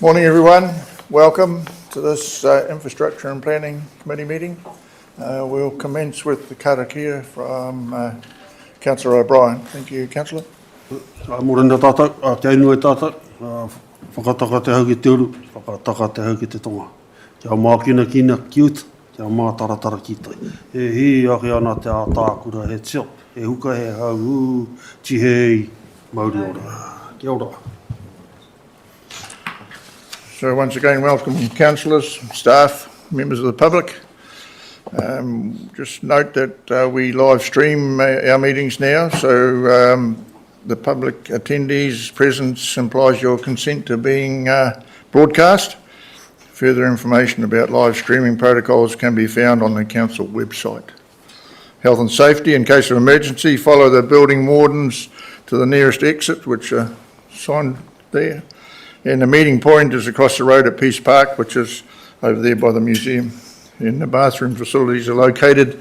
Morning everyone, welcome to this Infrastructure and Planning Committee meeting. We'll commence with the karakia from Councillor O'Brien. Thank you, Councillor. Morena tātou, te ainua tātou, whakataka te hau ki te uru, whakataka te hau ki te tonga. Kia mākina kina kiut, kia mā taratara ki tai. E hi ake ana te a tākura he tio, he huka he hau, tihei, mauri ora. Kia ora. So once again, welcome councillors, staff, members of the public. Just note that we live stream our meetings now, so the public attendees' presence implies your consent to being broadcast. Further information about live streaming protocols can be found on the council website. Health and safety, in case of emergency, follow the building wardens to the nearest exit, which are signed there. And the meeting point is across the road at Peace Park, which is over there by the museum. And the bathroom facilities are located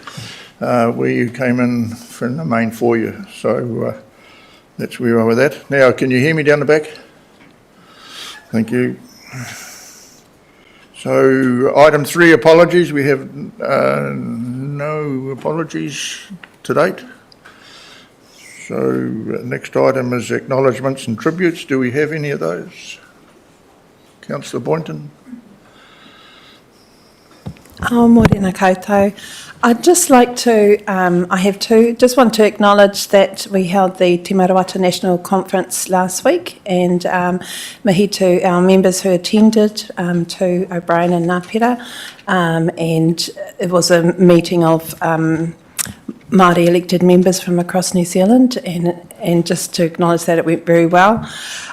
where you came in from the main foyer. So that's where we are with that. Now, can you hear me down the back? Thank you. So item 3, apologies. We have no apologies to date. So next item is acknowledgements and tributes. Do we have any of those? Councillor Boynton. Morena koutou. I'd just like to, I have two, just want to acknowledge that we held the Te Marawata National Conference last week, and mihi to our members who attended, to O'Brien and Ngāpera, and it was a meeting of Māori elected members from across New Zealand, and just to acknowledge that it went very well.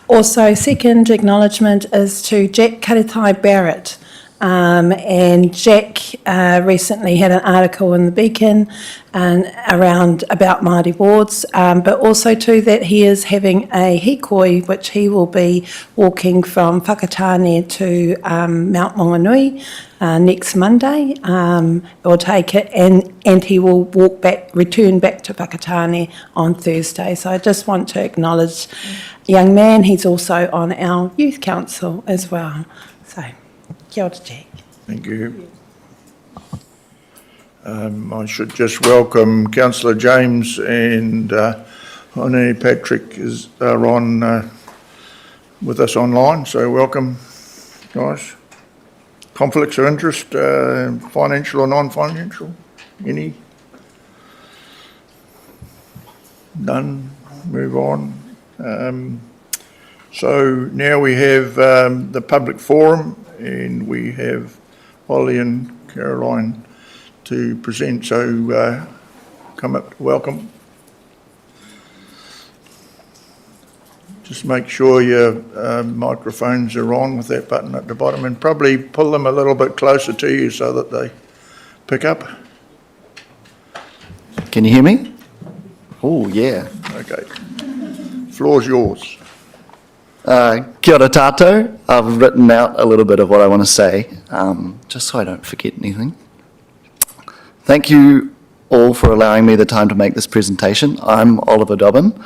Also, second acknowledgement is to Jack Karatai Barrett. And Jack recently had an article in the Beacon about Māori wards, but also too that he is having a hikoi, which he will be walking from Whakatane to Mount Maunganui next Monday. We'll take it, and he will return back to Whakatane on Thursday. So I just want to acknowledge young man. He's also on our youth council as well. So. Kia ora, Jack. Thank you. I should just welcome Councillor James and Hone Patrick are on with us online, so welcome, guys. Conflicts of interest, financial or non-financial? Any? None. Move on. So now we have the public forum, and we have Ollie and Caroline to present, so come up, welcome. Just make sure your microphones are on with that button at the bottom, and probably pull them a little bit closer to you so that they pick up. Can you hear me? Oh, yeah. Okay. Floor's yours. Kia ora tātou. I've written out a little bit of what I want to say, just so I don't forget anything. Thank you all for allowing me the time to make this presentation. I'm Oliver Dobbin.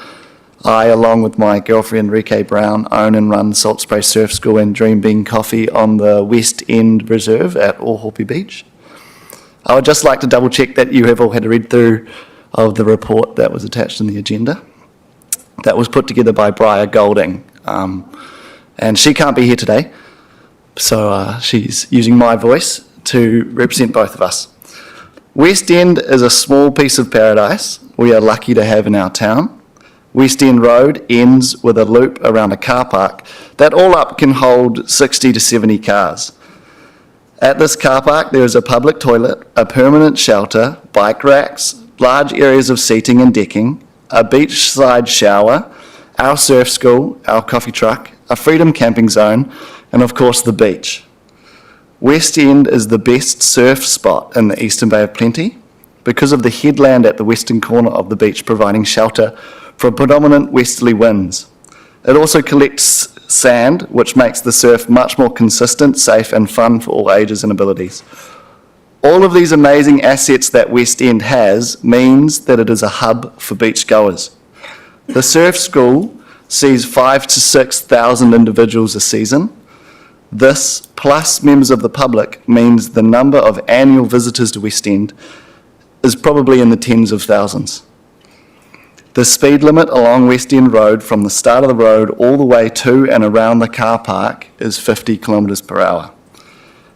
I, along with my girlfriend Rike Brown, own and run Salt Spray Surf School and Dream Bean Coffee on the West End Reserve at Ohope Beach. I would just like to double check that you have all had a read through of the report that was attached in the agenda. That was put together by Briar Golding. And she can't be here today, so she's using my voice to represent both of us. West End is a small piece of paradise we are lucky to have in our town. West End Road ends with a loop around a car park that all up can hold 60 to 70 cars. At this car park there is a public toilet, a permanent shelter, bike racks, large areas of seating and decking, a beachside shower, our surf school, our coffee truck, a freedom camping zone, and of course the beach. West End is the best surf spot in the Eastern Bay of Plenty because of the headland at the western corner of the beach providing shelter from predominant westerly winds. It also collects sand, which makes the surf much more consistent, safe and fun for all ages and abilities. All of these amazing assets that West End has means that it is a hub for beachgoers. The surf school sees 5,000 to 6,000 individuals a season. This, plus members of the public, means the number of annual visitors to West End is probably in the tens of thousands. The speed limit along West End Road from the start of the road all the way to and around the car park is 50 kilometres per hour.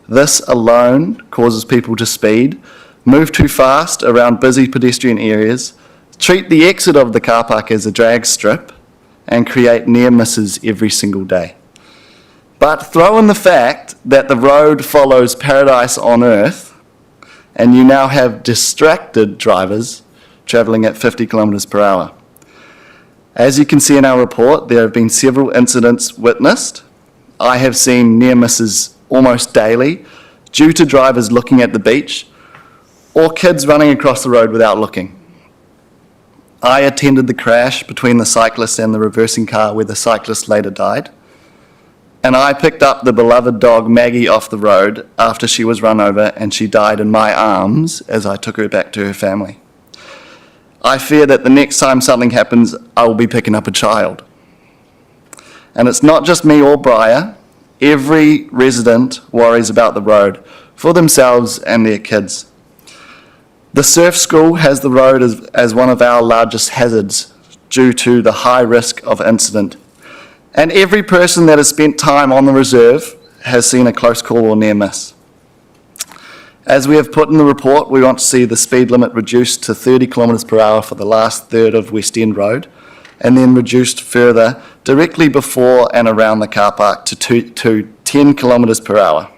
This alone causes people to speed, move too fast around busy pedestrian areas, treat the exit of the car park as a drag strip, and create near misses every single day. But throw in the fact that the road follows paradise on earth, and you now have distracted drivers travelling at 50 kilometres per hour. As you can see in our report, there have been several incidents witnessed. I have seen near misses almost daily due to drivers looking at the beach or kids running across the road without looking. I attended the crash between the cyclist and the reversing car where the cyclist later died. And I picked up the beloved dog Maggie off the road after she was run over and she died in my arms as I took her back to her family. I fear that the next time something happens, I will be picking up a child. And it's not just me or Briar. Every resident worries about the road for themselves and their kids. The surf school has the road as one of our largest hazards due to the high risk of incident. And every person that has spent time on the reserve has seen a close call or near miss. As we have put in the report, we want to see the speed limit reduced to 30 kilometres per hour for the last third of West End Road, and then reduced further directly before and around the car park to 10 kilometres per hour.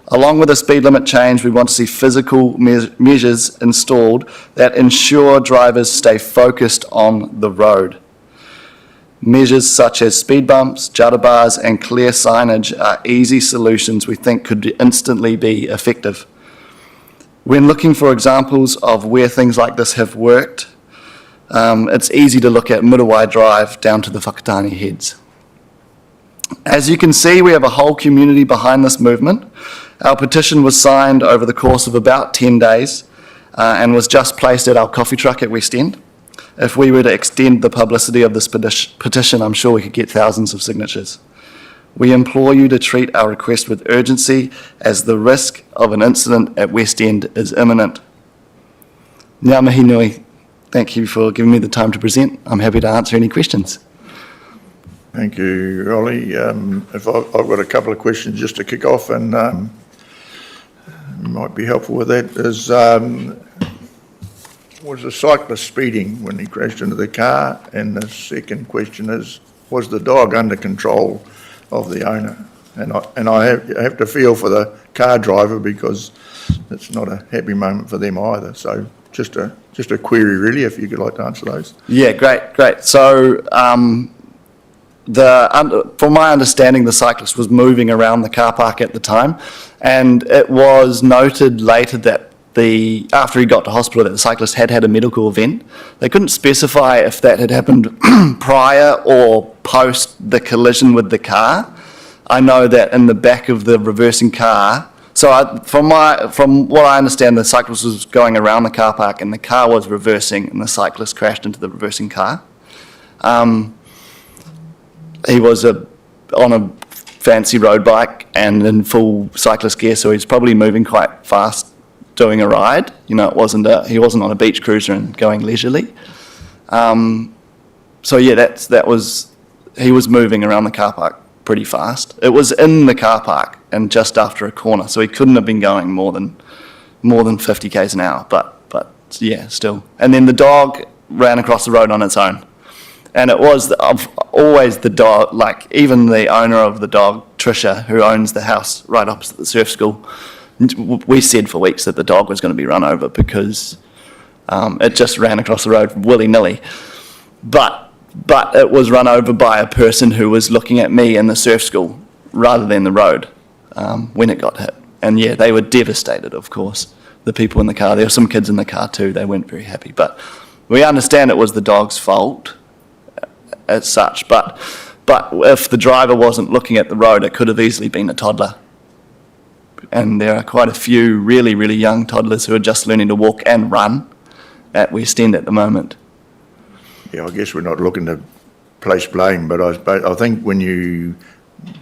Along with the speed limit change, we want to see physical measures installed that ensure drivers stay focused on the road. Measures such as speed bumps, judder bars and clear signage are easy solutions we think could instantly be effective. When looking for examples of where things like this have worked, it's easy to look at Muriwai Drive down to the Whakatane Heads. As you can see, we have a whole community behind this movement. Our petition was signed over the course of about 10 days and was just placed at our coffee truck at West End. If we were to extend the publicity of this petition, I'm sure we could get thousands of signatures. We implore you to treat our request with urgency as the risk of an incident at West End is imminent. Ngā mihi nui, thank you for giving me the time to present. I'm happy to answer any questions. Thank you, Ollie. If I've got a couple of questions just to kick off and might be helpful with that is, was the cyclist speeding when he crashed into the car? And the second question is, was the dog under control of the owner? And I have to feel for the car driver because it's not a happy moment for them either. So just a query really, if you could like to answer those. Yeah, great. So from my understanding, the cyclist was moving around the car park at the time, and it was noted later that after he got to hospital that the cyclist had a medical event. They couldn't specify if that had happened prior or post the collision with the car. I know that in the back of the reversing car, from what I understand, the cyclist was going around the car park and the car was reversing and the cyclist crashed into the reversing car. He was on a fancy road bike and in full cyclist gear, so he's probably moving quite fast doing a ride. You know, he wasn't on a beach cruiser and going leisurely. So yeah, he was moving around the car park pretty fast. It was in the car park and just after a corner, so he couldn't have been going more than 50 k's an hour. But yeah, still. And then the dog ran across the road on its own. And it was always the dog, like even the owner of the dog, Trisha, who owns the house right opposite the surf school, we said for weeks that the dog was going to be run over because it just ran across the road willy-nilly. But it was run over by a person who was looking at me in the surf school rather than the road when it got hit. And yeah, they were devastated, of course, the people in the car. There were some kids in the car too. They weren't very happy. But we understand it was the dog's fault as such. But if the driver wasn't looking at the road, it could have easily been a toddler. And there are quite a few really, really young toddlers who are just learning to walk and run at West End at the moment. Yeah, I guess we're not looking to place blame, but I think when you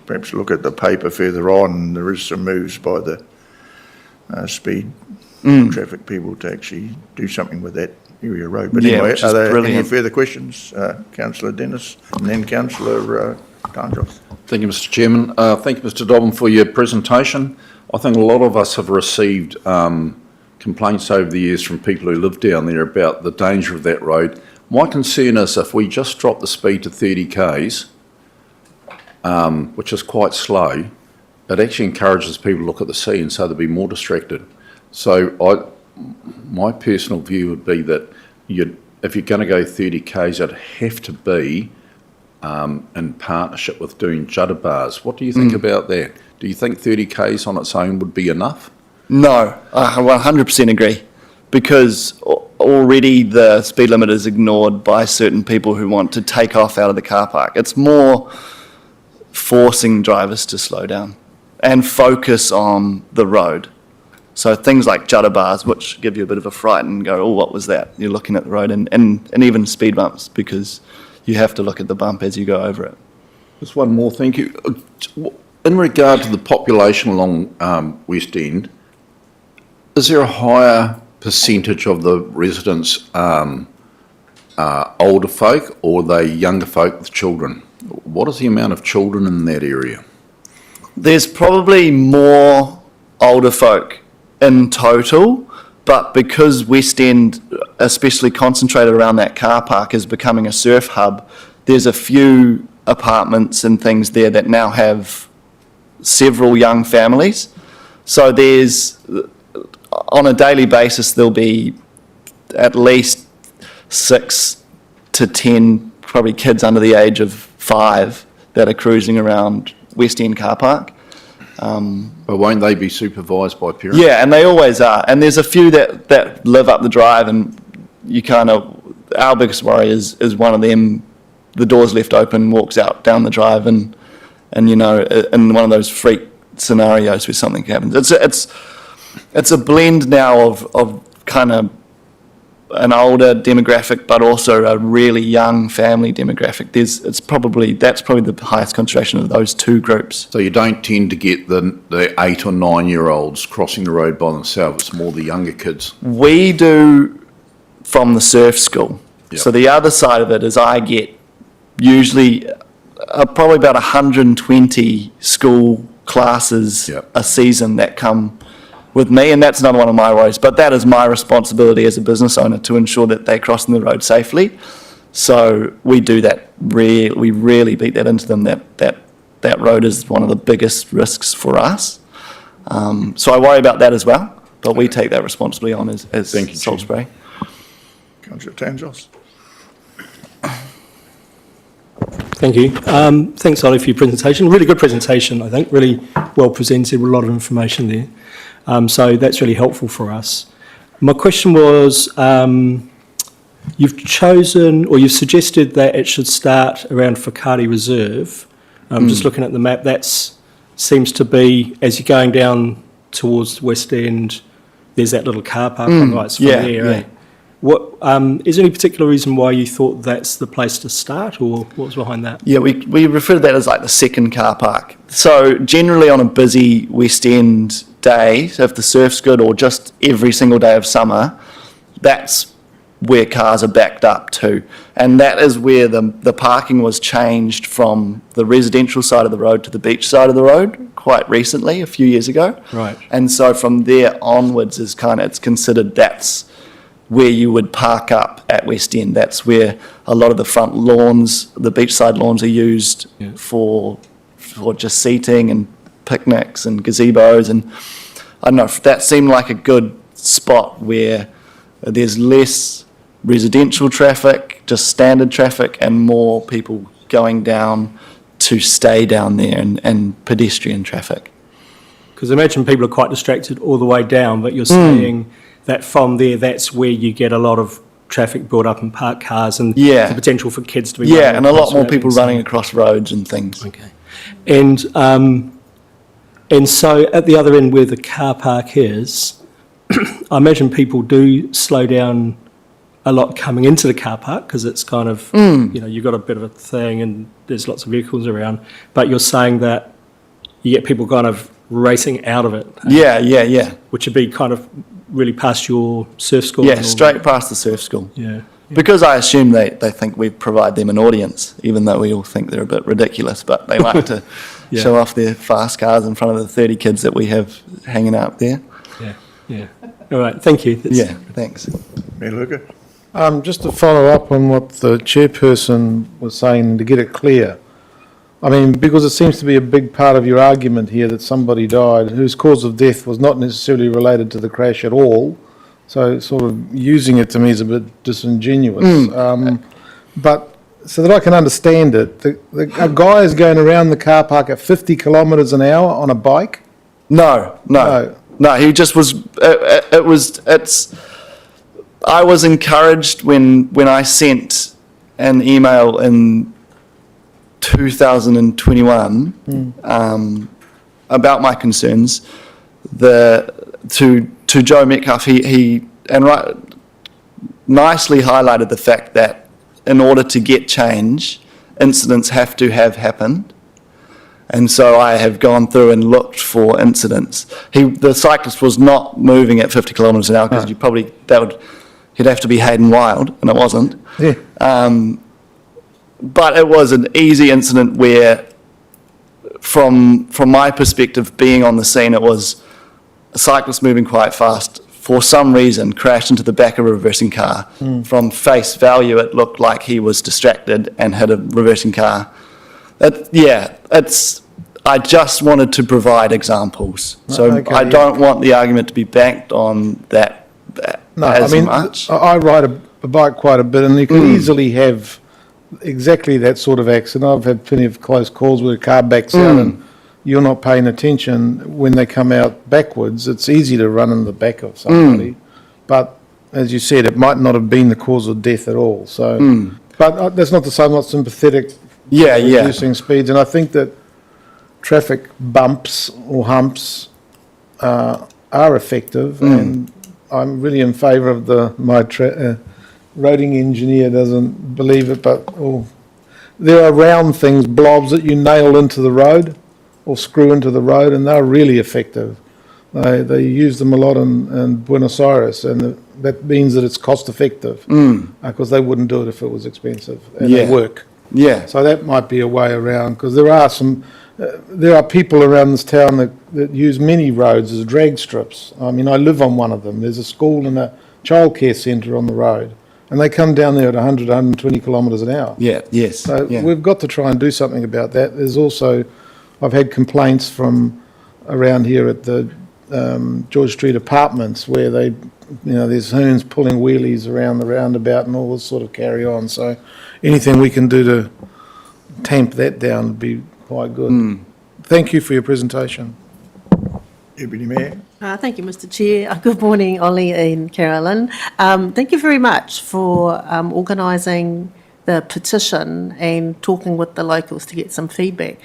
perhaps look at the paper further on. There is some moves by the speed traffic people to actually do something with that area road. But Yeah, anyway, which is are there any brilliant. further questions? Councillor Dennis and then Councillor Danjos. Thank you, Mr Chairman. Thank you, Mr Dobbin, for your presentation. I think a lot of us have received complaints over the years from people who live down there about the danger of that road. My concern is if we just drop the speed to 30 k's, which is quite slow, it actually encourages people to look at the sea, and so they'll be more distracted. So my personal view would be that if you're going to go 30 k's, it'd have to be in partnership with doing judder bars. What do you think about that? Do you think 30 k's on its own would be enough? No, I 100% agree, because already the speed limit is ignored by certain people who want to take off out of the car park. It's more forcing drivers to slow down and focus on the road. So things like judder bars, which give you a bit of a fright and go, oh, what was that? You're looking at the road, and even speed bumps, because you have to look at the bump as you go over it. Just one more, thank you. In regard to the population along West End, is there a higher percentage of the residents older folk, or are they younger folk with children? What is the amount of children in that area? There's probably more older folk in total, but because West End, especially concentrated around that car park, is becoming a surf hub, there's a few apartments and things there that now have several young families. So there's, on a daily basis, there'll be at least 6 to 10 probably kids under the age of 5 that are cruising around West End car park. But won't they be supervised by parents? Yeah, and they always are. And there's a few that live up the drive, and you kind of, our biggest worry is one of them, the door's left open, walks out down the drive, and you know, in one of those freak scenarios where something happens. It's a blend now of kind of an older demographic, but also a really young family demographic. That's probably the highest concentration of those two groups. So you don't tend to get the 8 or 9 year olds crossing the road by themselves. It's more the younger kids. We do from the surf school. Yep. So the other side of it is I get usually probably about 120 school classes Yep. a season that come with me, and that's another one of my worries. But that is my responsibility as a business owner to ensure that they're crossing the road safely. So we do that. We really beat that into them. That road is one of the biggest risks for us. So I worry about that as well. But we take that responsibility on as Thank you, Salt Chair. Spray. Councillor Tanjos. Thank you. Thanks, Ollie, for your presentation. Really good presentation, I think. Really well presented with a lot of information there. So that's really helpful for us. My question was, you've chosen, or you've suggested that it should start around Whakaari Reserve. Just looking at the map, that seems to be, as you're going down towards the West End, there's that little car park on the right from yeah, there. yeah. Eh? What, is there any particular reason why you thought that's the place to start, or what was behind that? Yeah, we refer to that as like the second car park. So generally on a busy West End day, so if the surf's good, or just every single day of summer, that's where cars are backed up to. And that is where the parking was changed from the residential side of the road to the beach side of the road quite recently, a few years ago. Right. And so from there onwards is it's considered that's where you would park up at West End. That's where a lot of the front lawns, the beachside lawns, are used for just seating and picnics and gazebos. And I don't know, that seemed like a good spot where there's less residential traffic, just standard traffic, and more people going down to stay down there, and pedestrian traffic. Because I imagine people are quite distracted all the way down, but you're saying that from there, that's where you get a lot of traffic built up and parked cars, and Yeah. the potential for kids to be Yeah, running and a lot across more roads people and running across roads and things. stuff. Okay. And so at the other end where the car park is, I imagine people do slow down a lot coming into the car park because it's kind of, you know, you've got a bit of a thing and there's lots of vehicles around, but you're saying that you get people kind of racing out of it. Yeah. Which would be kind of really past your surf school. Yeah, and all straight past the surf school. that. Yeah. Because I assume they think we provide them an audience, even though we all think they're a bit ridiculous, but they like to Yeah. show off their fast cars in front of the 30 kids that we have hanging out there. Yeah. All right. Thank you. That's- Yeah, thanks. Mayor Luca? Just to follow up on what the chairperson was saying, to get it clear. I mean, because it seems to be a big part of your argument here that somebody died whose cause of death was not necessarily related to the crash at all. So sort of using it to me is a bit disingenuous. But so that I can understand it, a guy is going around the car park at 50 kilometres an hour on a bike? No, he just was, I was encouraged when I sent an email in 2021 about my concerns to Joe Metcalfe. He nicely highlighted the fact that in order to get change, incidents have to have happened. And so I have gone through and looked for incidents. The cyclist was not moving at 50 kilometres an hour because he'd have to be Hayden Wild, and it wasn't. Yeah. But it was an easy incident where, from my perspective, being on the scene, it was a cyclist moving quite fast, for some reason, crashed into the back of a reversing car. From face value, it looked like he was distracted and hit a reversing car. I just wanted to provide examples. So Okay, I don't want the argument to be banked on that much. I ride a bike quite a bit, and you can easily have exactly that sort of accident. I've had plenty of close calls where a car backs out and you're not paying attention when they come out backwards. It's easy to run in the back of somebody, but as you said, it might not have been the cause of death at all. So, but that's not to say I'm not sympathetic. Yeah. Reducing speeds, and I think that traffic bumps or humps are effective, and I'm really in favour of my roading engineer doesn't believe it, but there are round things, blobs that you nail into the road or screw into the road, and they're really effective. They use them a lot in Buenos Aires, and that means that it's cost effective because they wouldn't do it if it was expensive, and they work. Yeah. So that might be a way around, because there are people around this town that use many roads as drag strips. I mean, I live on one of them. There's a school and a childcare centre on the road, and they come down there at 100, 120 kilometres an hour. Yes. So we've got to try and do something about that. There's also, I've had complaints from around here at the George Street Apartments where there's hoons pulling wheelies around the roundabout and all this sort of carry on. So anything we can do to tamp that down would be quite good. Thank you for your presentation. Deputy Mayor? Thank you, Mr. Chair. Good morning, Ollie and Carolyn. Thank you very much for organising the petition and talking with the locals to get some feedback,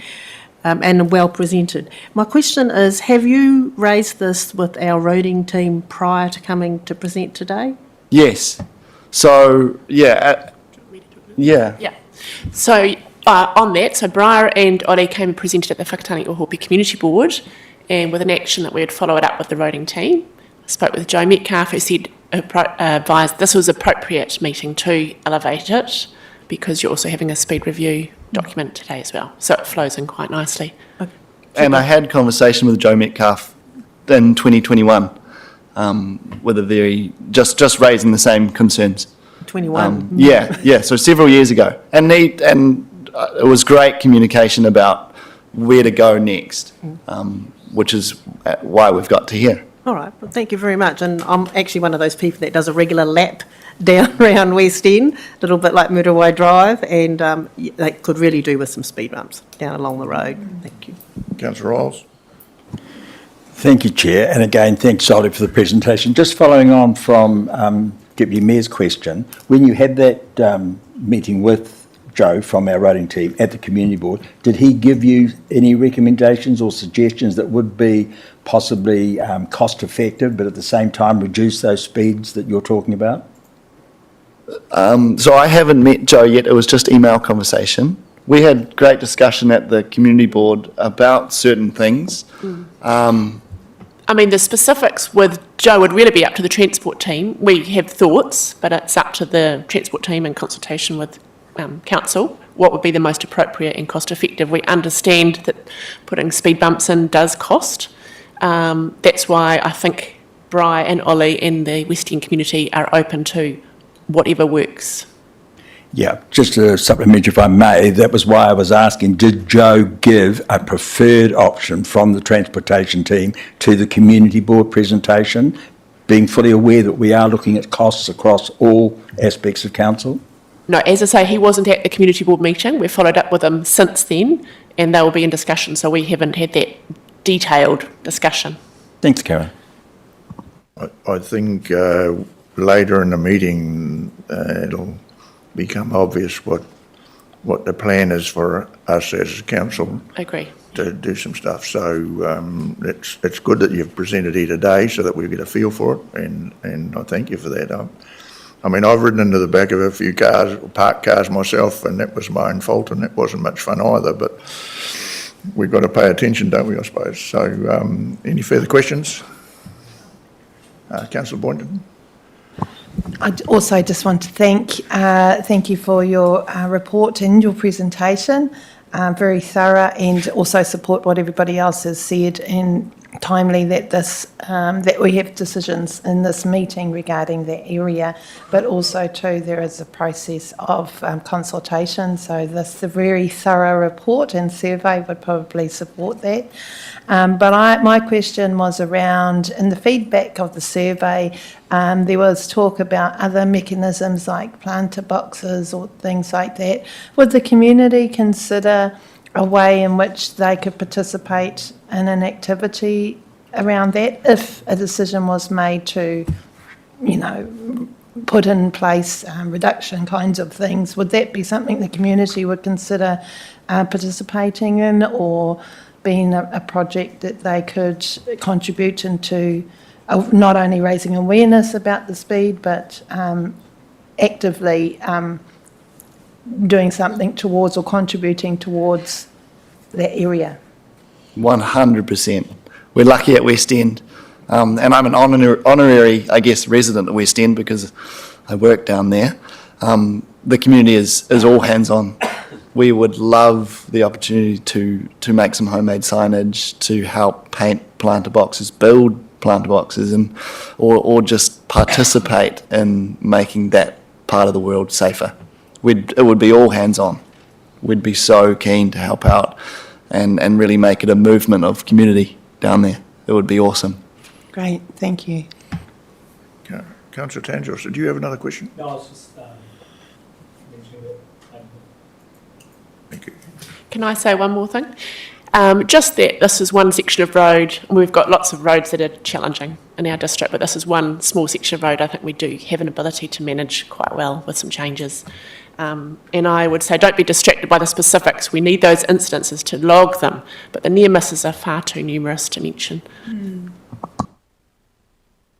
and well presented. My question is, have you raised this with our roading team prior to coming to present today? Yes. So, Yeah. So on that, so Briar and Ore came and presented at the Whakatane Ohope Community Board, and with an action that we would follow it up with the roading team. I spoke with Joe Metcalfe, who said, advised this was appropriate meeting to elevate it, because you're also having a speed review document today as well. So it flows in quite nicely. and I had conversation with Joe Metcalfe in 2021 with a very, just raising the same concerns. 21. So several years ago. And it was great communication about where to go next, which is why we've got to here. All right, well, thank you very much. And I'm actually one of those people that does a regular lap down around West End, a little bit like Muriwai Drive, and they could really do with some speed bumps down along the road. Thank you. Councillor Riles? Thank you, Chair. And again, thanks, Ollie, for the presentation. Just following on from Deputy Mayor's question, when you had that meeting with Joe from our roading team at the Community Board, did he give you any recommendations or suggestions that would be possibly cost effective, but at the same time reduce those speeds that you're talking about? So I haven't met Joe yet, it was just email conversation. We had great discussion at the community board about certain things. I mean, the specifics with Joe would really be up to the transport team. We have thoughts, but it's up to the transport team in consultation with council what would be the most appropriate and cost effective. We understand that putting speed bumps in does cost. That's why I think Bri and Ollie and the West End community are open to whatever works. Yeah, just to supplement, if I may, that was why I was asking, did Joe give a preferred option from the transportation team to the community board presentation, being fully aware that we are looking at costs across all aspects of council? No, as I say, he wasn't at the community board meeting. We've followed up with him since then, and they will be in discussion, so we haven't had that detailed discussion. Thanks, Karen. I think later in the meeting it'll become obvious what the plan is for us as a council I agree. to do some stuff. So it's good that you've presented here today so that we get a feel for it, and I thank you for that. I mean, I've ridden into the back of a few cars, parked cars myself, and that was my own fault, and that wasn't much fun either, but we've got to pay attention, don't we, I suppose. So any further questions? Councillor Boynton. I also just want to thank you for your report and your presentation, very thorough, and also support what everybody else has said, and timely that that we have decisions in this meeting regarding the area, but also too there is a process of consultation. So this a very thorough report and survey would probably support that. But my question was around, in the feedback of the survey, there was talk about other mechanisms like planter boxes or things like that. Would the community consider a way in which they could participate in an activity around that if a decision was made to, put in place reduction kinds of things? Would that be something the community would consider participating in, or being a project that they could contribute into not only raising awareness about the speed, but actively doing something towards or contributing towards that area? 100%. We're lucky at West End. And I'm an honorary, I guess, resident of West End because I work down there. The community is all hands on. We would love the opportunity to make some homemade signage, to help paint planter boxes, build planter boxes, or just participate in making that part of the world safer. It would be all hands on. We'd be so keen to help out and really make it a movement of community down there. It would be awesome. Great, thank you. Councillor Tangos, did you have another question? No, I was just mentioning that. Thank you. Can I say one more thing? Just that this is one section of road, and we've got lots of roads that are challenging in our district, but this is one small section of road I think we do have an ability to manage quite well with some changes. And I would say don't be distracted by the specifics. We need those instances to log them, but the near misses are far too numerous to mention.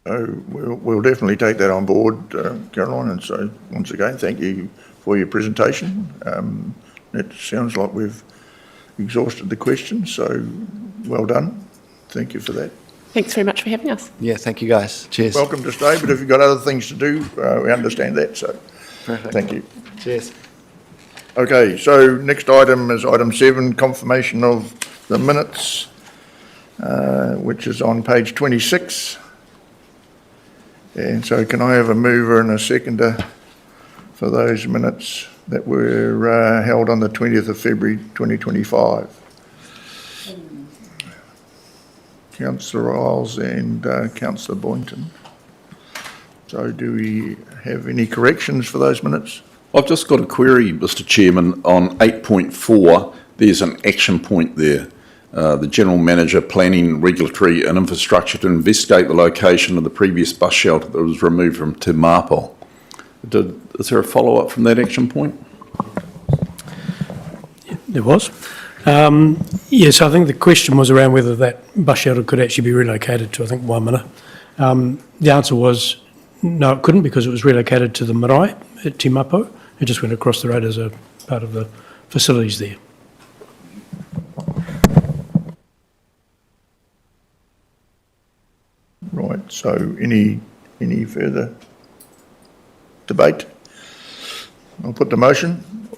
So we'll definitely take that on board, Caroline, and so once again, thank you for your presentation. It sounds like we've exhausted the questions, so well done. Thank you for that. Thanks very much for having us. Yeah, thank you guys. Cheers. Welcome to stay, but if you've got other things to do, we understand that, so Perfect. thank you. Cheers. Okay, so next item is item 7, confirmation of the minutes, which is on page 26. And so can I have a mover and a seconder for those minutes that were held on the 20th of February 2025? Councillor Isles and Councillor Boynton. So do we have any corrections for those minutes? I've just got a query, Mr Chairman, on 8.4. There's an action point there. The General Manager, Planning, Regulatory and Infrastructure to investigate the location of the previous bus shelter that was removed from Te Mapo. Is there a follow-up from that action point? There was. Yes, I think the question was around whether that bus shelter could actually be relocated to, I think, Waimana. The answer was No, it couldn't because it was relocated to the marae at Timapo. It just went across the road as a part of the facilities there. Right, so any further debate? I'll put the motion.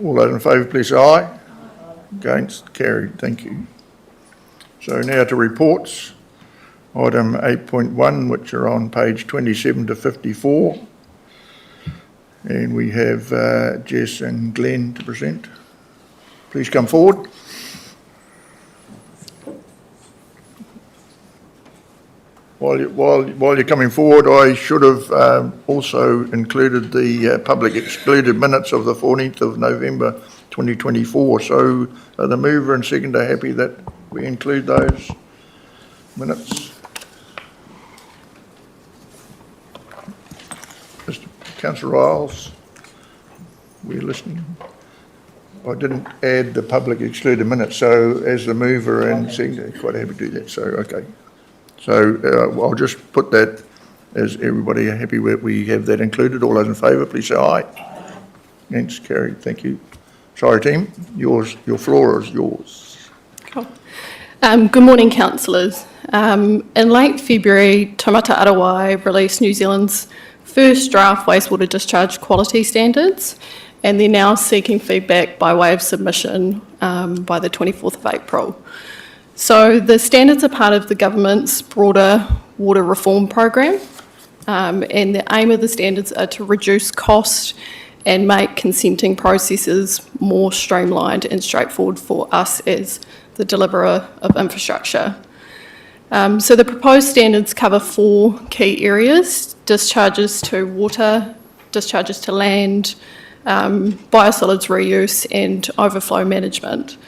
All those in favour, please say aye. Against, carried, thank you. So now to reports. Item 8.1, which are on page 27 to 54. And we have Jess and Glenn to present. Please come forward. While you're coming forward, I should have also included the public excluded minutes of the 14th of November 2024. So are the mover and seconder happy that we include those minutes? Mr. Councillor Riles, we're listening. I didn't add the public excluded minutes, so as the mover and seconder, quite happy to do that. So, okay. So I'll just put that as everybody are happy with. We have that included. All those in favour, please say aye. Against, carried. Thank you. Sorry, team. Your floor is yours. Cool. Good morning, councillors. In late February, Taumata Arawa released New Zealand's first draft wastewater discharge quality standards, and they're now seeking feedback by way of submission by the 24th of April. So the standards are part of the government's broader water reform program, and the aim of the standards are to reduce cost and make consenting processes more streamlined and straightforward for us as the deliverer of infrastructure. So the proposed standards cover 4 key areas: discharges to water, discharges to land, biosolids reuse and overflow management.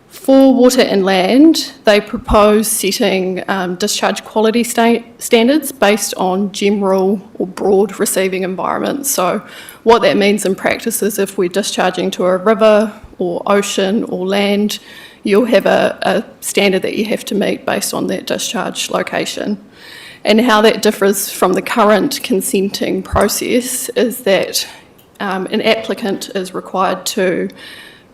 For water and land, they propose setting discharge quality standards based on general or broad receiving environments. So what that means in practice is if we're discharging to a river or ocean or land, you'll have a standard that you have to meet based on that discharge location. And how that differs from the current consenting process is that an applicant is required to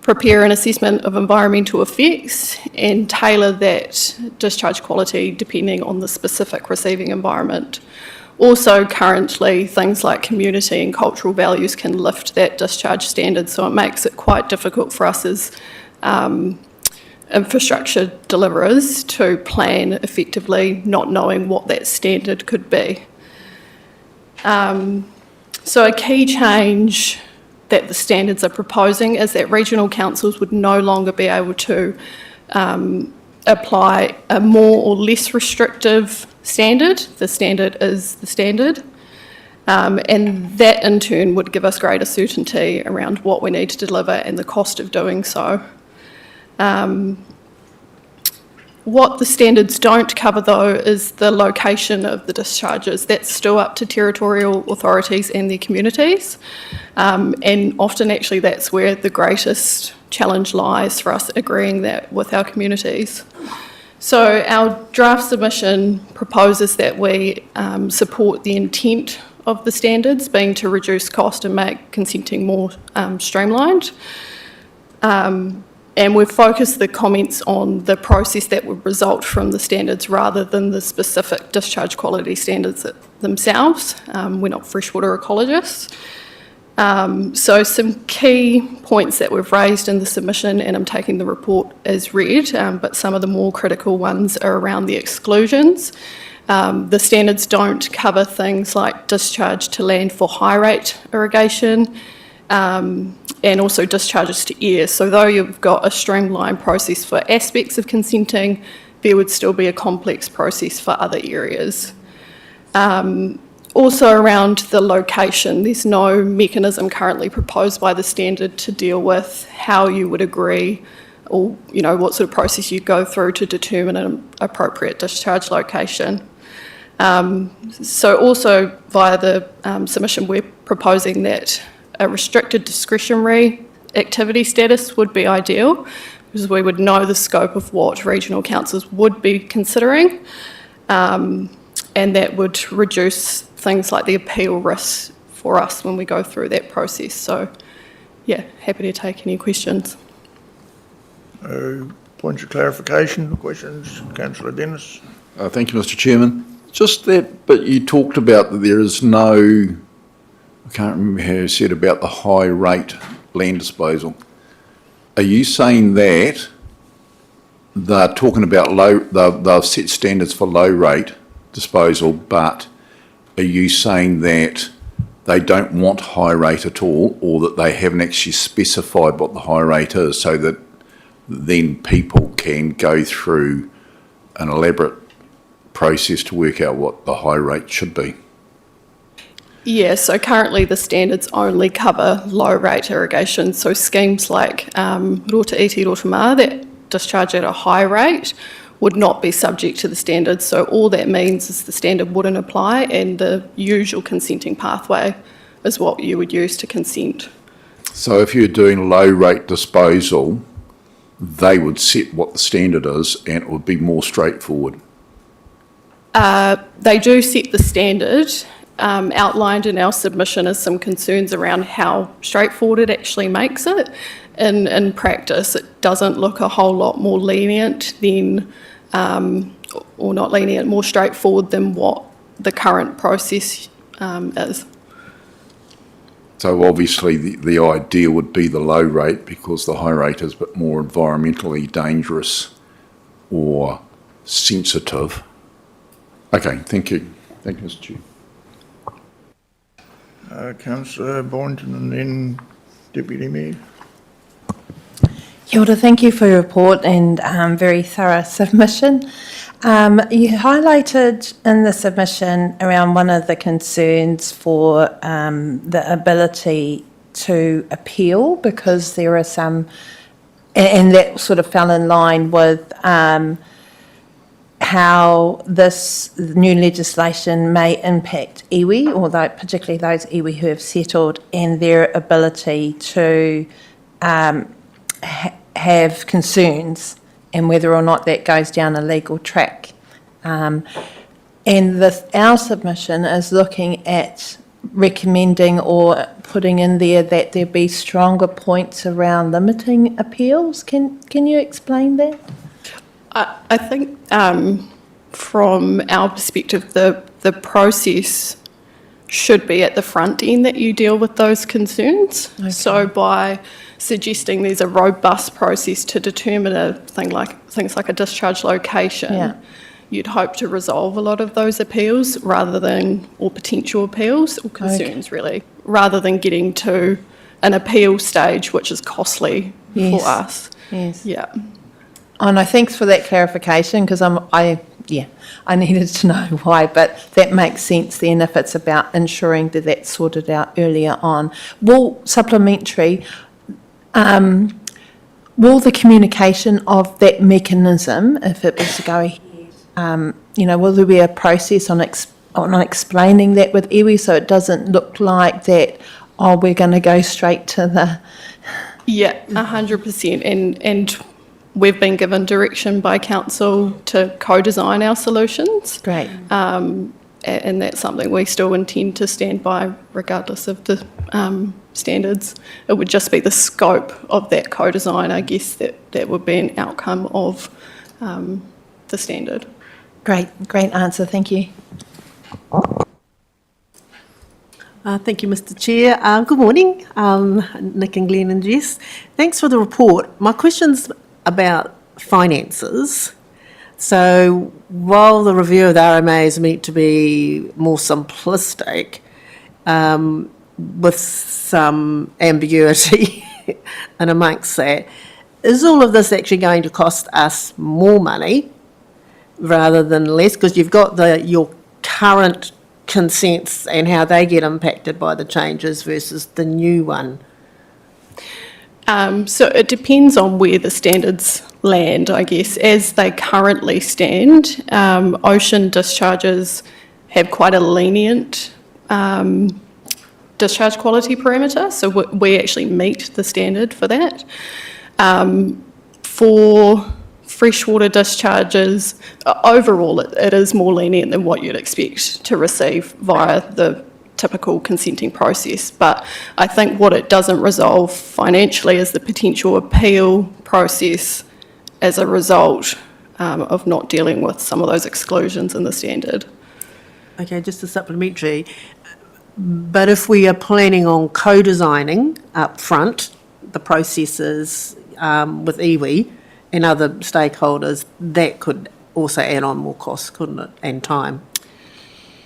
prepare an assessment of environmental effects and tailor that discharge quality depending on the specific receiving environment. Also, currently, things like community and cultural values can lift that discharge standard, so it makes it quite difficult for us as infrastructure deliverers to plan effectively, not knowing what that standard could be. So a key change that the standards are proposing is that regional councils would no longer be able to apply a more or less restrictive standard. The standard is the standard. And that in turn would give us greater certainty around what we need to deliver and the cost of doing so. What the standards don't cover though is the location of the discharges. That's still up to territorial authorities and their communities. And often actually that's where the greatest challenge lies for us agreeing that with our communities. So our draft submission proposes that we support the intent of the standards being to reduce cost and make consenting more streamlined. And we've focused the comments on the process that would result from the standards rather than the specific discharge quality standards themselves. We're not freshwater ecologists. So some key points that we've raised in the submission, and I'm taking the report as read, but some of the more critical ones are around the exclusions. The standards don't cover things like discharge to land for high rate irrigation, and also discharges to air. So though you've got a streamlined process for aspects of consenting, there would still be a complex process for other areas. Also around the location, there's no mechanism currently proposed by the standard to deal with how you would agree or what sort of process you go through to determine an appropriate discharge location. So also via the submission, we're proposing that a restricted discretionary activity status would be ideal because we would know the scope of what regional councils would be considering. and that would reduce things like the appeal risk for us when we go through that process. So, yeah, happy to take any questions. Points of clarification, questions, Councillor Dennis? Thank you, Mr Chairman. Just that, but you talked about that there is no, I can't remember how you said about the high rate land disposal. Are you saying that they're talking about they've set standards for low rate disposal, but are you saying that they don't want high rate at all, or that they haven't actually specified what the high rate is, so that then people can go through an elaborate process to work out what the high rate should be? Yeah, so currently the standards only cover low rate irrigation, so schemes like Rota Iti, Rota Mā that discharge at a high rate would not be subject to the standards. So all that means is the standard wouldn't apply, and the usual consenting pathway is what you would use to consent. So if you're doing low rate disposal, they would set what the standard is and it would be more straightforward. They do set the standard. Outlined in our submission is some concerns around how straightforward it actually makes it. In practice, it doesn't look a whole lot more lenient than, or not lenient, more straightforward than what the current process is. So obviously the idea would be the low rate, because the high rate is a bit more environmentally dangerous or sensitive. Okay, thank you. Thank you, Mr Chair. Councillor Boynton and then Deputy Mayor. Kia ora, thank you for your report and very thorough submission. You highlighted in the submission around one of the concerns for the ability to appeal, because there are some, and that sort of fell in line with how this new legislation may impact iwi, or particularly those iwi who have settled, and their ability to have concerns, and whether or not that goes down a legal track. And our submission is looking at recommending or putting in there that there be stronger points around limiting appeals. Can you explain that? I think from our perspective, the process should be at the front end that you deal with those concerns. Okay. So by suggesting there's a robust process to determine things like a discharge location, you'd hope to resolve a lot of those appeals or potential appeals or concerns, really, rather than getting to an appeal stage, which is costly for us. Yes. Yeah. Oh, no, thanks for that clarification, because I needed to know why, but that makes sense then if it's about ensuring that that's sorted out earlier on. Will the communication of that mechanism, if it was to go ahead, will there be a process on explaining that with iwi, so it doesn't look like that, we're going to go straight to the... Yeah, 100%, and we've been given direction by council to co-design our solutions. Great. And that's something we still intend to stand by regardless of the standards. It would just be the scope of that co-design, I guess, that would be an outcome of the standard. Great answer, thank you. Thank you, Mr Chair. Good morning, Nick and Glenn and Jess. Thanks for the report. My question's about finances. So while the review of the RMA is meant to be more simplistic, with some ambiguity and amongst that, is all of this actually going to cost us more money rather than less? Because you've got your current consents and how they get impacted by the changes versus the new one. So it depends on where the standards land, I guess. As they currently stand, ocean discharges have quite a lenient discharge quality parameter, so we actually meet the standard for that. For freshwater discharges, overall it is more lenient than what you'd expect to receive via the typical consenting process. But I think what it doesn't resolve financially is the potential appeal process as a result of not dealing with some of those exclusions in the standard. Okay, just a supplementary. But if we are planning on co-designing up front the processes with iwi and other stakeholders, that could also add on more costs, couldn't it, and time?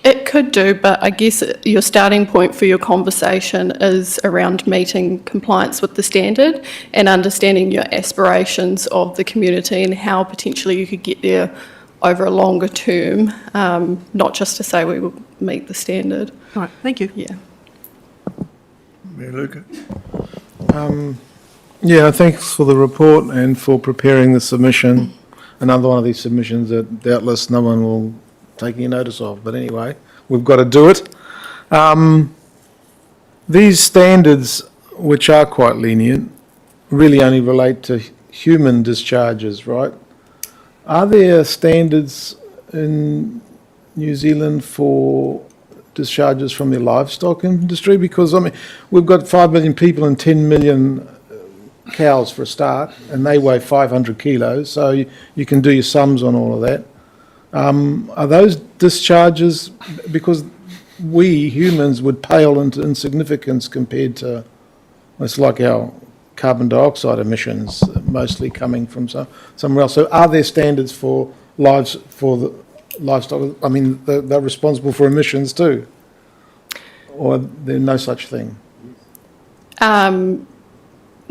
It could do, but I guess your starting point for your conversation is around meeting compliance with the standard and understanding your aspirations of the community and how potentially you could get there over a longer term, not just to say we will meet the standard. All right, thank you. Yeah. Mayor Luca. Yeah, thanks for the report and for preparing the submission. Another one of these submissions that doubtless no one will take any notice of, but anyway, we've got to do it. These standards, which are quite lenient, really only relate to human discharges, right? Are there standards in New Zealand for discharges from the livestock industry? Because, I mean, we've got 5 million people and 10 million cows for a start, and they weigh 500 kilos, so you can do your sums on all of that. Are those discharges, because we humans would pale into insignificance compared to, it's like our carbon dioxide emissions, mostly coming from somewhere else. So are there standards for the livestock? I mean, they're responsible for emissions too, or there's no such thing?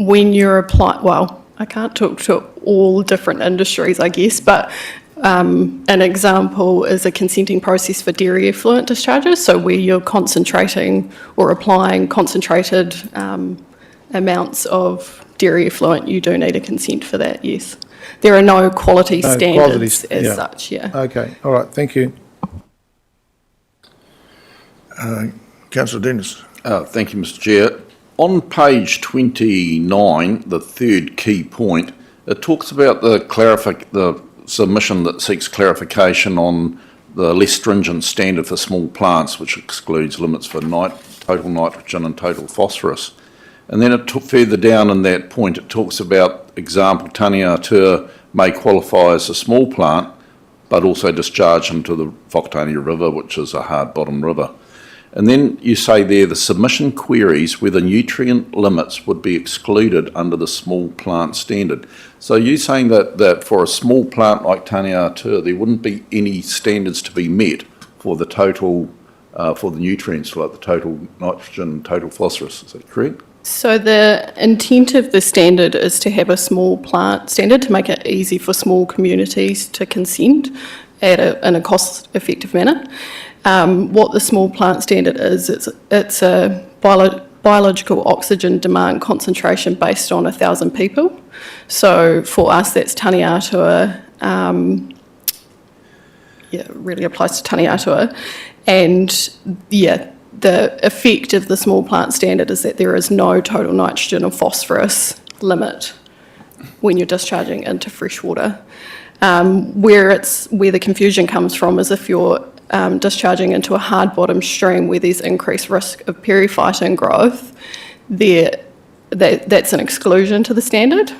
When you're applying, well, I can't talk to all different industries, I guess, but an example is a consenting process for dairy effluent discharges, so where you're concentrating or applying concentrated amounts of dairy effluent, you do need a consent for that, yes. There are no quality standards as such, yeah. Okay, all right, thank you. Councillor Dennis. Thank you, Mr Chair. On page 29, the third key point, it talks about the submission that seeks clarification on the less stringent standard for small plants, which excludes limits for total nitrogen and total phosphorus. And then further down in that point, it talks about example, Taniatua may qualify as a small plant, but also discharge into the Whakatane River, which is a hard bottom river. And then you say there the submission queries whether nutrient limits would be excluded under the small plant standard. So you're saying that for a small plant like Taniatua, there wouldn't be any standards to be met for the total, for the nutrients, like the total nitrogen, total phosphorus, is that correct? So the intent of the standard is to have a small plant standard to make it easy for small communities to consent in a cost-effective manner. What the small plant standard is, it's a biological oxygen demand concentration based on 1,000 people. So for us, that's Taniatua. It really applies to Taniatua. And the effect of the small plant standard is that there is no total nitrogen or phosphorus limit when you're discharging into freshwater. Where the confusion comes from is if you're discharging into a hard bottom stream where there's increased risk of periphyton growth, that's an exclusion to the standard.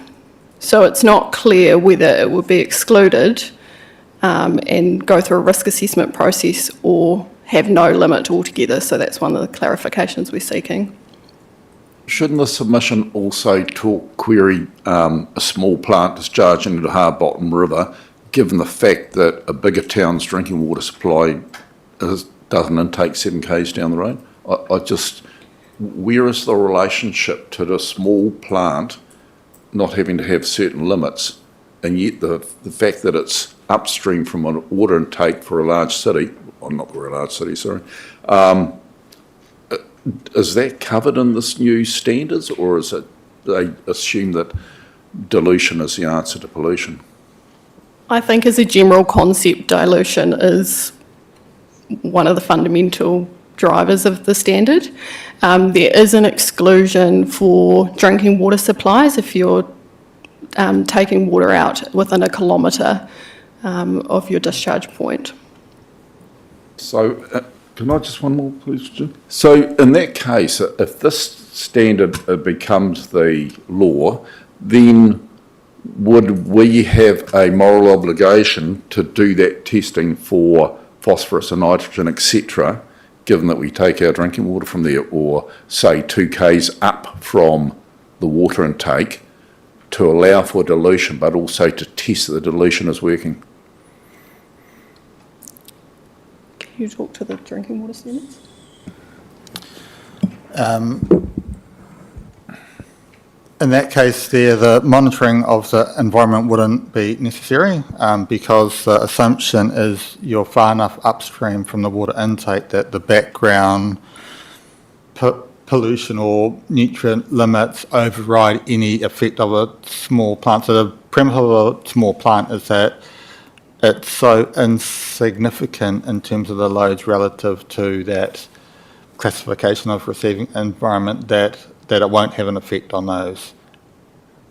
So it's not clear whether it would be excluded and go through a risk assessment process or have no limit altogether. So that's one of the clarifications we're seeking. Shouldn't the submission also query a small plant discharge into the hard bottom river, given the fact that a bigger town's drinking water supply doesn't intake 7 k's down the road? Where is the relationship to the small plant not having to have certain limits, and yet the fact that it's upstream from a water intake for a large city, or not for a large city, sorry, is that covered in this new standards, or is it they assume that dilution is the answer to pollution? I think as a general concept, dilution is one of the fundamental drivers of the standard. There is an exclusion for drinking water supplies if you're taking water out within a kilometre of your discharge point. So, can I just one more, please, Jim? So, in that case, if this standard becomes the law, then would we have a moral obligation to do that testing for phosphorus and nitrogen, etc., given that we take our drinking water from there, or say 2 k's up from the water intake, to allow for dilution, but also to test that the dilution is working? Can you talk to the drinking water standards? In that case there, the monitoring of the environment wouldn't be necessary because the assumption is you're far enough upstream from the water intake that the background pollution or nutrient limits override any effect of a small plant. So the premise of a small plant is that it's so insignificant in terms of the loads relative to that classification of receiving environment that it won't have an effect on those.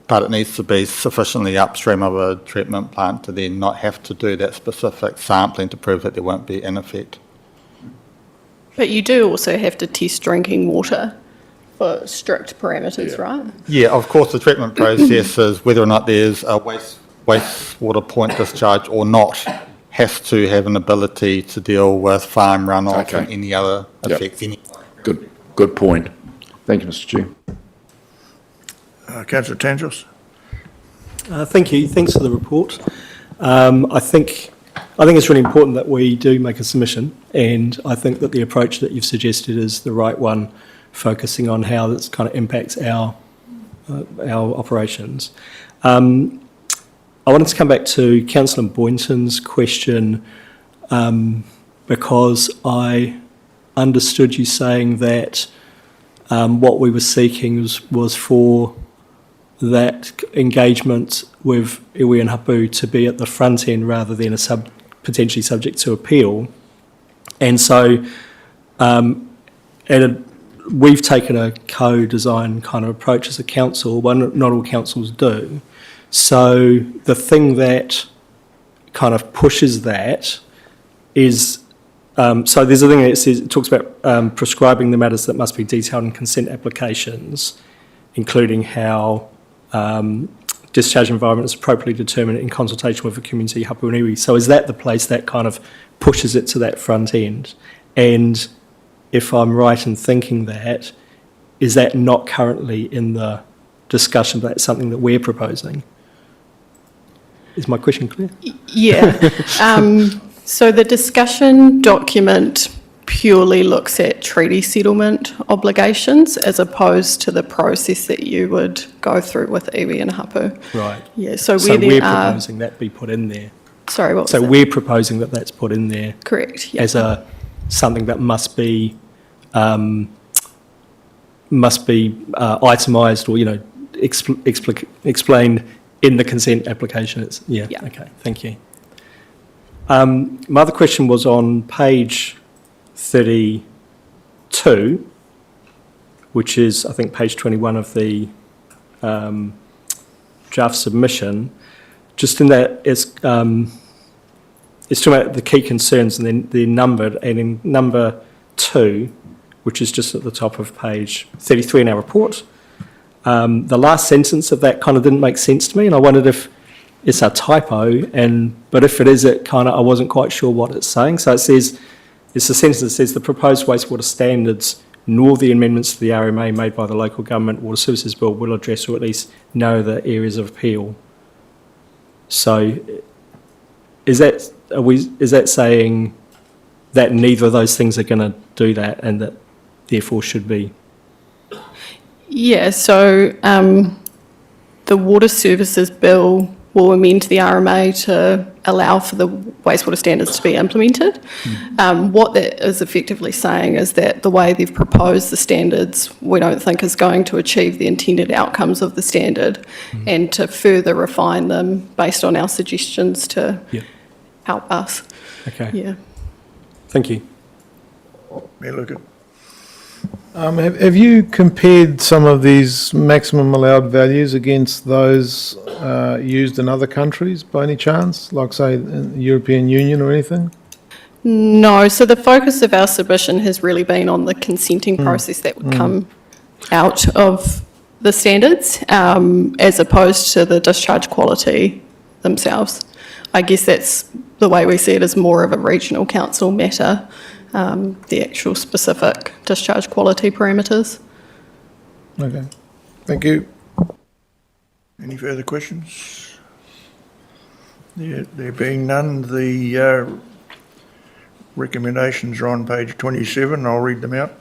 But it needs to be sufficiently upstream of a treatment plant to then not have to do that specific sampling to prove that there won't be an effect. But you do also have to test drinking water for strict parameters, right? Yeah, of course the treatment process is whether or not there's a wastewater point discharge or not has to have an ability to deal with farm runoff and any other effects. Good point. Thank you, Mr. Chair. Councillor Tangos. Thank you. Thanks for the report. I think it's really important that we do make a submission, and I think that the approach that you've suggested is the right one, focusing on how this kind of impacts our operations. I wanted to come back to Councillor Boynton's question because I understood you saying that what we were seeking was for that engagement with iwi and hapu to be at the front end rather than potentially subject to appeal. And so we've taken a co-design kind of approach as a council, but not all councils do. So the thing that kind of pushes that is, so there's a thing that says, it talks about prescribing the matters that must be detailed in consent applications, including how discharge environment is appropriately determined in consultation with the community hapu and iwi. So is that the place that kind of pushes it to that front end? And if I'm right in thinking that, is that not currently in the discussion, but that's something that we're proposing? Is my question clear? Yeah. So the discussion document purely looks at treaty settlement obligations as opposed to the process that you would go through with iwi and hapu. Right. Yeah, so we're proposing that be put in there. Sorry, what was So that? we're proposing that that's put in there. Correct, yeah. As something that must be itemised or, explained in the consent application. Okay, thank you. My other question was on page 32, which is, I think, page 21 of the draft submission. Just in that, it's talking about the key concerns, and then they're numbered, and in number 2, which is just at the top of page 33 in our report, the last sentence of that kind of didn't make sense to me, and I wondered if it's a typo, but if it is, I wasn't quite sure what it's saying. So it says, it's a sentence that says the proposed wastewater standards nor the amendments to the RMA made by the local government water services bill will address or at least know the areas of appeal. So is that saying that neither of those things are going to do that and that therefore should be? Yeah, so the water services bill will amend the RMA to allow for the wastewater standards to be implemented. What that is effectively saying is that the way they've proposed the standards, we don't think is going to achieve the intended outcomes of the standard, and to further refine them based on our suggestions to help us. Okay. Yeah. Thank you. Mayor Luca. Have you compared some of these maximum allowed values against those used in other countries by any chance, like say in the European Union or anything? No, so the focus of our submission has really been on the consenting process that would come out of the standards, as opposed to the discharge quality themselves. I guess that's the way we see it, as more of a regional council matter, the actual specific discharge quality parameters. Okay, thank you. Any further questions? There being none, the recommendations are on page 27. I'll read them out.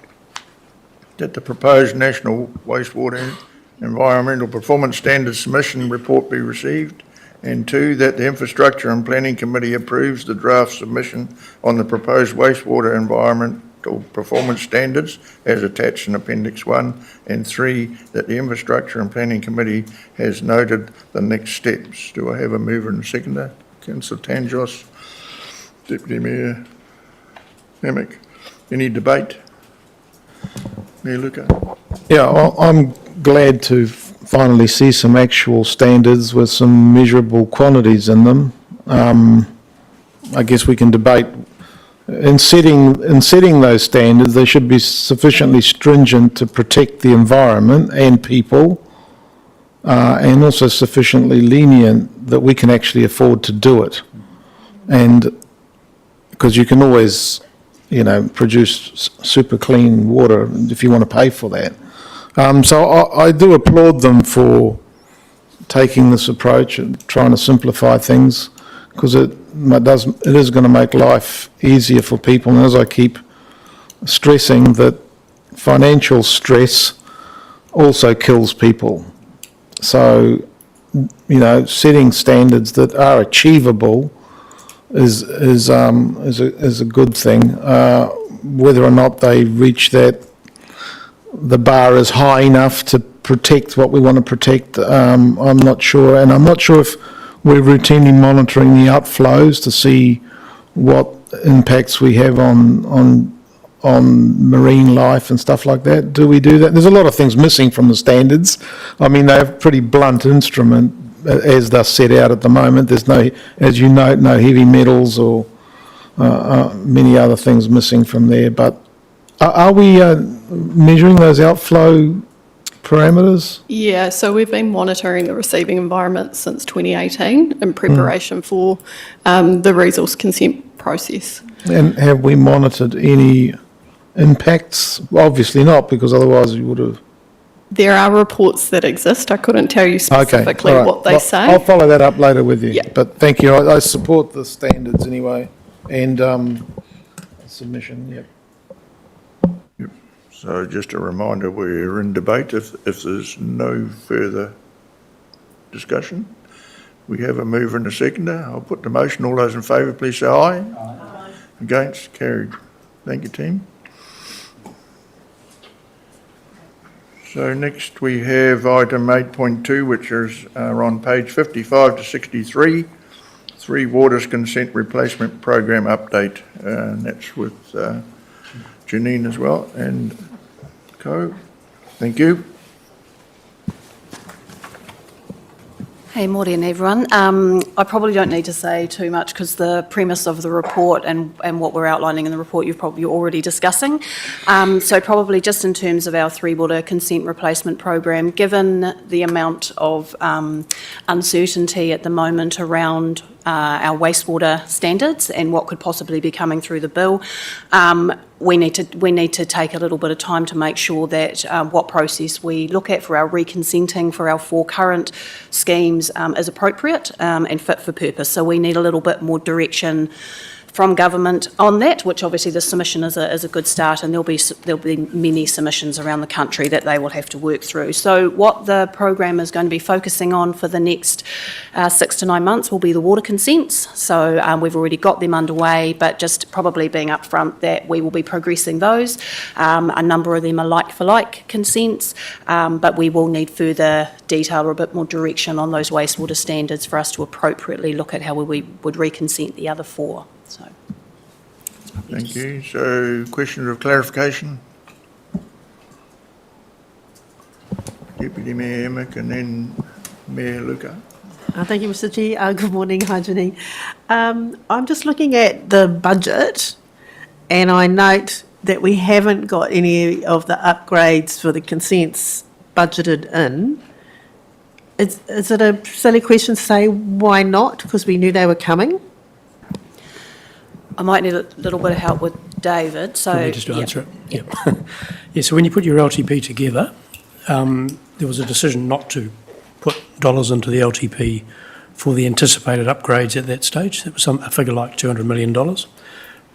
That the proposed National Wastewater Environmental Performance Standards Submission Report be received. And 2, that the Infrastructure and Planning Committee approves the draft submission on the proposed wastewater environmental performance standards as attached in Appendix 1. And 3, that the Infrastructure and Planning Committee has noted the next steps. Do I have a mover and seconder? Councillor Tanjos, Deputy Mayor Amick. Any debate? Mayor Luca? Yeah, I'm glad to finally see some actual standards with some measurable quantities in them. I guess we can debate in setting those standards. They should be sufficiently stringent to protect the environment and people, and also sufficiently lenient that we can actually afford to do it. And because you can always, produce super clean water if you want to pay for that. So I do applaud them for taking this approach and trying to simplify things, because it is going to make life easier for people. And as I keep stressing, that financial stress also kills people. So, setting standards that are achievable is a good thing. Whether or not they reach that, the bar is high enough to protect what we want to protect, I'm not sure. And I'm not sure if we're routinely monitoring the outflows to see what impacts we have on marine life and stuff like that. Do we do that? There's a lot of things missing from the standards. I mean, they have a pretty blunt instrument as they're set out at the moment. There's no, as you note, no heavy metals or many other things missing from there. But are we measuring those outflow parameters? Yeah, so we've been monitoring the receiving environment since 2018 in preparation for the resource consent process. And have we monitored any impacts? Well, obviously not, because otherwise you would have. There are reports that exist. I couldn't tell you specifically all right. what they Well, say. I'll follow that up later with you. Yeah. But thank you. I support the standards anyway, and submission. Yep. So just a reminder, we're in debate. If there's no further discussion, we have a mover and a seconder. I'll put the motion. All those in favour, please say aye. Aye. Against? Carried. Thank you, team. So next we have item 8.2, which are on page 55 to 63, 3 Waters Consent Replacement Program Update, and that's with Janine as well, and Co. Thank you. Hey, morning everyone. I probably don't need to say too much because the premise of the report and what we're outlining in the report you're probably already discussing. So probably just in terms of our 3 water consent replacement program, given the amount of uncertainty at the moment around our wastewater standards and what could possibly be coming through the bill, we need to take a little bit of time to make sure that what process we look at for our reconsenting for our 4 current schemes is appropriate and fit for purpose. So we need a little bit more direction from government on that, which obviously the submission is a good start, and there'll be many submissions around the country that they will have to work through. So what the program is going to be focusing on for the next 6 to 9 months will be the water consents. So we've already got them underway, but just probably being upfront that we will be progressing those. A number of them are like-for-like consents, but we will need further detail or a bit more direction on those wastewater standards for us to appropriately look at how we would reconsent the other 4. So. Thank you. So questions of clarification? Deputy Mayor Emick and then Mayor Luca. Thank you, Mr Chair. Good morning. Hi, Janine. I'm just looking at the budget and I note that we haven't got any of the upgrades for the consents budgeted in. Is it a silly question to say why not? Because we knew they were coming? I might need a little bit of help with David, so... For me just to answer it? Yep. Yeah, so when you put your LTP together, there was a decision not to put dollars into the LTP for the anticipated upgrades at that stage. It was a figure like $200 million.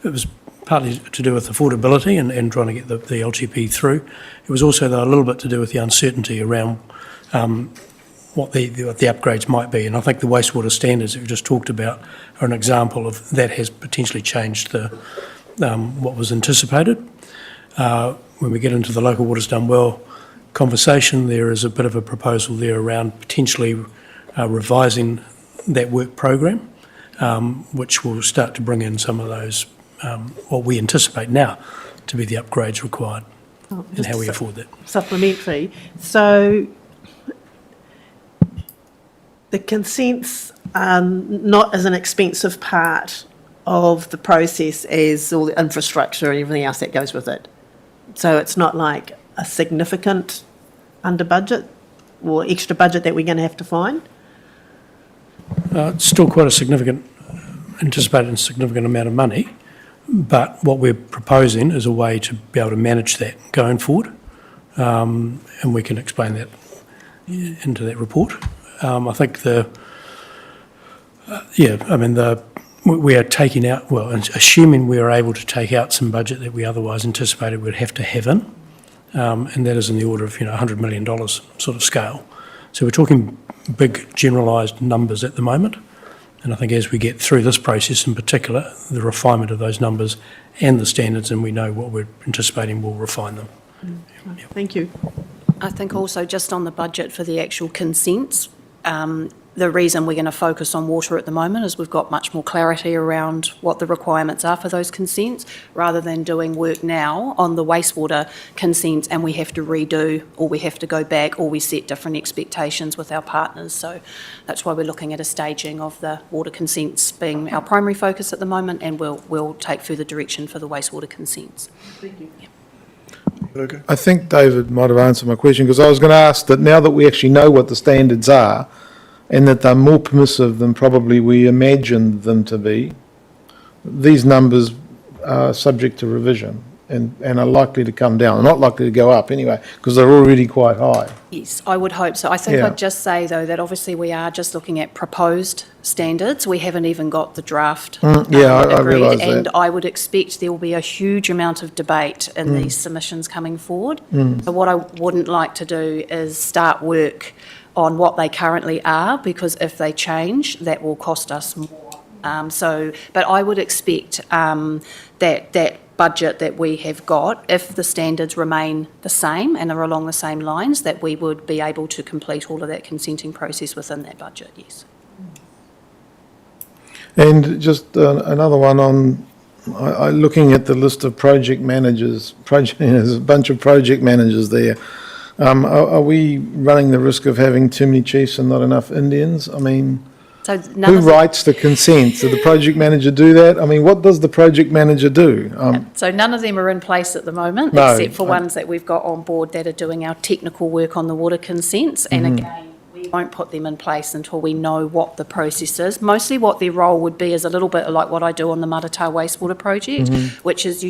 It was partly to do with affordability and trying to get the LTP through. It was also, though, a little bit to do with the uncertainty around what the upgrades might be. And I think the wastewater standards that we just talked about are an example of that has potentially changed what was anticipated. When we get into the local waters done well conversation, there is a bit of a proposal there around potentially revising that work program, which will start to bring in some of those, what we anticipate now to be the upgrades required and how we afford that. Supplementary. So the consents are not as an expensive part of the process as all the infrastructure and everything else that goes with it. So it's not like a significant under budget or extra budget that we're going to have to find? It's still quite a significant, anticipated and significant amount of money, but what we're proposing is a way to be able to manage that going forward, and we can explain that into that report. I think we are taking out, well, assuming we are able to take out some budget that we otherwise anticipated we'd have to have in, and that is in the order of, $100 million sort of scale. So we're talking big generalised numbers at the moment, and I think as we get through this process in particular, the refinement of those numbers and the standards, and we know what we're anticipating, we'll refine them. Thank you. I think also just on the budget for the actual consents, the reason we're going to focus on water at the moment is we've got much more clarity around what the requirements are for those consents, rather than doing work now on the wastewater consents and we have to redo, or we have to go back, or we set different expectations with our partners. So that's why we're looking at a staging of the water consents being our primary focus at the moment, and we'll take further direction for the wastewater consents. Thank you. Luca? I think David might have answered my question, because I was going to ask that now that we actually know what the standards are, and that they're more permissive than probably we imagined them to be, these numbers are subject to revision and are likely to come down. They're not likely to go up anyway, because they're already quite high. Yes, I would hope so. I think Yeah. I'd just say, though, that obviously we are just looking at proposed standards. We haven't even got the draft I agreed, realise and that. I would expect there will be a huge amount of debate in these submissions coming forward. So what I wouldn't like to do is start work on what they currently are, because if they change, that will cost us more. But I would expect that budget that we have got, if the standards remain the same and are along the same lines, that we would be able to complete all of that consenting process within that budget, yes. And just another one on, looking at the list of project managers, there's a bunch of project managers there. Are we running the risk of having too many chiefs and not enough Indians? I mean, So who writes the consents? Does the project manager do that? I mean, what does the project manager do? So none of them are in place at the moment, No, except for ones that we've got on board that are doing our technical work on the water consents. And again, we won't put them in place until we know what the process is. Mostly what their role would be is a little bit like what I do on the Matata Wastewater project, which is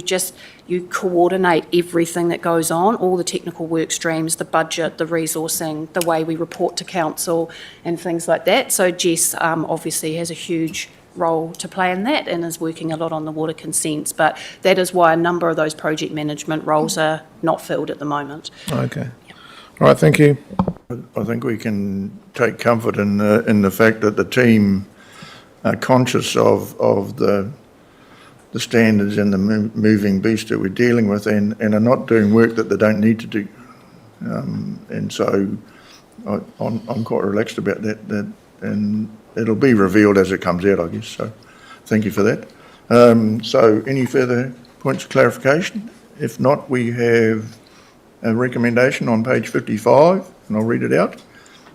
you coordinate everything that goes on, all the technical work streams, the budget, the resourcing, the way we report to council and things like that. So Jess obviously has a huge role to play in that and is working a lot on the water consents, but that is why a number of those project management roles are not filled at the moment. Okay. All right, thank you. I think we can take comfort in the fact that the team are conscious of the standards and the moving beast that we're dealing with, and are not doing work that they don't need to do. And so I'm quite relaxed about that, and it'll be revealed as it comes out, I guess. So thank you for that. So any further points of clarification? If not, we have a recommendation on page 55, and I'll read it out,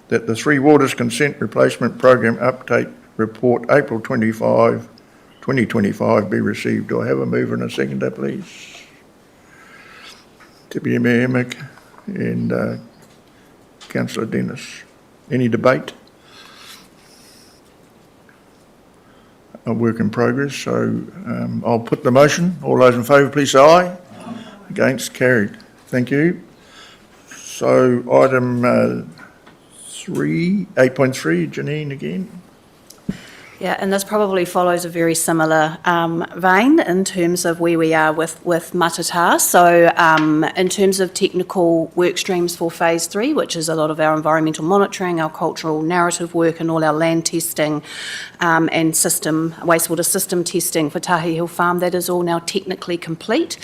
that the Three Waters Consent Replacement Program Update Report, April 25, 2025 be received. Do I have a mover and a seconder, please? Deputy Mayor Emick and Councillor Dennis. Any debate? A work in progress, so I'll put the motion. All those in favour, please say aye. Aye. Against, carried. Thank you. So item 8.3, Janine again. Yeah, and this probably follows a very similar vein in terms of where we are with Matata. So in terms of technical work streams for phase 3, which is a lot of our environmental monitoring, our cultural narrative work and all our land testing and wastewater system testing for Tahi Hill Farm, that is all now technically complete.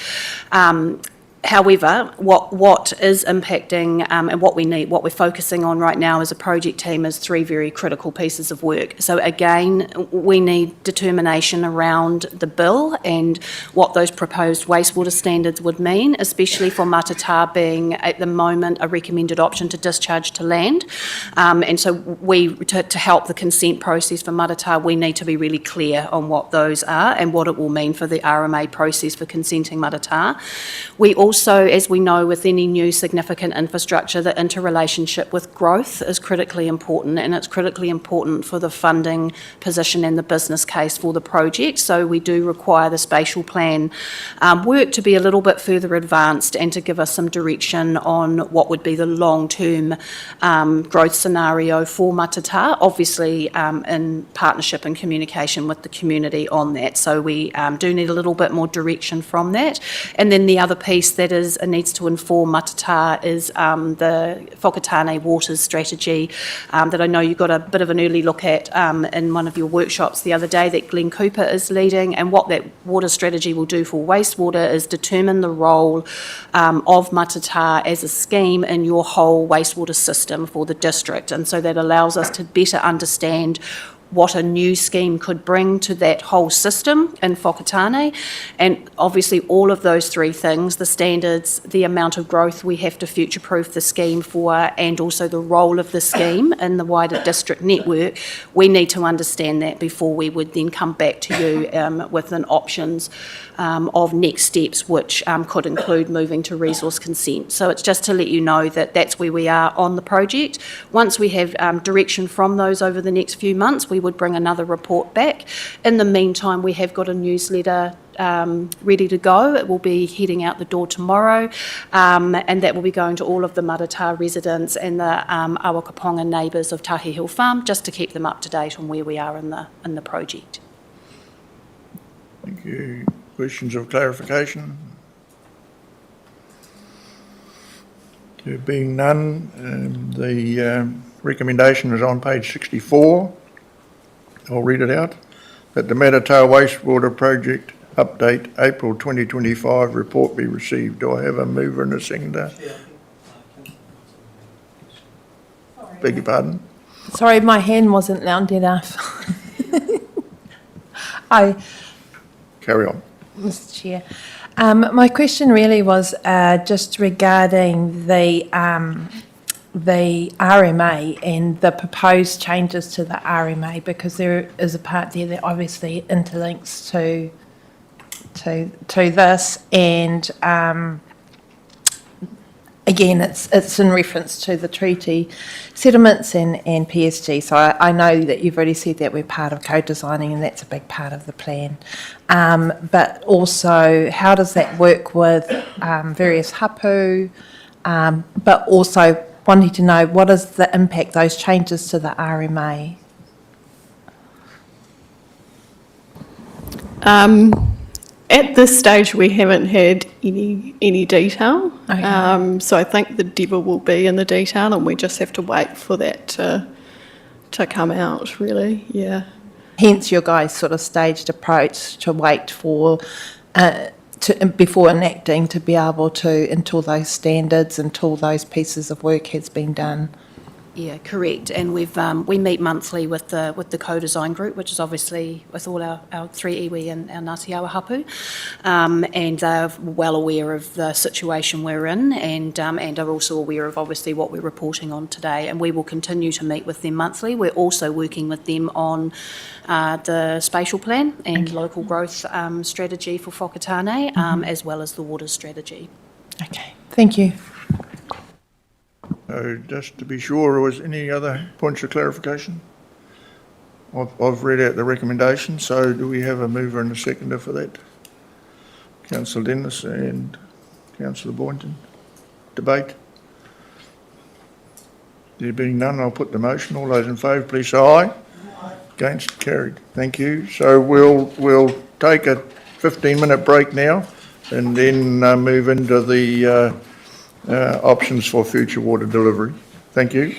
However, what is impacting and what we're focusing on right now as a project team is 3 very critical pieces of work. So again, we need determination around the bill and what those proposed wastewater standards would mean, especially for Matata being at the moment a recommended option to discharge to land. And so to help the consent process for Matata, we need to be really clear on what those are and what it will mean for the RMA process for consenting Matata. We also, as we know, with any new significant infrastructure, the interrelationship with growth is critically important, and it's critically important for the funding position and the business case for the project. So we do require the spatial plan work to be a little bit further advanced and to give us some direction on what would be the long-term growth scenario for Matata, obviously in partnership and communication with the community on that. So we do need a little bit more direction from that. And then the other piece that needs to inform Matata is the Whakatane Waters strategy that I know you got a bit of an early look at in one of your workshops the other day that Glenn Cooper is leading. And what that water strategy will do for wastewater is determine the role of Matata as a scheme in your whole wastewater system for the district. And so that allows us to better understand what a new scheme could bring to that whole system in Whakatane. And obviously all of those 3 things, the standards, the amount of growth we have to future-proof the scheme for, and also the role of the scheme in the wider district network, we need to understand that before we would then come back to you with an options of next steps, which could include moving to resource consent. So it's just to let you know that that's where we are on the project. Once we have direction from those over the next few months, we would bring another report back. In the meantime, we have got a newsletter ready to go. It will be heading out the door tomorrow, and that will be going to all of the Matata residents and the Awakaponga neighbours of Tahi Hill Farm, just to keep them up to date on where we are in the project. Thank you. Questions of clarification? There being none, the recommendation is on page 64. I'll read it out. That the Matata Wastewater Project Update April 2025 report be received. Do I have a mover and a seconder? Beg your pardon? Sorry, my hand wasn't loud enough. Carry on. Mr. Chair. My question really was just regarding the RMA and the proposed changes to the RMA, because there is a part there that obviously interlinks to this, and again, it's in reference to the treaty settlements and PSG. So I know that you've already said that we're part of co-designing, and that's a big part of the plan. But also, how does that work with various hapu? But also wanting to know what is the impact, those changes to the RMA? At this stage, we haven't had any detail. Okay. So I think the devil will be in the detail, and we just have to wait for that to come out, really, yeah. Hence your guys' sort of staged approach to wait for, before enacting, to be able to, until those standards, until those pieces of work has been done. Yeah, correct. And we meet monthly with the co-design group, which is obviously with all our three iwi and our Ngāti Awa hapu, and they're well aware of the situation we're in, and are also aware of obviously what we're reporting on today. And we will continue to meet with them monthly. We're also working with them on the spatial plan and local growth strategy for Whakatane, as well as the water strategy. Okay, thank you. So just to be sure, was any other points of clarification? I've read out the recommendation, so do we have a mover and a seconder for that? Councillor Dennis and Councillor Boynton. Debate? There being none, I'll put the motion. All those in favour, please say aye. Against, carried. Thank you. So we'll take a 15-minute break now and then move into the options for future water delivery. Thank you.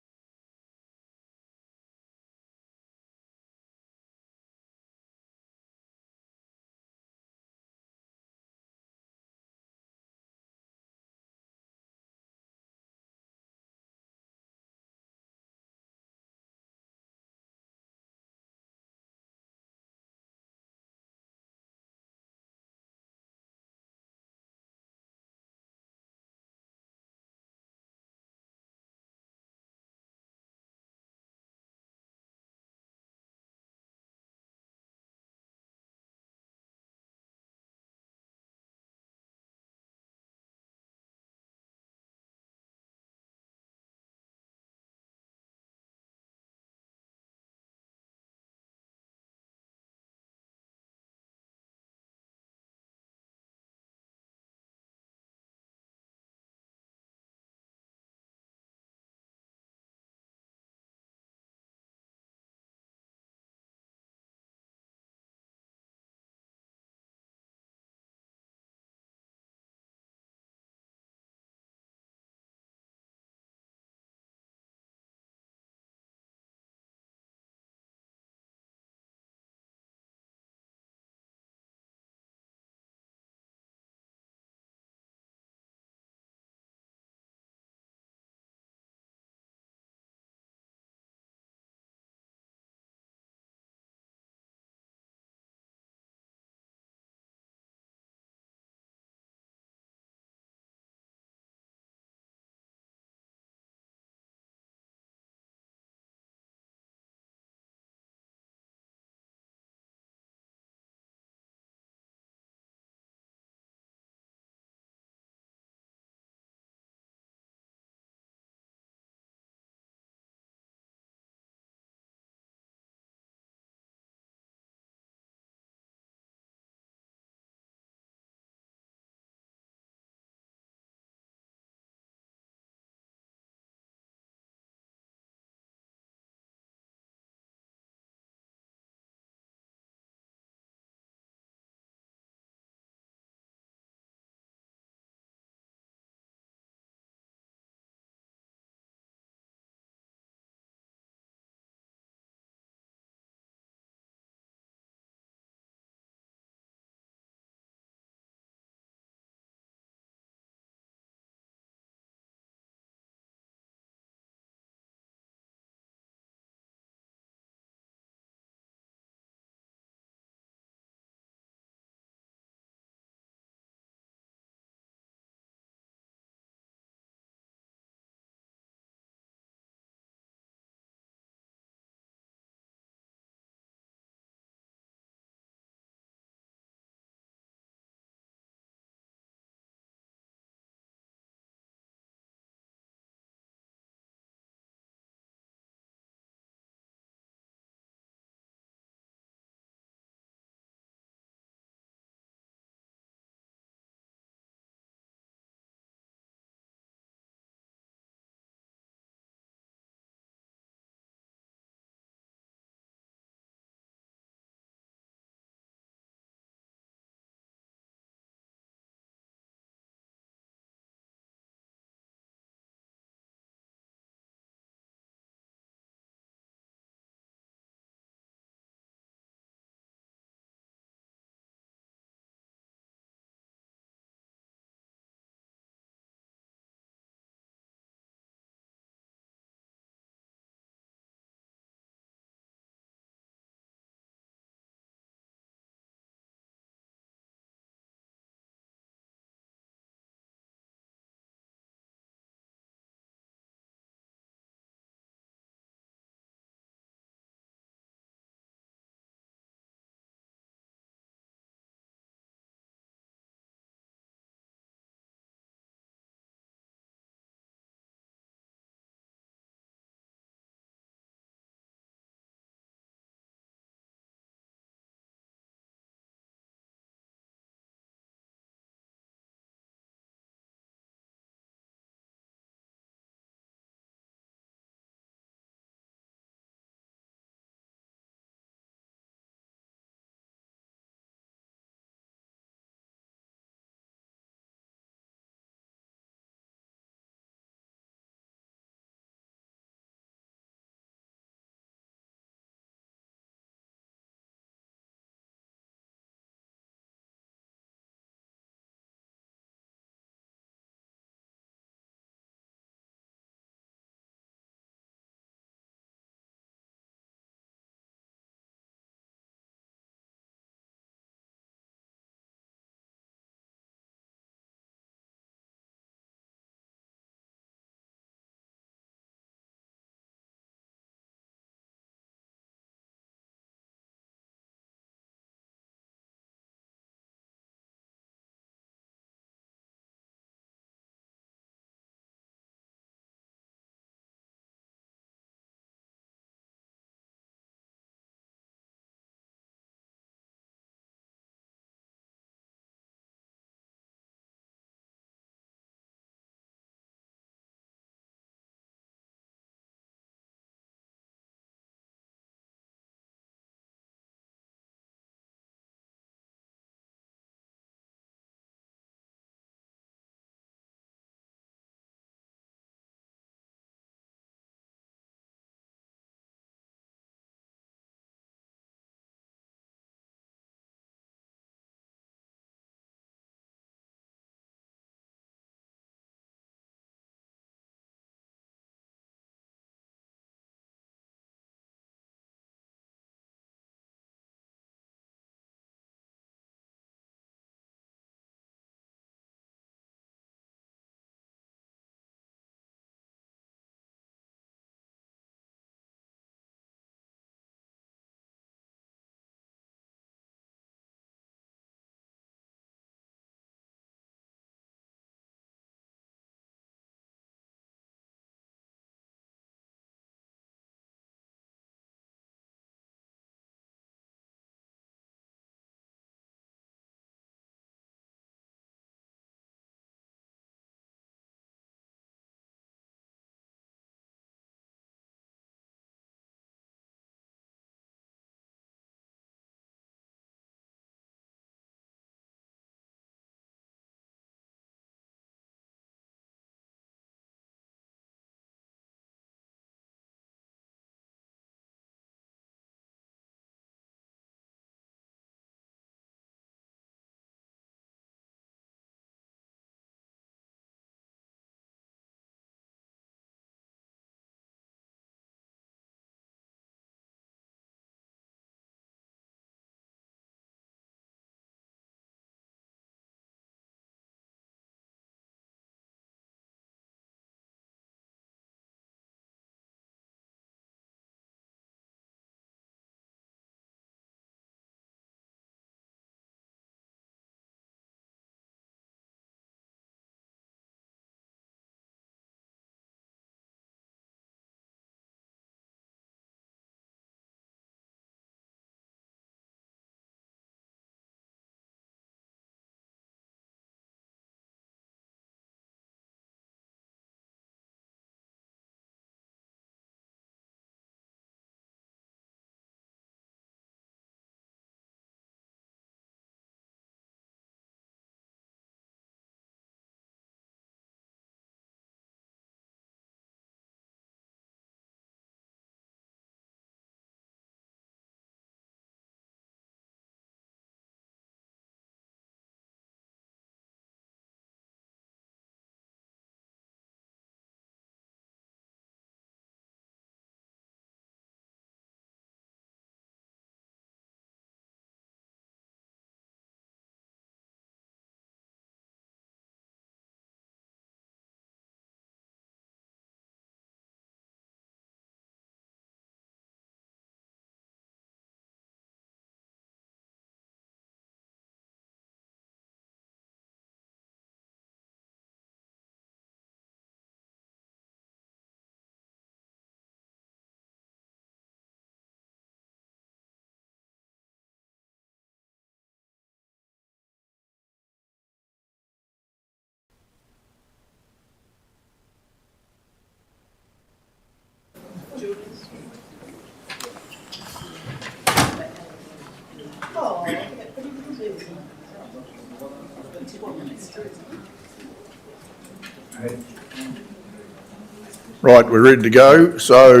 Right, we're ready to go. So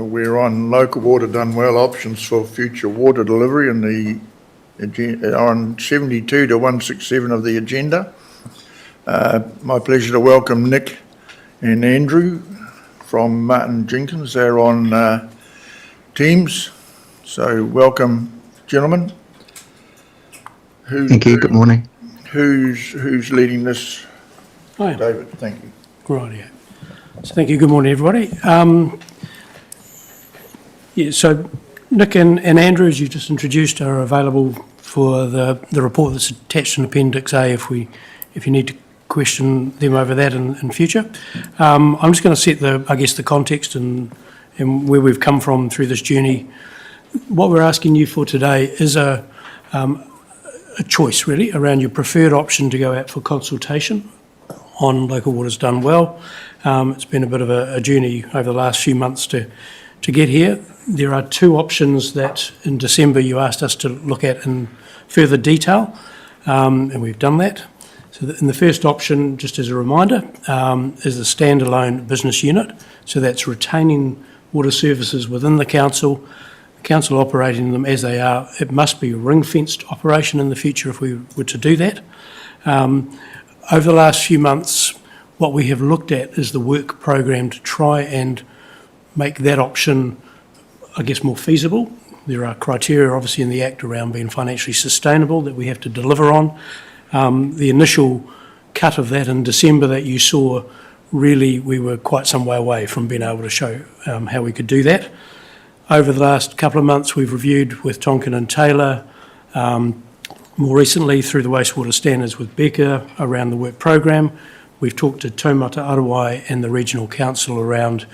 we're on local water done well options for future water delivery in the on 72 to 167 of the agenda. My pleasure to welcome Nick and Andrew from Martin Jenkins. They're on Teams. So welcome, gentlemen. Thank you. Good morning. Who's leading this? I am. David, thank you. Rightio. So thank you. Good morning, everybody. So Nick and Andrew, as you just introduced, are available for the report that's attached in Appendix A if you need to question them over that in future. I'm just going to set the context and where we've come from through this journey. What we're asking you for today is a choice, really, around your preferred option to go out for consultation on local waters done well. It's been a bit of a journey over the last few months to get here. There are two options that in December you asked us to look at in further detail, and we've done that. So in the first option, just as a reminder, is the standalone business unit. So that's retaining water services within the council operating them as they are. It must be a ring-fenced operation in the future if we were to do that. Over the last few months, what we have looked at is the work program to try and make that option, I guess, more feasible. There are criteria, obviously, in the Act around being financially sustainable that we have to deliver on. The initial cut of that in December that you saw, really, we were quite some way away from being able to show how we could do that. Over the last couple of months, we've reviewed with Tonkin and Taylor, more recently through the wastewater standards with Becca around the work program. We've talked to Taumata Arawai and the Regional Council around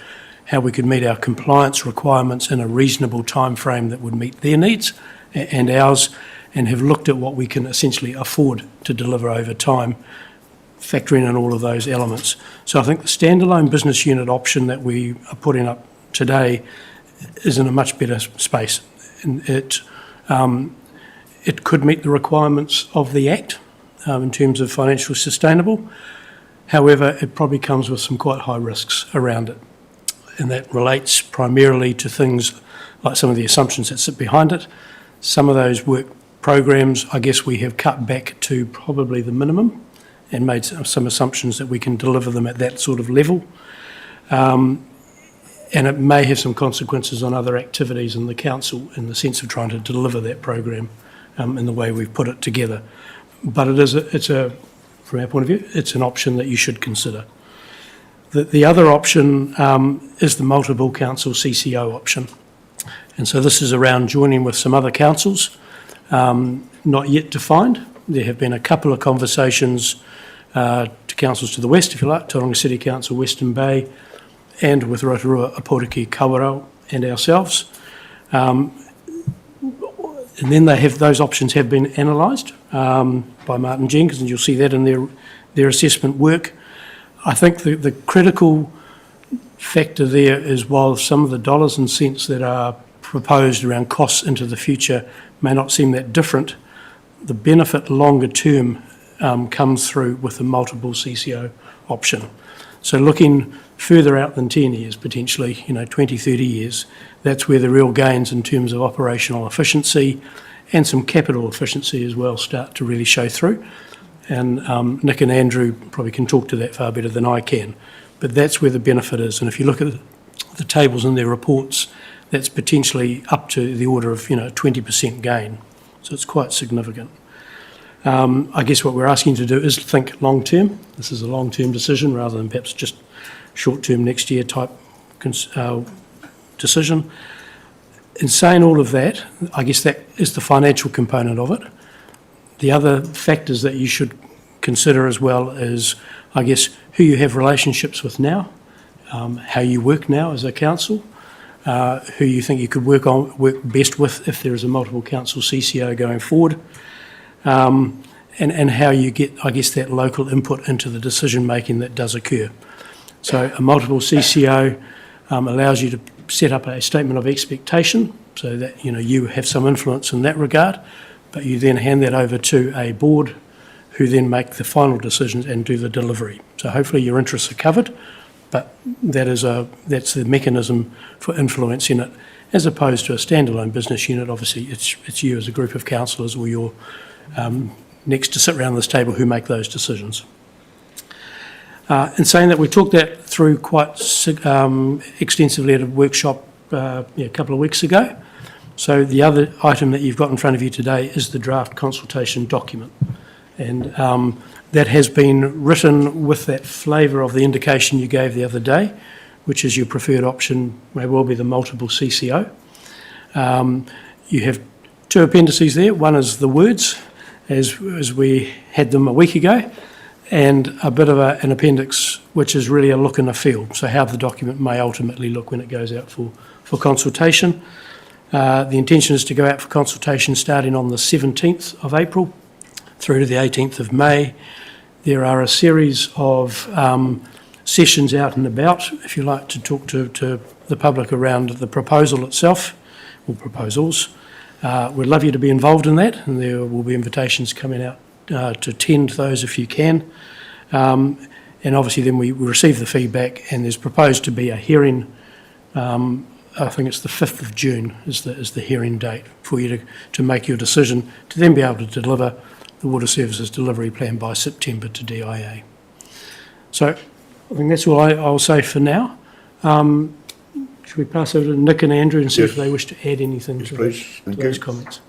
how we could meet our compliance requirements in a reasonable time frame that would meet their needs and ours, and have looked at what we can essentially afford to deliver over time, factoring in all of those elements. So I think the standalone business unit option that we are putting up today is in a much better space. And it could meet the requirements of the Act in terms of financially sustainable. However, it probably comes with some quite high risks around it. And that relates primarily to things like some of the assumptions that sit behind it. Some of those work programs, I guess we have cut back to probably the minimum and made some assumptions that we can deliver them at that sort of level. And it may have some consequences on other activities in the council in the sense of trying to deliver that program in the way we've put it together. But from our point of view, it's an option that you should consider. The other option is the multiple council CCO option. And so this is around joining with some other councils, not yet defined. There have been a couple of conversations to councils to the west, if you like, Tauranga City Council, Western Bay, and with Rotorua, Aporiki, Kawerau, and ourselves. And then those options have been analysed by Martin Jenkins, and you'll see that in their assessment work. I think the critical factor there is, while some of the dollars and cents that are proposed around costs into the future may not seem that different, the benefit longer term comes through with the multiple CCO option. So looking further out than 10 years, potentially, 20, 30 years, that's where the real gains in terms of operational efficiency and some capital efficiency as well start to really show through. And Nick and Andrew probably can talk to that far better than I can. But that's where the benefit is. And if you look at the tables in their reports, that's potentially up to the order of 20% gain. So it's quite significant. I guess what we're asking to do is think long term. This is a long term decision rather than perhaps just short term next year type decision. In saying all of that, I guess that is the financial component of it. The other factors that you should consider as well is, I guess, who you have relationships with now, how you work now as a council, who you think you could work best with if there is a multiple council CCO going forward, and how you get, I guess, that local input into the decision making that does occur. So a multiple CCO allows you to set up a statement of expectation so that you have some influence in that regard, but you then hand that over to a board who then make the final decisions and do the delivery. So hopefully your interests are covered, but that's the mechanism for influencing it, as opposed to a standalone business unit. Obviously, it's you as a group of councillors or your next to sit around this table who make those decisions. In saying that, we talked that through quite extensively at a workshop a couple of weeks ago. So the other item that you've got in front of you today is the draft consultation document. And that has been written with that flavour of the indication you gave the other day, which is your preferred option may well be the multiple CCO. You have two appendices there. One is the words, as we had them a week ago, and a bit of an appendix, which is really a look and a feel, so how the document may ultimately look when it goes out for consultation. The intention is to go out for consultation starting on the 17th of April through to the 18th of May. There are a series of sessions out and about, if you like, to talk to the public around the proposal itself, or proposals. We'd love you to be involved in that, and there will be invitations coming out to attend those if you can. And obviously then we receive the feedback, and there's proposed to be a hearing, I think it's the 5th of June is the hearing date for you to make your decision, to then be able to deliver the Water Services Delivery Plan by September to DIA. So I think that's all I'll say for now. Should we pass over to Nick and Andrew and see if they wish to add anything to those comments?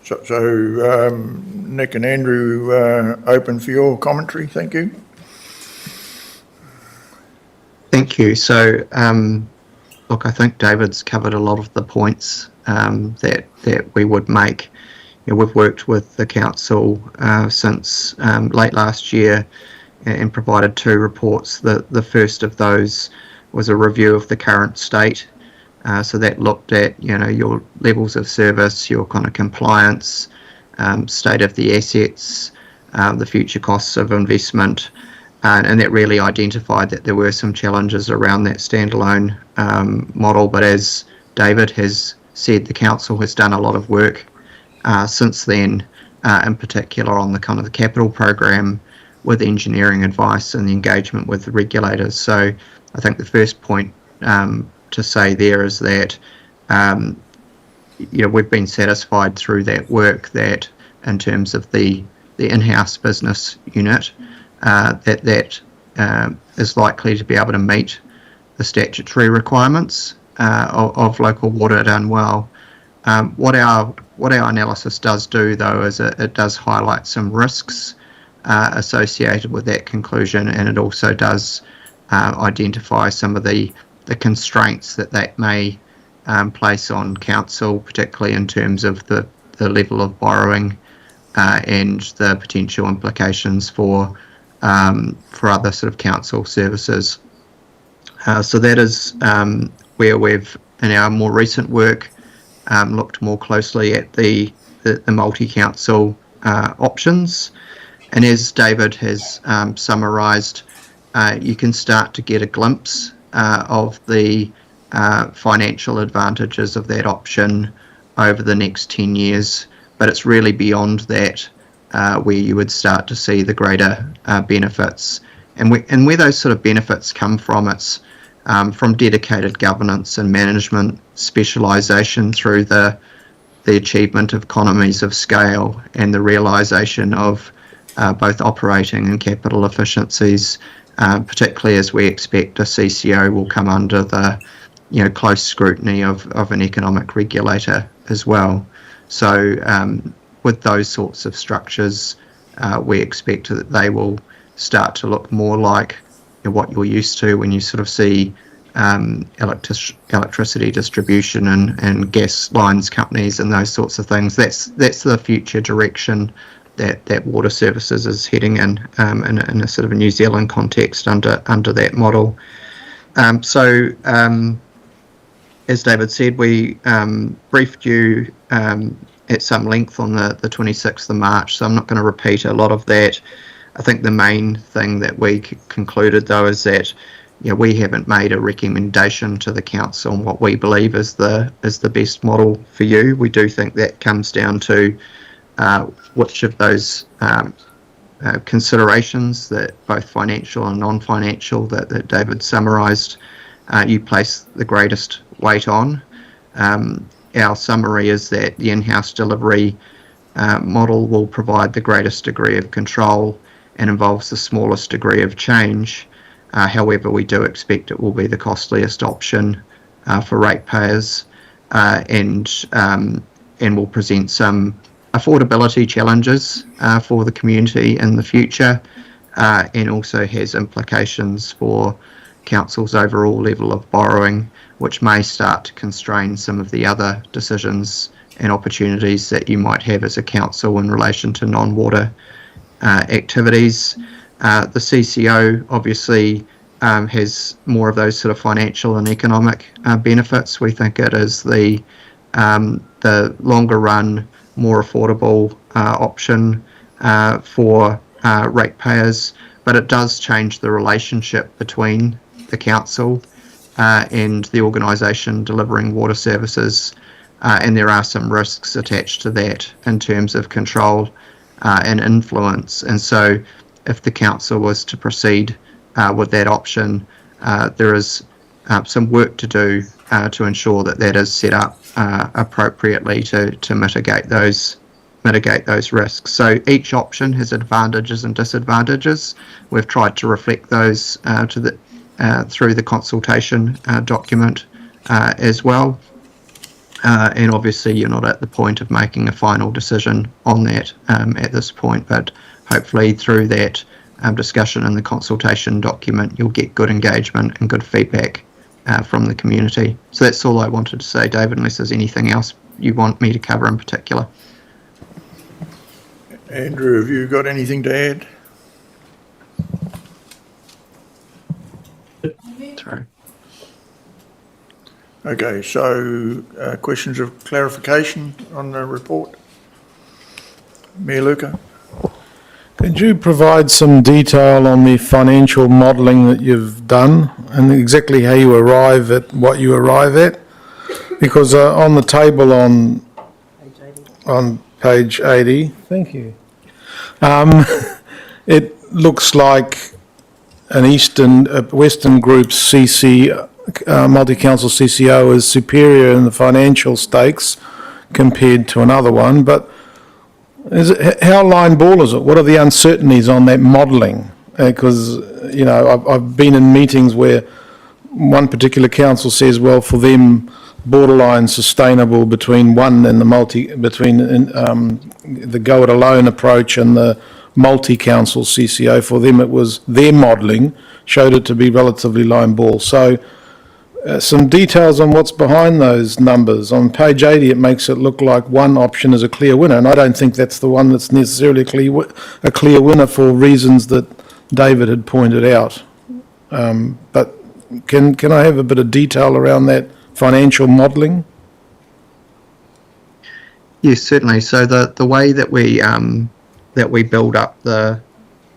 So Nick and Andrew, open for your commentary. Thank you. Thank you. So, look, I think David's covered a lot of the points that we would make. We've worked with the council since late last year and provided two reports. The first of those was a review of the current state. So that looked at, your levels of service, your kind of compliance, state of the assets, the future costs of investment, and that really identified that there were some challenges around that standalone model. But as David has said, the council has done a lot of work since then, in particular on the kind of the capital program with engineering advice and the engagement with the regulators. So I think the first point to say there is that we've been satisfied through that work that in terms of the in-house business unit that is likely to be able to meet the statutory requirements of local water done well. What our analysis does do, though, is it does highlight some risks associated with that conclusion, and it also does identify some of the constraints that may place on council, particularly in terms of the level of borrowing and the potential implications for other sort of council services. So that is where we've, in our more recent work, looked more closely at the multi-council options. And as David has summarised, you can start to get a glimpse of the financial advantages of that option over the next 10 years, but it's really beyond that where you would start to see the greater benefits. And where those sort of benefits come from, it's from dedicated governance and management specialisation through the achievement of economies of scale and the realisation of both operating and capital efficiencies, particularly as we expect a CCO will come under the close scrutiny of an economic regulator as well. So with those sorts of structures, we expect that they will start to look more like what you're used to when you sort of see electricity distribution and gas lines companies and those sorts of things. That's the future direction that water services is heading in a sort of a New Zealand context under that model. So as David said, we briefed you at some length on the 26th of March, so I'm not going to repeat a lot of that. I think the main thing that we concluded, though, is that we haven't made a recommendation to the council on what we believe is the best model for you. We do think that comes down to which of those considerations, that both financial and non-financial, that David summarised, you place the greatest weight on. Our summary is that the in-house delivery model will provide the greatest degree of control and involves the smallest degree of change. However, we do expect it will be the costliest option for ratepayers, and will present some affordability challenges for the community in the future, and also has implications for council's overall level of borrowing, which may start to constrain some of the other decisions and opportunities that you might have as a council in relation to non-water activities. The CCO obviously has more of those sort of financial and economic benefits. We think it is the longer run, more affordable option for ratepayers, but it does change the relationship between the council and the organisation delivering water services, and there are some risks attached to that in terms of control and influence. And so if the council was to proceed with that option, there is some work to do to ensure that that is set up appropriately to mitigate those risks. So each option has advantages and disadvantages. We've tried to reflect those through the consultation document as well. And obviously you're not at the point of making a final decision on that at this point, but hopefully through that discussion in the consultation document, you'll get good engagement and good feedback from the community. So that's all I wanted to say, David, unless there's anything else you want me to cover in particular. Andrew, have you got anything to add? Sorry. Okay, so questions of clarification on the report? Mayor Luca? Could you provide some detail on the financial modelling that you've done and exactly how you arrive at what you arrive at? Because on the table on page 80, thank you, it looks like an Western Group's CC, multi-council CCO is superior in the financial stakes compared to another one, but how line ball is it? What are the uncertainties on that modelling? Because, I've been in meetings where one particular council says, well, for them, borderline sustainable between the go it alone approach and the multi-council CCO. For them, it was their modelling showed it to be relatively line ball. So some details on what's behind those numbers. On page 80, it makes it look like one option is a clear winner, and I don't think that's the one that's necessarily a clear winner for reasons that David had pointed out. But can I have a bit of detail around that financial modelling? Yes, certainly. So the way that we build up the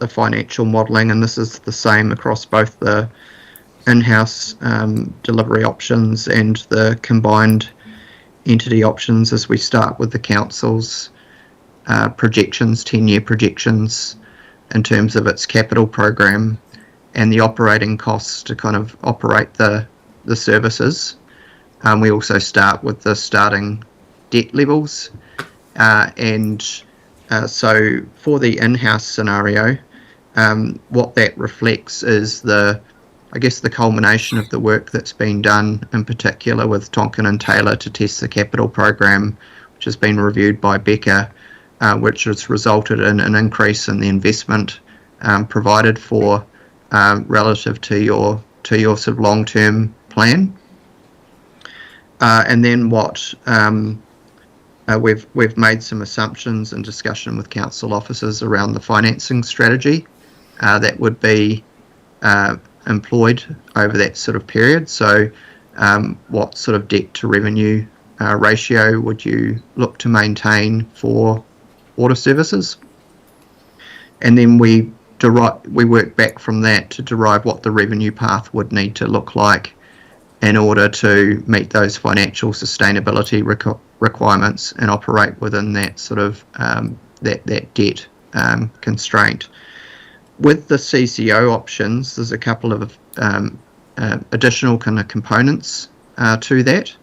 financial modelling, and this is the same across both the in-house delivery options and the combined entity options, as we start with the council's projections, 10-year projections in terms of its capital program and the operating costs to kind of operate the services. We also start with the starting debt levels, so for the in-house scenario, what that reflects is the culmination of the work that's been done, in particular with Tonkin and Taylor, to test the capital program, which has been reviewed by Becker, which has resulted in an increase in the investment provided for relative to your sort of long-term plan. And then what we've made some assumptions in discussion with council officers around the financing strategy that would be employed over that sort of period. So what sort of debt to revenue ratio would you look to maintain for water services? And then we we work back from that to derive what the revenue path would need to look like in order to meet those financial sustainability requirements and operate within that sort of that debt constraint. With the CCO options, there's a couple of additional kind of components to that.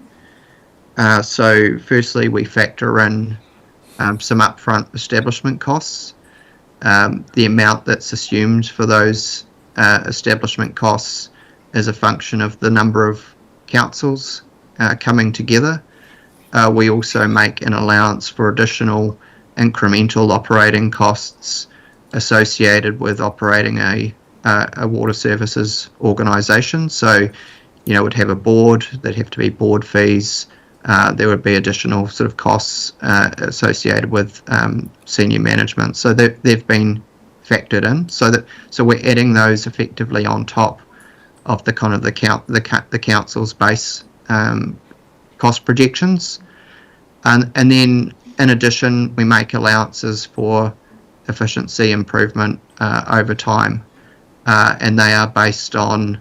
So firstly, we factor in some upfront establishment costs. The amount that's assumed for those establishment costs is a function of the number of councils coming together. We also make an allowance for additional incremental operating costs associated with operating a water services organisation. So, you know, we'd have a board, there'd have to be board fees, there would be additional sort of costs associated with senior management. So they've been factored in. So we're adding those effectively on top of the kind of the council's base cost projections, and then in addition we make allowances for efficiency improvement over time, and they are based on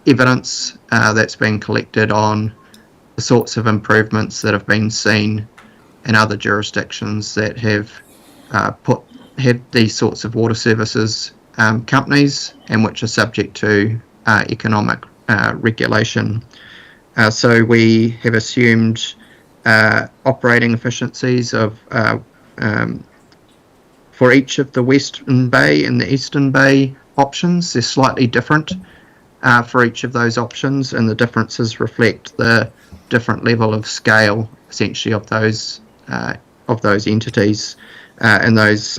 evidence that's been collected on the sorts of improvements that have been seen in other jurisdictions that have had these sorts of water services companies and which are subject to economic regulation. So we have assumed operating efficiencies of for each of the Western Bay and the Eastern Bay options. They're slightly different for each of those options, and the differences reflect the different level of scale essentially of those entities, and those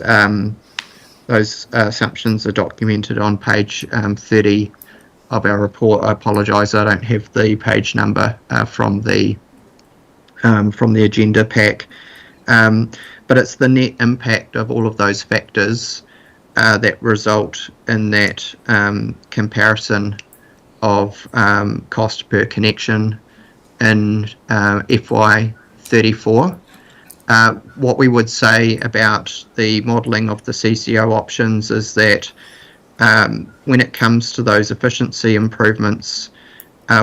assumptions are documented on page 30 of our report. I apologise, I don't have the page number from the agenda pack, but it's the net impact of all of those factors that result in that comparison of cost per connection in FY34. What we would say about the modelling of the CCO options is that when it comes to those efficiency improvements,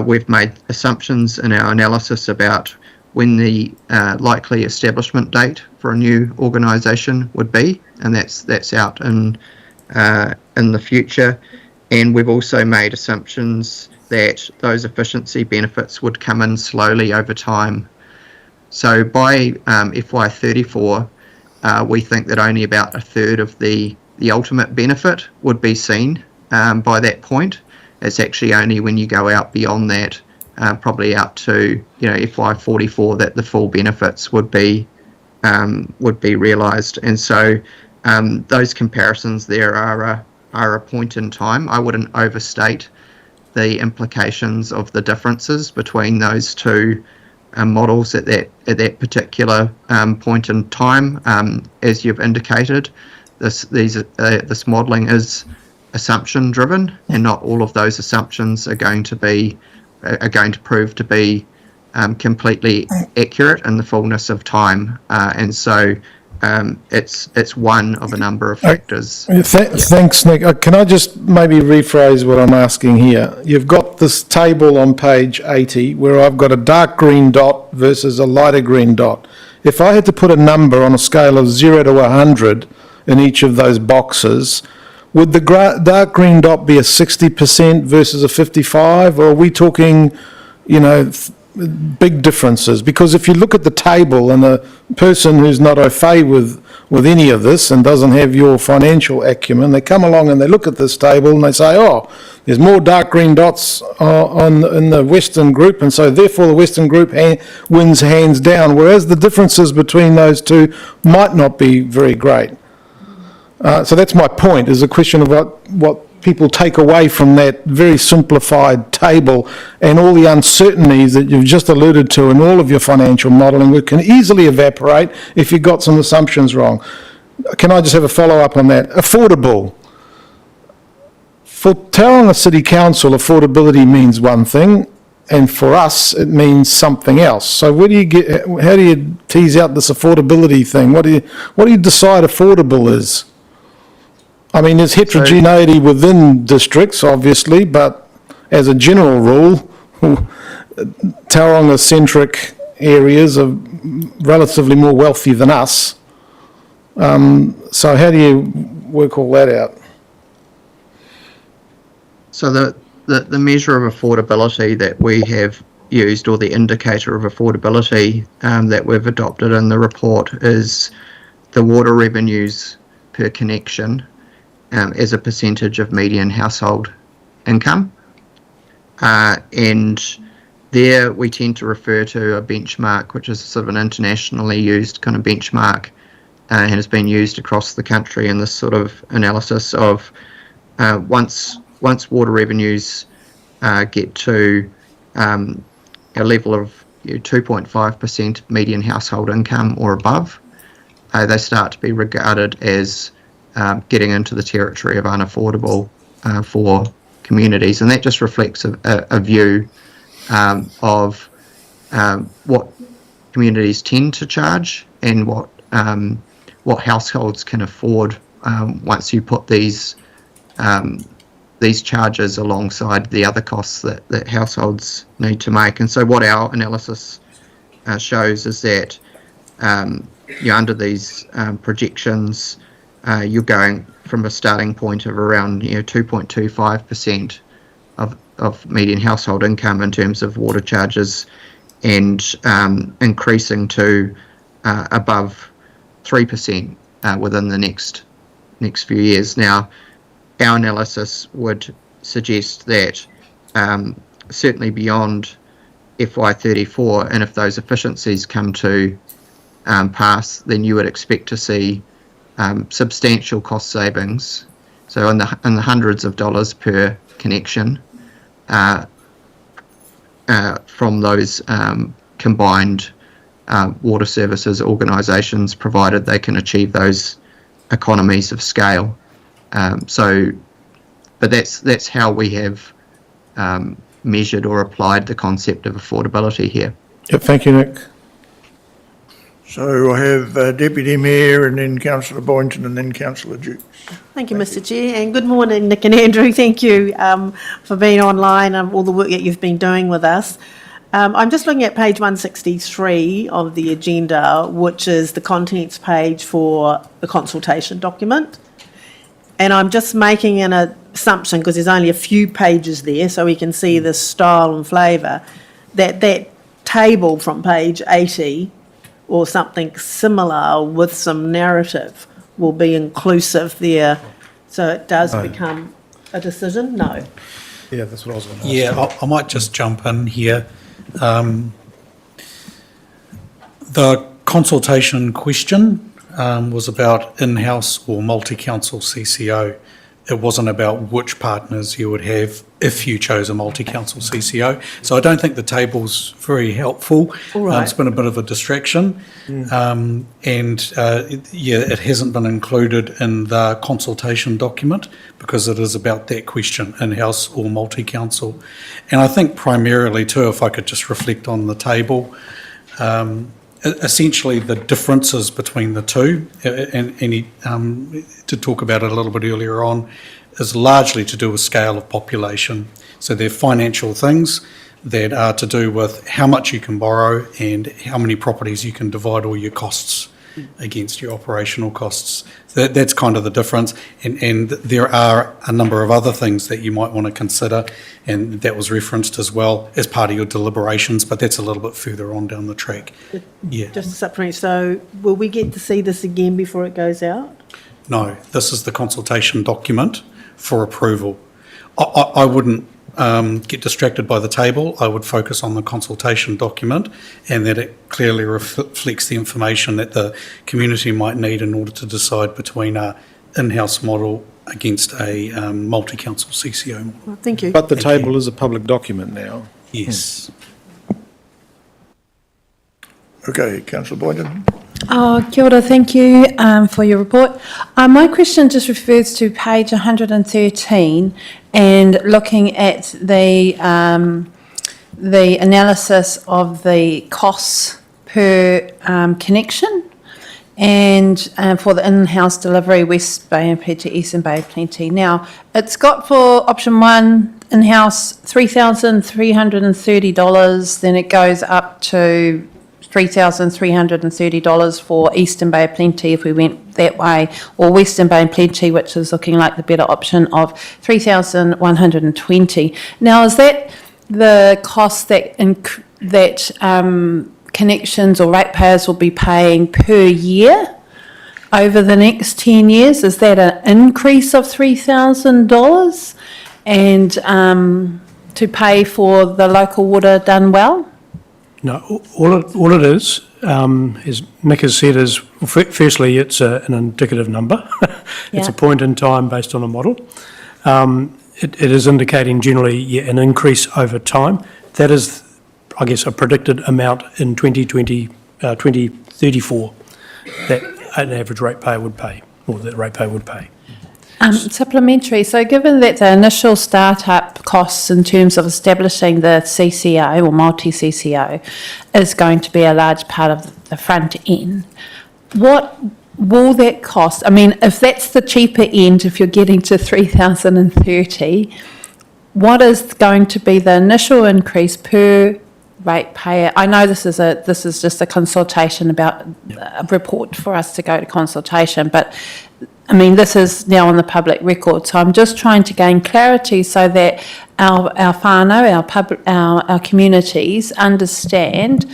we've made assumptions in our analysis about when the likely establishment date for a new organisation would be, and that's out in the future. And we've also made assumptions that those efficiency benefits would come in slowly over time. So by FY34, we think that only about a third of the ultimate benefit would be seen by that point. It's actually only when you go out beyond that, probably out to FY44, that the full benefits would be realised. And so those comparisons there are a point in time. I wouldn't overstate the implications of the differences between those two models at that particular point in time. As you've indicated, this modelling is assumption driven, and not all of those assumptions are going to prove to be completely accurate in the fullness of time, and so it's one of a number of factors. Thanks, Nick. Can I just maybe rephrase what I'm asking here? You've got this table on page 80 where I've got a dark green dot versus a lighter green dot. If I had to put a number on a scale of 0 to 100 in each of those boxes, would the dark green dot be a 60% versus a 55, or are we talking, big differences? Because if you look at the table, and a person who's not au fait with any of this and doesn't have your financial acumen, they come along and they look at this table and they say, oh, there's more dark green dots in the Western group, and so therefore the Western group wins hands down, whereas the differences between those two might not be very great. So that's my point, is a question of what people take away from that very simplified table, and all the uncertainties that you've just alluded to in all of your financial modelling, which can easily evaporate if you've got some assumptions wrong. Can I just have a follow-up on that? Affordable. For Tauranga City Council, affordability means one thing, and for us it means something else. So how do you tease out this affordability thing? What do you decide affordable is? I mean, there's heterogeneity within districts, obviously, but as a general rule, Tauranga-centric areas are relatively more wealthy than us. So how do you work all that out? So the measure of affordability that we have used, or the indicator of affordability that we've adopted in the report, is the water revenues per connection as a percentage of median household income. And there we tend to refer to a benchmark, which is sort of an internationally used kind of benchmark, and has been used across the country in this sort of analysis of once water revenues get to a level of 2.5% median household income or above, they start to be regarded as getting into the territory of unaffordable for communities, and that just reflects a view of what communities tend to charge and what households can afford once you put these charges alongside the other costs that households need to make. And so what our analysis shows is that under these projections, you're going from a starting point of around 2.25% of median household income in terms of water charges, and increasing to above 3% within the next few years. Now, our analysis would suggest that certainly beyond FY34, and if those efficiencies come to pass, then you would expect to see substantial cost savings, so in the hundreds of dollars per connection from those combined water services organisations, provided they can achieve those economies of scale. But that's how we have measured or applied the concept of affordability here. Yep, thank you, Nick. So I have Deputy Mayor and then Councillor Boynton and then Councillor Dukes. Thank you, Mr. Chair, and good morning, Nick and Andrew. Thank you for being online and all the work that you've been doing with us. I'm just looking at page 163 of the agenda, which is the contents page for the consultation document. And I'm just making an assumption, because there's only a few pages there, so we can see the style and flavour, that table from page 80 or something similar with some narrative will be inclusive there, so it does become a decision? No. Yeah, that's what I was going to ask. Yeah, I might just jump in here. The consultation question was about in-house or multi-council CCO. It wasn't about which partners you would have if you chose a multi-council CCO. So I don't think the table's very helpful. All right. It's been a bit of a distraction. It hasn't been included in the consultation document because it is about that question, in-house or multi-council. And I think primarily too, if I could just reflect on the table, essentially the differences between the two, and to talk about it a little bit earlier on, is largely to do with scale of population. So they're financial things that are to do with how much you can borrow and how many properties you can divide all your costs against your operational costs. So that's kind of the difference. And there are a number of other things that you might want to consider, and that was referenced as well as part of your deliberations, but that's a little bit further on down the track. Yeah. Just a supplement. So will we get to see this again before it goes out? No, this is the consultation document for approval. I wouldn't get distracted by the table. I would focus on the consultation document, and that it clearly reflects the information that the community might need in order to decide between an in-house model against a multi-council CCO model. Well, thank you. But the table is a public document now. Yes. Okay, Councillor Boynton. Kia ora, thank you for your report. My question just refers to page 113 and looking at the analysis of the costs per connection. and for the in-house delivery, West Bay and Plenty, Eastern Bay of Plenty. Now, it's got for option 1, in-house, $3,330, then it goes up to $3,330 for Eastern Bay of Plenty if we went that way, or Western Bay and Plenty, which is looking like the better option of $3,120. Now, is that the cost that connections or ratepayers will be paying per year over the next 10 years? Is that an increase of $3,000 and to pay for the local water done well? No, all it is, as Nick has said, is firstly it's an indicative number. It's a point in time based on a model. It is indicating generally an increase over time. That is, I guess, a predicted amount in 2034 that an average ratepayer would pay, or that ratepayer would pay. Supplementary, so given that the initial startup costs in terms of establishing the CCO or multi-CCO is going to be a large part of the front end, what will that cost? I mean, if that's the cheaper end, if you're getting to 3,030, what is going to be the initial increase per ratepayer? I know this is just a consultation about a report for us to go to consultation, but I mean, this is now on the public record, so I'm just trying to gain clarity so that our whānau, our communities understand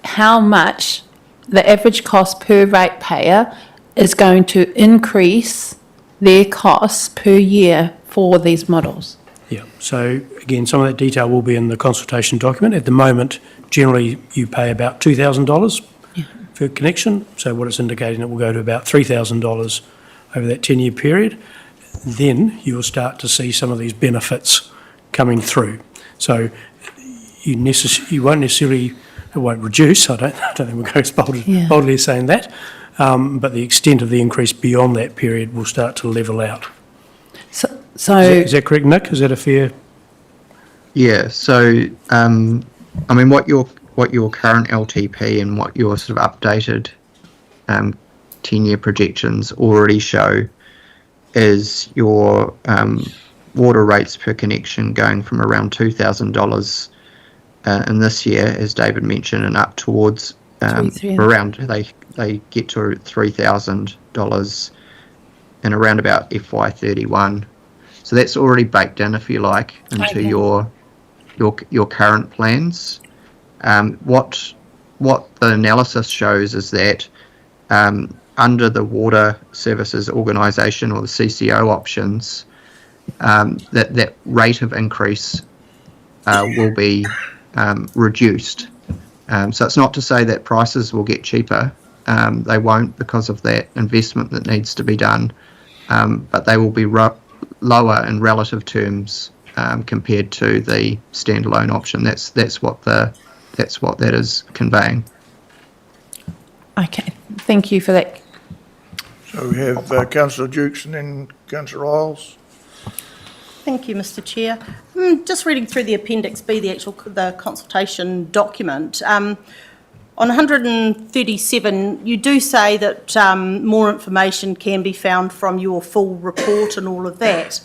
how much the average cost per ratepayer is going to increase their costs per year for these models. Yeah, so again, some of that detail will be in the consultation document. At the moment, generally you pay about $2,000 per connection, so what it's indicating, it will go to about $3,000 over that 10-year period. Then you will start to see some of these benefits coming through. So you won't necessarily, it won't reduce, I don't think we'll go as boldly as saying that, but the extent of the increase beyond that period will start to level out. So is that correct, Nick? Is that a fair? Yeah, so I mean, what your current LTP and what your sort of updated 10-year projections already show is your water rates per connection going from around $2,000 in this year, as David mentioned, and up towards around they get to $3,000 in around about FY31. So that's already baked in, if you like, into your current plans. What the analysis shows is that under the Water Services Organisation, or the CCO options, that rate of increase will be reduced. So it's not to say that prices will get cheaper. They won't, because of that investment that needs to be done, but they will be lower in relative terms compared to the standalone option. That's what that is conveying. Okay, thank you for that. So we have Councillor Dukes and then Councillor Isles. Thank you, Mr. Chair. Just reading through the Appendix B, the consultation document. On 137, you do say that more information can be found from your full report and all of that,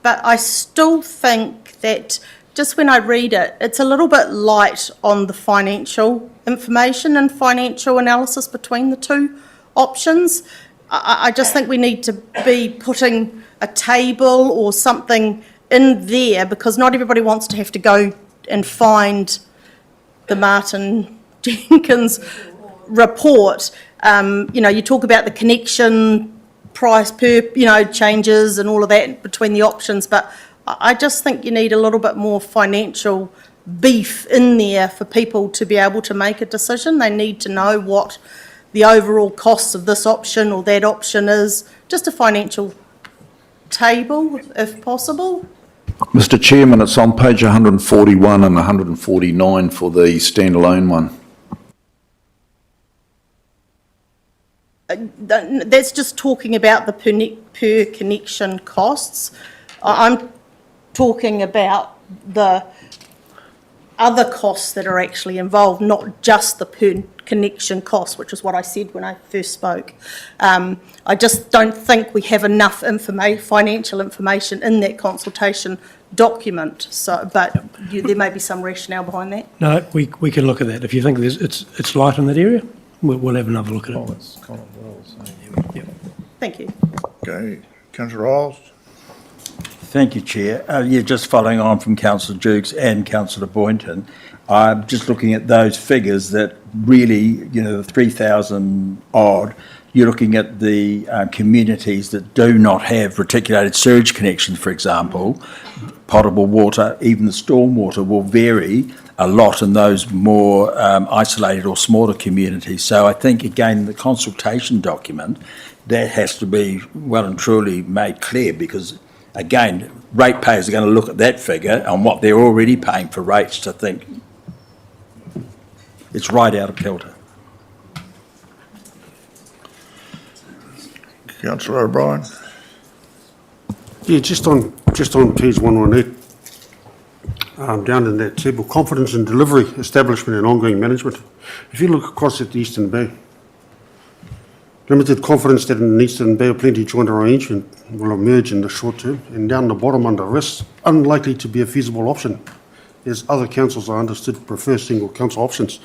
but I still think that just when I read it, it's a little bit light on the financial information and financial analysis between the two options. I just think we need to be putting a table or something in there, because not everybody wants to have to go and find the Martin Jenkins report. You talk about the connection price per, changes and all of that between the options, but I just think you need a little bit more financial beef in there for people to be able to make a decision. They need to know what the overall cost of this option or that option is, just a financial table if possible. Mr. Chairman, it's on page 141 and 149 for the standalone one. That's just talking about the per connection costs. I'm talking about the other costs that are actually involved, not just the per connection cost, which is what I said when I first spoke. I just don't think we have enough financial information in that consultation document. So, but there may be some rationale behind that. No, we can look at that. If you think it's light in that area, we'll have another look at it. Thank you. Okay, Councillor Riles. Thank you, Chair. Just following on from Councillor Dukes and Councillor Boynton, I'm just looking at those figures that really, the 3,000 odd, you're looking at the communities that do not have reticulated sewage connections, for example. Potable water, even the stormwater will vary a lot in those more isolated or smaller communities. So I think, again, the consultation document, that has to be well and truly made clear, because again, ratepayers are going to look at that figure and what they're already paying for rates to think it's right out of kilter. Councillor O'Brien. Yeah, just on page 118, down in that table, confidence in delivery, establishment and ongoing management. If you look across at the Eastern Bay, limited confidence that in the Eastern Bay a plenty joint arrangement will emerge in the short term, and down the bottom under risks, unlikely to be a feasible option, as other councils are understood prefer single council options.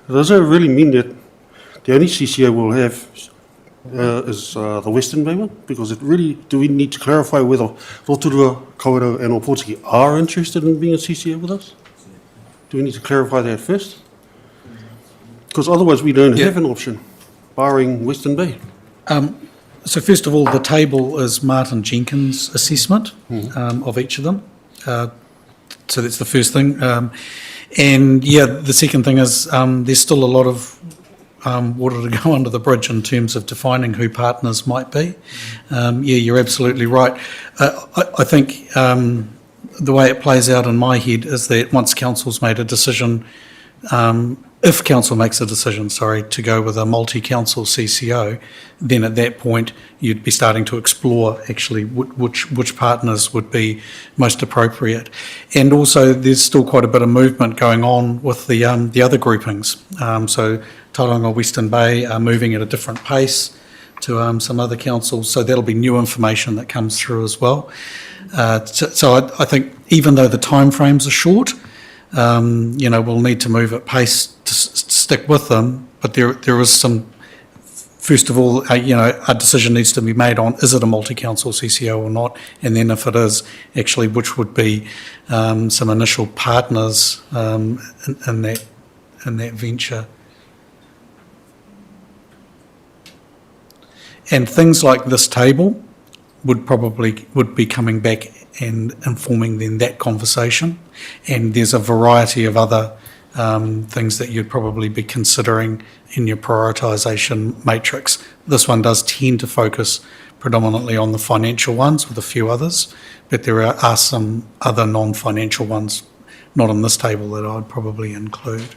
Does that really mean that the only CCO we'll have is the Western Bay one? Because it really, do we need to clarify whether Rotorua, Kawerau and Opotiki are interested in being a CCO with us? Do we need to clarify that first? Because otherwise we don't have an option, barring Western Bay. So first of all, the table is Martin Jenkins' assessment of each of them. So that's the first thing. And the second thing is there's still a lot of water to go under the bridge in terms of defining who partners might be. You're absolutely right. I think the way it plays out in my head is that once council's made a decision, if council makes a decision, to go with a multi-council CCO, then at that point you'd be starting to explore actually which partners would be most appropriate. And also there's still quite a bit of movement going on with the other groupings. So Tauranga Western Bay are moving at a different pace to some other councils, so that'll be new information that comes through as well. So I think even though the timeframes are short, we'll need to move at pace to stick with them, but there is some, first of all, a decision needs to be made on, is it a multi-council CCO or not, and then if it is, actually which would be some initial partners in that venture. And things like this table would be coming back and informing then that conversation. And there's a variety of other things that you'd probably be considering in your prioritisation matrix. This one does tend to focus predominantly on the financial ones with a few others, but there are some other non-financial ones not on this table that I'd probably include.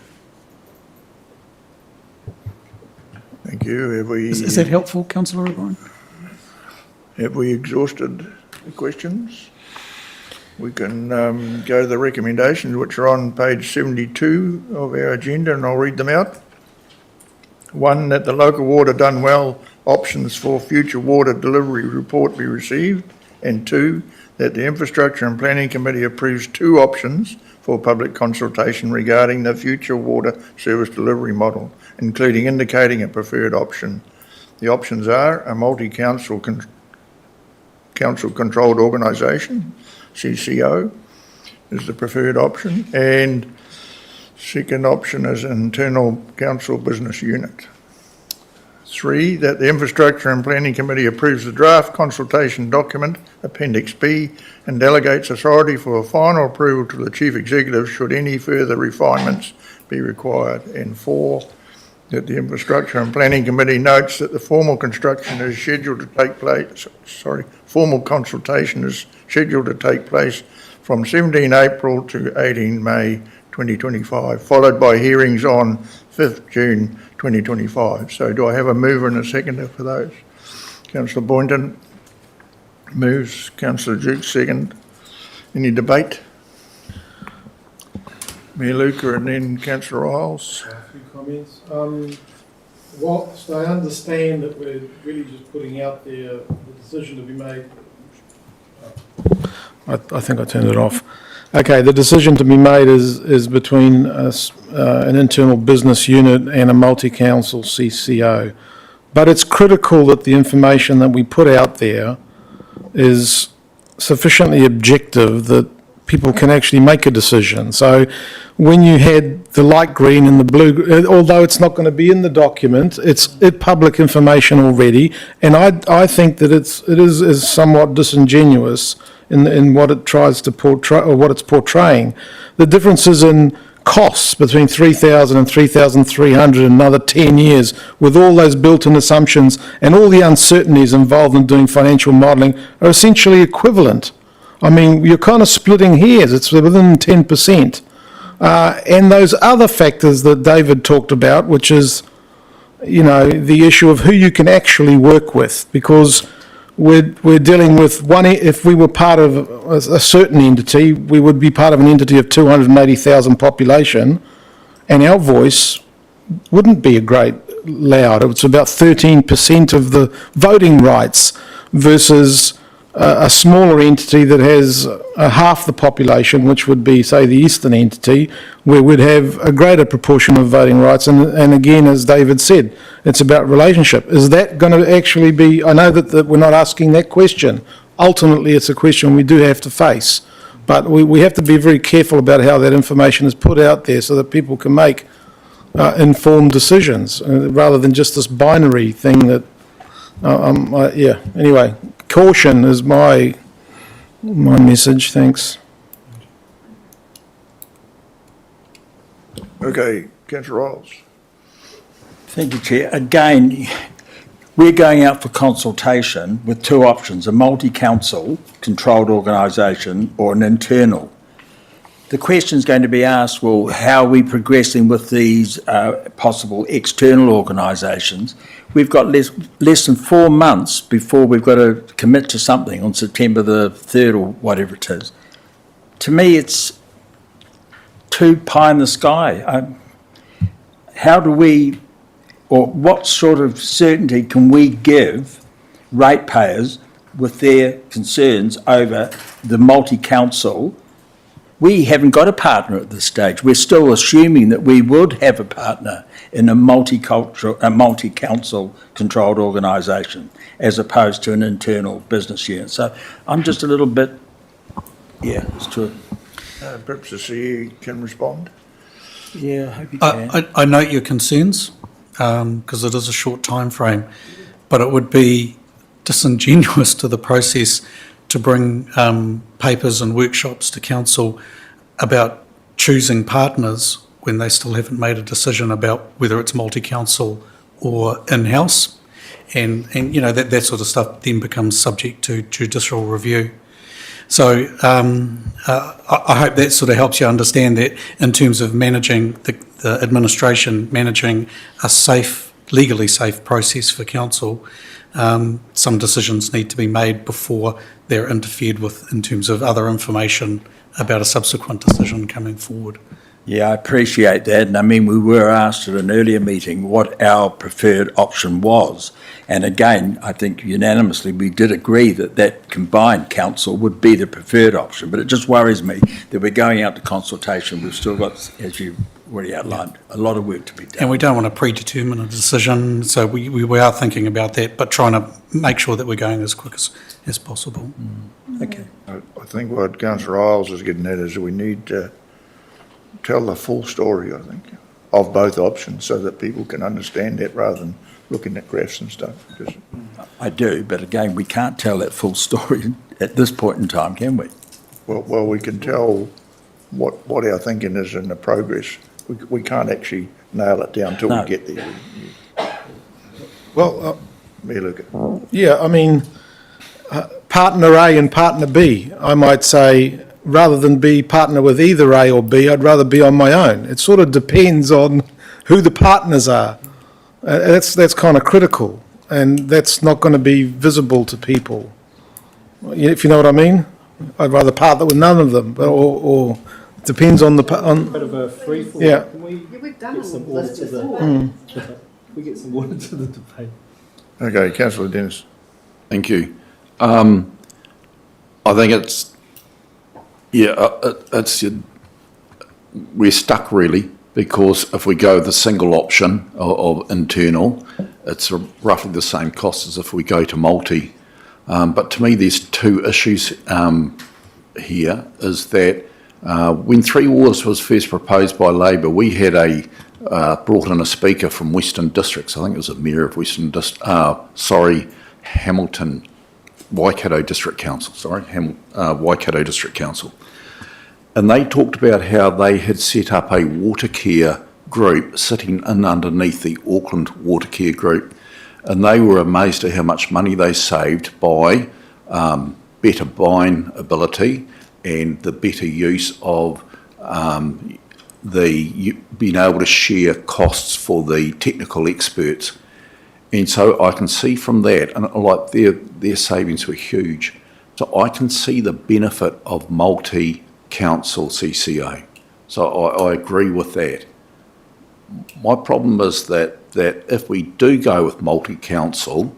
Thank you. Is that helpful, Councillor O'Brien? Have we exhausted the questions? We can go to the recommendations, which are on page 72 of our agenda, and I'll read them out. 1, that the local water done well options for future water delivery report be received, and 2, that the Infrastructure and Planning Committee approves 2 options for public consultation regarding the future water service delivery model, including indicating a preferred option. The options are a multi-council council-controlled organisation, CCO, is the preferred option, and second option is an internal council business unit. 3, that the Infrastructure and Planning Committee approves the draft consultation document, Appendix B, and delegates authority for a final approval to the Chief Executive should any further refinements be required. And 4, that the Infrastructure and Planning Committee notes that the formal construction is scheduled to take place, formal consultation is scheduled to take place from 17 April to 18 May 2025, followed by hearings on 5th June 2025. So do I have a mover and a seconder for those? Councillor Boynton moves, Councillor Duke second. Any debate? Mayor Luca and then Councillor Isles. A few comments. Whilst I understand that we're really just putting out there the decision to be made. I think I turned it off. Okay, the decision to be made is between an internal business unit and a multi-council CCO. But it's critical that the information that we put out there is sufficiently objective that people can actually make a decision. So when you had the light green and the blue, although it's not going to be in the document, it's public information already, and I think that it is somewhat disingenuous in what it tries to portray, or what it's portraying. The differences in costs between 3,000 and 3,300 in another 10 years, with all those built-in assumptions and all the uncertainties involved in doing financial modelling, are essentially equivalent. I mean, you're kind of splitting hairs. It's within 10%. And those other factors that David talked about, which is, you know, the issue of who you can actually work with, because we're dealing with one. If we were part of a certain entity, we would be part of an entity of 280,000 population, and our voice wouldn't be a great loud. It's about 13% of the voting rights versus a smaller entity that has half the population, which would be, say, the eastern entity, where we'd have a greater proportion of voting rights. And again, as David said, it's about relationship. Is that going to actually be, I know that we're not asking that question. Ultimately, it's a question we do have to face. But we have to be very careful about how that information is put out there so that people can make informed decisions, rather than just this binary thing that, yeah, anyway. Caution is my message. Thanks. Okay, Councillor Isles. Thank you, Chair. Again, we're going out for consultation with two options: a multi-council controlled organisation or an internal. The question is going to be asked, well, how are we progressing with these possible external organisations? We've got less than 4 months before we've got to commit to something on September the 3rd or whatever it is. To me, it's too pie in the sky. How do we, or what sort of certainty can we give ratepayers with their concerns over the multi-council? We haven't got a partner at this stage. We're still assuming that we would have a partner in a multi-council controlled organisation, as opposed to an internal business unit. So I'm just a little bit, yeah, it's true. Perhaps the CE can respond. Yeah, I hope you can. I note your concerns, because it is a short time frame, but it would be disingenuous to the process to bring papers and workshops to council about choosing partners when they still haven't made a decision about whether it's multi-council or in-house. And you know, that sort of stuff then becomes subject to judicial review. So I hope that sort of helps you understand that in terms of managing the administration, managing a safe, legally safe process for council. Some decisions need to be made before they're interfered with in terms of other information about a subsequent decision coming forward. Yeah, I appreciate that. And I mean, we were asked at an earlier meeting what our preferred option was. And again, I think unanimously we did agree that that combined council would be the preferred option. But it just worries me that we're going out to consultation. We've still got, as you already outlined, a lot of work to be done. And we don't want to predetermine a decision, so we are thinking about that, but trying to make sure that we're going as quick as possible. Okay. I think what Councillor Isles is getting at is we need to tell the full story, I think, of both options so that people can understand that rather than looking at graphs and stuff. I do, but again, we can't tell that full story at this point in time, can we? Well, we can tell what our thinking is in the progress. We can't actually nail it down until we get there. Well, Mayor Luca. yeah, I mean, partner A and partner B, I might say, rather than be partner with either A or B, I'd rather be on my own. It sort of depends on who the partners are. That's kind of critical, and that's not going to be visible to people, if you know what I mean. I'd rather partner with none of them, or depends on the, on, Bit of a free fall. Yeah. Can we get some order to the, we get some order to the debate? Okay, councillor Dennis. Thank you. I think it's, we're stuck really, because if we go the single option of internal, it's roughly the same cost as if we go to multi. But to me, there's two issues here, is that when Three Waters was first proposed by Labor, we had brought in a speaker from Western Districts. I think it was a mayor of Hamilton, Waikato District Council, Waikato District Council. And they talked about how they had set up a water care group sitting in underneath the Auckland Water Care Group. And they were amazed at how much money they saved by better buying ability and the better use of being able to share costs for the technical experts. And so I can see from that, and like their savings were huge. So I can see the benefit of multi-council CCA. So I agree with that. My problem is that if we do go with multi-council,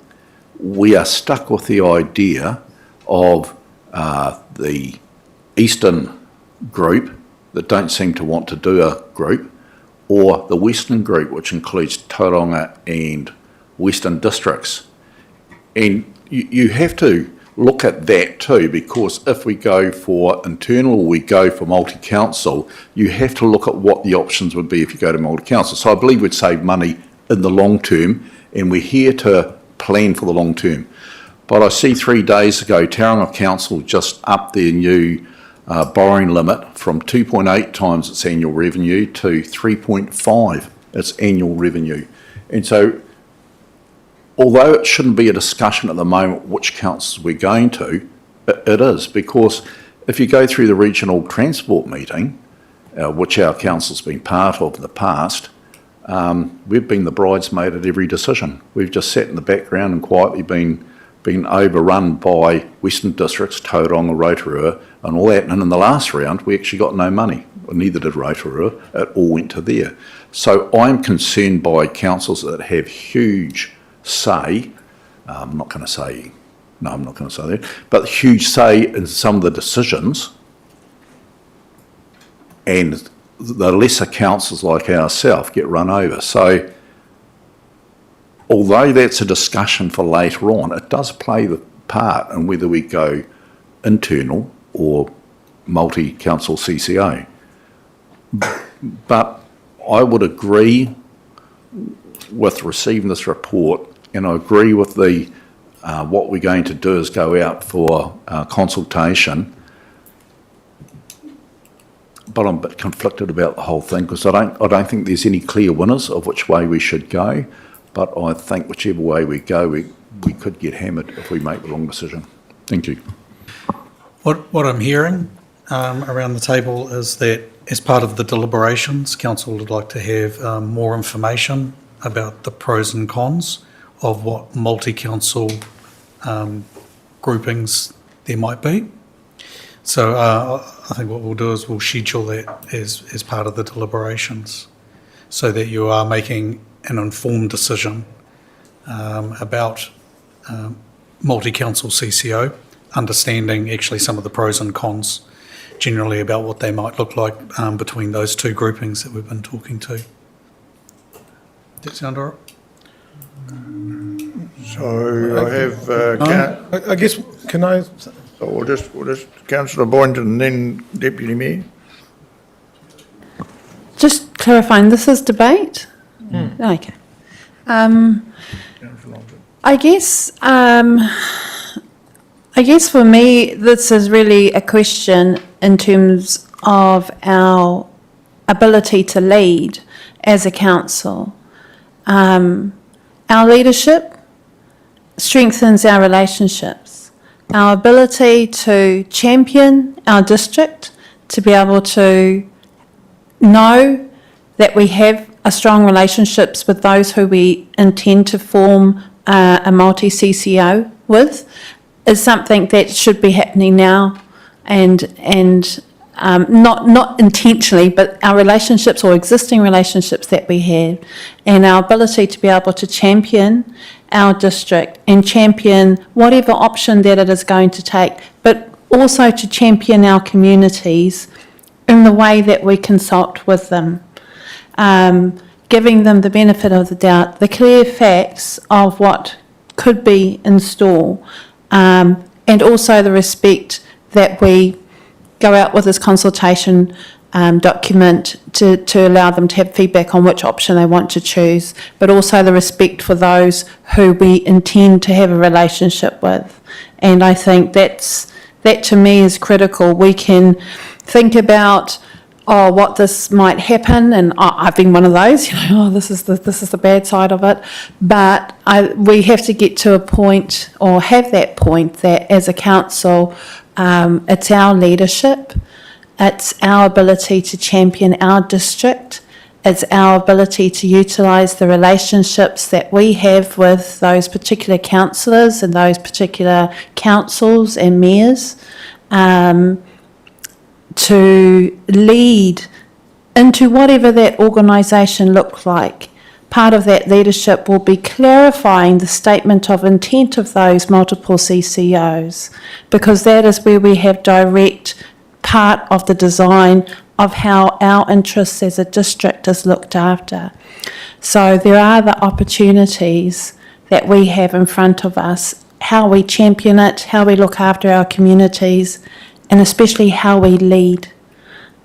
we are stuck with the idea of the Eastern group that don't seem to want to do a group, or the Western group, which includes Tauranga and Western districts. And you have to look at that too, because if we go for internal or we go for multi-council, you have to look at what the options would be if you go to multi-council. So I believe we'd save money in the long term, and we're here to plan for the long term. But I see 3 days ago, Tauranga Council just upped their new borrowing limit from 2.8 times its annual revenue to 3.5 its annual revenue. And so, although it shouldn't be a discussion at the moment which councils we're going to, it is, because if you go through the regional transport meeting, which our council's been part of in the past, we've been the bridesmaid at every decision. We've just sat in the background and quietly been overrun by Western Districts, Tauranga, Rotorua and all that. And in the last round, we actually got no money. Well, neither did Rotorua. It all went to there. So I'm concerned by councils that have huge say, I'm not going to say that, but huge say in some of the decisions, and the lesser councils like ourselves get run over. So although that's a discussion for later on, it does play the part in whether we go internal or multi-council CCA. But I would agree with receiving this report, and I agree with the what we're going to do is go out for consultation. But I'm a bit conflicted about the whole thing, because I don't think there's any clear winners of which way we should go. But I think whichever way we go, we could get hammered if we make the wrong decision. Thank you. What I'm hearing around the table is that as part of the deliberations, council would like to have more information about the pros and cons of what multi-council groupings there might be. So I think what we'll do is we'll schedule that as part of the deliberations, so that you are making an informed decision about multi-council CCO, understanding actually some of the pros and cons generally about what they might look like between those two groupings that we've been talking to. Does that sound all right? So I have, I guess, can I, so we'll just Councillor Boynton and then Deputy Mayor. Just clarifying, this is debate? Okay. I guess for me, this is really a question in terms of our ability to lead as a council. Our leadership strengthens our relationships. Our ability to champion our district, to be able to know that we have a strong relationships with those who we intend to form a multi-CCO with, is something that should be happening now, and not intentionally, but our relationships or existing relationships that we have, and our ability to be able to champion our district and champion whatever option that it is going to take, but also to champion our communities in the way that we consult with them, giving them the benefit of the doubt, the clear facts of what could be in store, and also the respect that we go out with this consultation document to allow them to have feedback on which option they want to choose, but also the respect for those who we intend to have a relationship with. And I think that to me is critical. We can think about, what this might happen, and I've been one of those, this is the bad side of it, but we have to get to a point, or have that point, that as a council, it's our leadership, it's our ability to champion our district, it's our ability to utilise the relationships that we have with those particular councillors and those particular councils and mayors, to lead into whatever that organisation looks like. Part of that leadership will be clarifying the statement of intent of those multiple CCOs, because that is where we have direct part of the design of how our interests as a district is looked after. So there are the opportunities that we have in front of us, how we champion it, how we look after our communities, and especially how we lead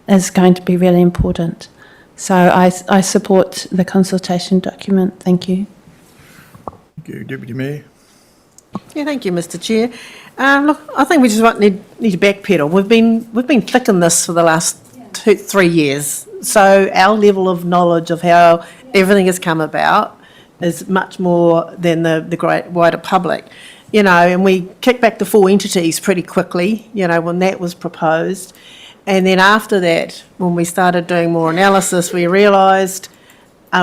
is going to be really important. So I support the consultation document. Thank you. Thank you, Deputy Mayor. Yeah, thank you, Mr. Chair. Look, I think we just need to backpedal. We've been flicking this for the last 3 years, so our level of knowledge of how everything has come about is much more than the great wider public. And we kicked back the 4 entities pretty quickly, when that was proposed. And then after that, when we started doing more analysis, we realised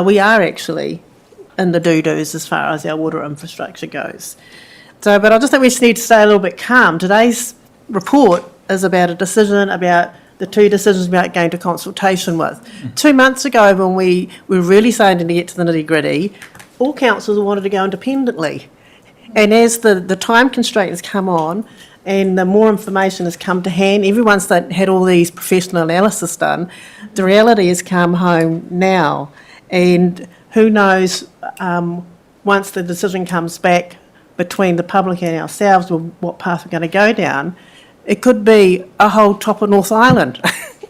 we are actually in the doo-doos as far as our water infrastructure goes. So, but I just think we just need to stay a little bit calm. Today's report is about a decision, about the 2 decisions about going to consultation with. 2 months ago, when we were really starting to get to the nitty-gritty, all councils wanted to go independently. And as the time constraints come on and the more information has come to hand, everyone's had all these professional analysis done, the reality has come home now. And who knows, once the decision comes back between the public and ourselves, what path we're going to go down, it could be a whole top of North Island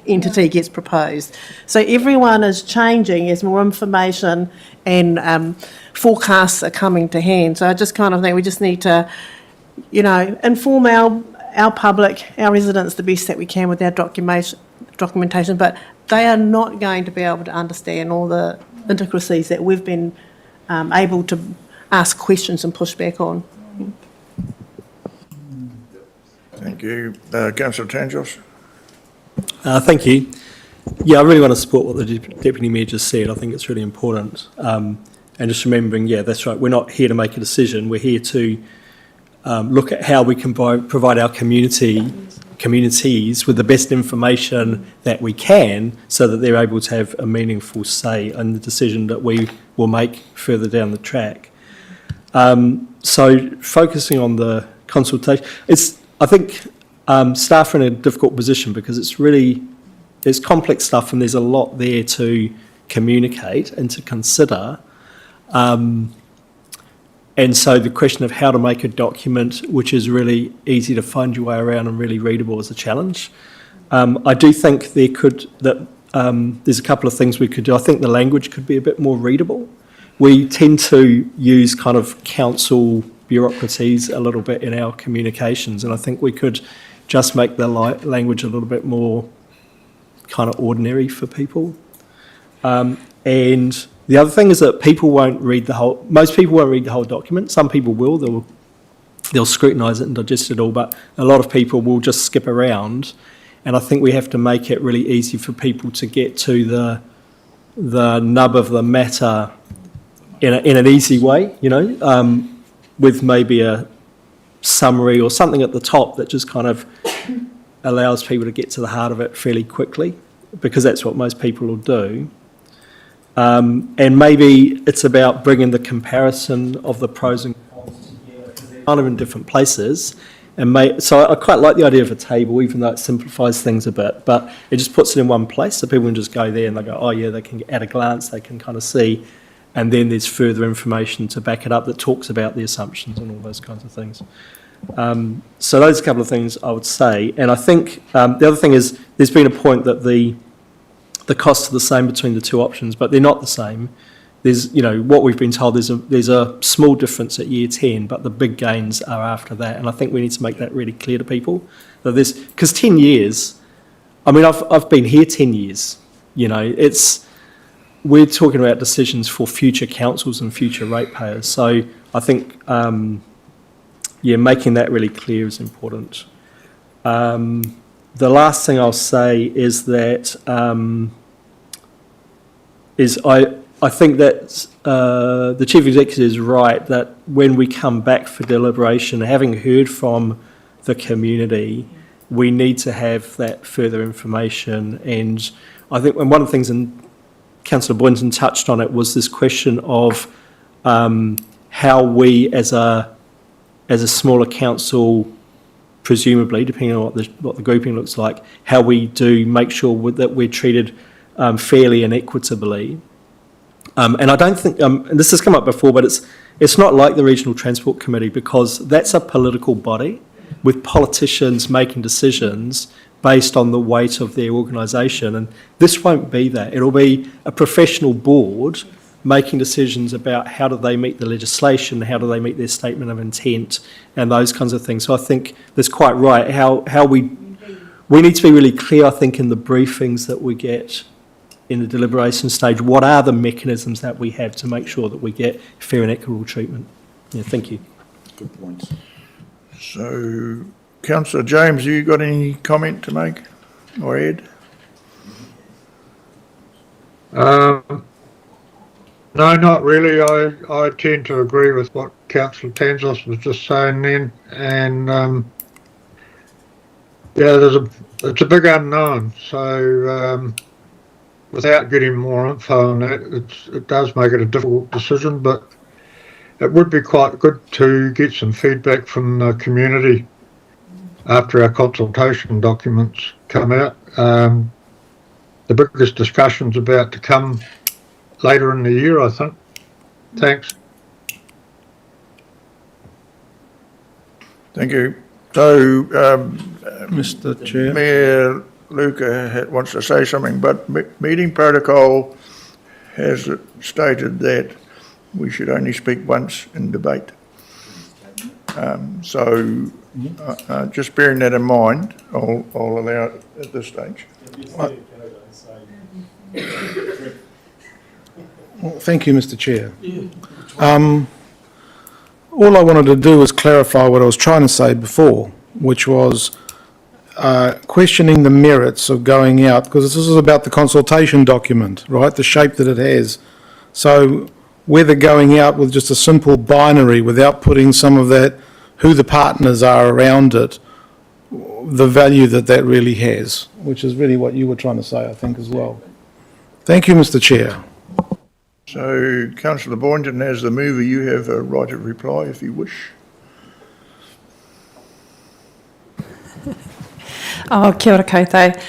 entity gets proposed. So everyone is changing as more information and forecasts are coming to hand. So I just kind of think we just need to, inform our public, our residents the best that we can with our documentation, but they are not going to be able to understand all the intricacies that we've been able to ask questions and push back on. Thank you. Councillor Tangos. Thank you. Yeah, I really want to support what the Deputy Mayor just said. I think it's really important. And just remembering, that's right, we're not here to make a decision. We're here to look at how we can provide our communities with the best information that we can, so that they're able to have a meaningful say in the decision that we will make further down the track. So focusing on the consultation, I think staff are in a difficult position because it's complex stuff and there's a lot there to communicate and to consider. And so the question of how to make a document which is really easy to find your way around and really readable is a challenge. I do think there's a couple of things we could do. I think the language could be a bit more readable. We tend to use kind of council bureaucracies a little bit in our communications, and I think we could just make the language a little bit more kind of ordinary for people. And the other thing is that most people won't read the whole document. Some people will, they'll scrutinise it and digest it all, but a lot of people will just skip around, and I think we have to make it really easy for people to get to the nub of the matter in an easy way, with maybe a summary or something at the top that just kind of allows people to get to the heart of it fairly quickly, because that's what most people will do. And maybe it's about bringing the comparison of the pros and cons together, because they're kind of in different places. So I quite like the idea of a table, even though it simplifies things a bit, but it just puts it in one place, so people can just go there and they go, oh yeah, they can, at a glance, they can kind of see, and then there's further information to back it up that talks about the assumptions and all those kinds of things. So those are a couple of things I would say. And I think the other thing is, there's been a point that the costs are the same between the two options, but they're not the same. There's, what we've been told, there's a small difference at year 10, but the big gains are after that. And I think we need to make that really clear to people. That because 10 years, I mean, I've been here 10 years, we're talking about decisions for future councils and future ratepayers. So I think, making that really clear is important. The last thing I'll say is that I think that the Chief Executive is right, that when we come back for deliberation, having heard from the community, we need to have that further information. And I think one of the things, and Councillor Boynton touched on it, was this question of how we as a smaller council, presumably, depending on what the grouping looks like, how we do make sure that we're treated fairly and equitably. And I don't think, and this has come up before, but it's not like the Regional Transport Committee, because that's a political body with politicians making decisions based on the weight of their organisation. And this won't be that. It'll be a professional board making decisions about how do they meet the legislation, how do they meet their statement of intent, and those kinds of things. So I think that's quite right. How we need to be really clear, I think, in the briefings that we get in the deliberation stage, what are the mechanisms that we have to make sure that we get fair and equitable treatment. Yeah, thank you. Good points. So, Councillor James, have you got any comment to make, or Ed? No, not really. I tend to agree with what Councillor Tanzos was just saying then, and it's a big unknown. So without getting more info on that, it does make it a difficult decision. But it would be quite good to get some feedback from the community after our consultation documents come out. The biggest discussion's about to come later in the year, I think. Thanks. Thank you. So, Mr. Chair. Mayor Luca wants to say something, but meeting protocol has stated that we should only speak once in debate. Just bearing that in mind, I'll allow it at this stage. Well, thank you, Mr. Chair. All I wanted to do was clarify what I was trying to say before, which was questioning the merits of going out, because this is about the consultation document, right, the shape that it has. So whether going out with just a simple binary without putting some of that, who the partners are around it, the value that really has, which is really what you were trying to say, I think, as well. Thank you, Mr. Chair. So, Councillor Boynton, as the mover, you have a right of reply if you wish. Oh, kia ora koutou.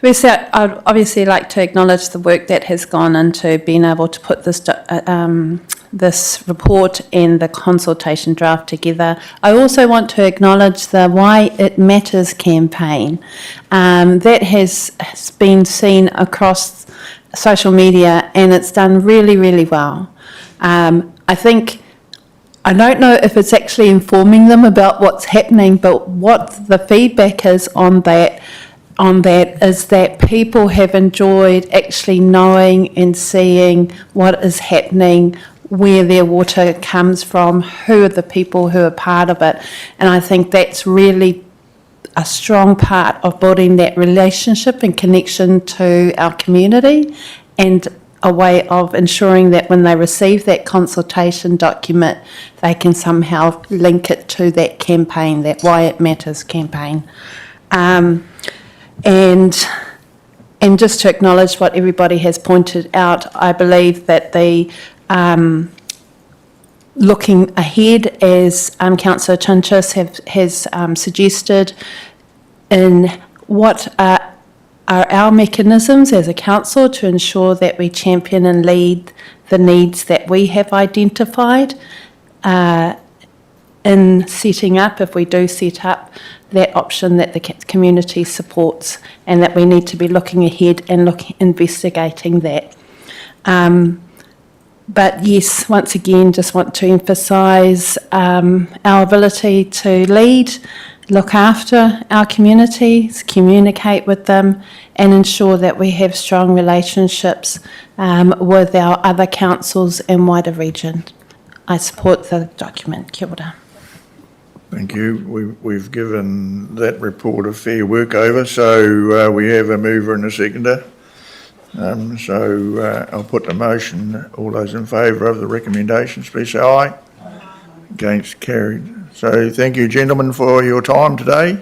Firstly, I'd obviously like to acknowledge the work that has gone into being able to put this report and the consultation draft together. I also want to acknowledge the Why It Matters campaign. That has been seen across social media, and it's done really, really well. I think, I don't know if it's actually informing them about what's happening, but what the feedback is on that is that people have enjoyed actually knowing and seeing what is happening, where their water comes from, who are the people who are part of it. And I think that's really a strong part of building that relationship and connection to our community, and a way of ensuring that when they receive that consultation document, they can somehow link it to that campaign, that Why It Matters campaign. And just to acknowledge what everybody has pointed out, I believe that the looking ahead, as Councillor Chinchas has suggested, in what are our mechanisms as a council to ensure that we champion and lead the needs that we have identified in setting up, if we do set up, that option that the community supports, and that we need to be looking ahead and investigating that. But yes, once again, just want to emphasise our ability to lead, look after our communities, communicate with them, and ensure that we have strong relationships with our other councils and wider region. I support the document. Kia ora. Thank you. We've given that report a fair work over, so we have a mover and a seconder. I'll put the motion. All those in favour of the recommendations, please say aye. Against, carried. So thank you, gentlemen, for your time today,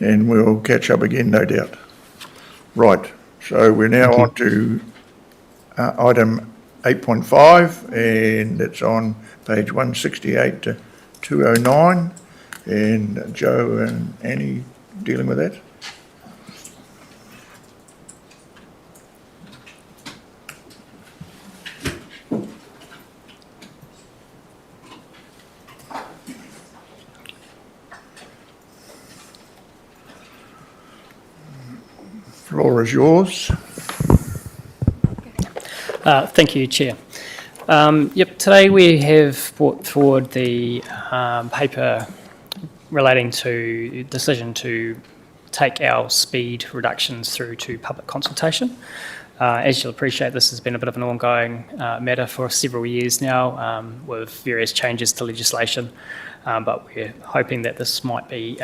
and we'll catch up again, no doubt. Right, so we're now on to item 8.5, and it's on page 168 to 209, and Joe and Annie dealing with that. Floor is yours. Thank you, Chair. Today we have brought forward the paper relating to decision to take our speed reductions through to public consultation. As you'll appreciate, this has been a bit of an ongoing matter for several years now, with various changes to legislation, but we're hoping that this might be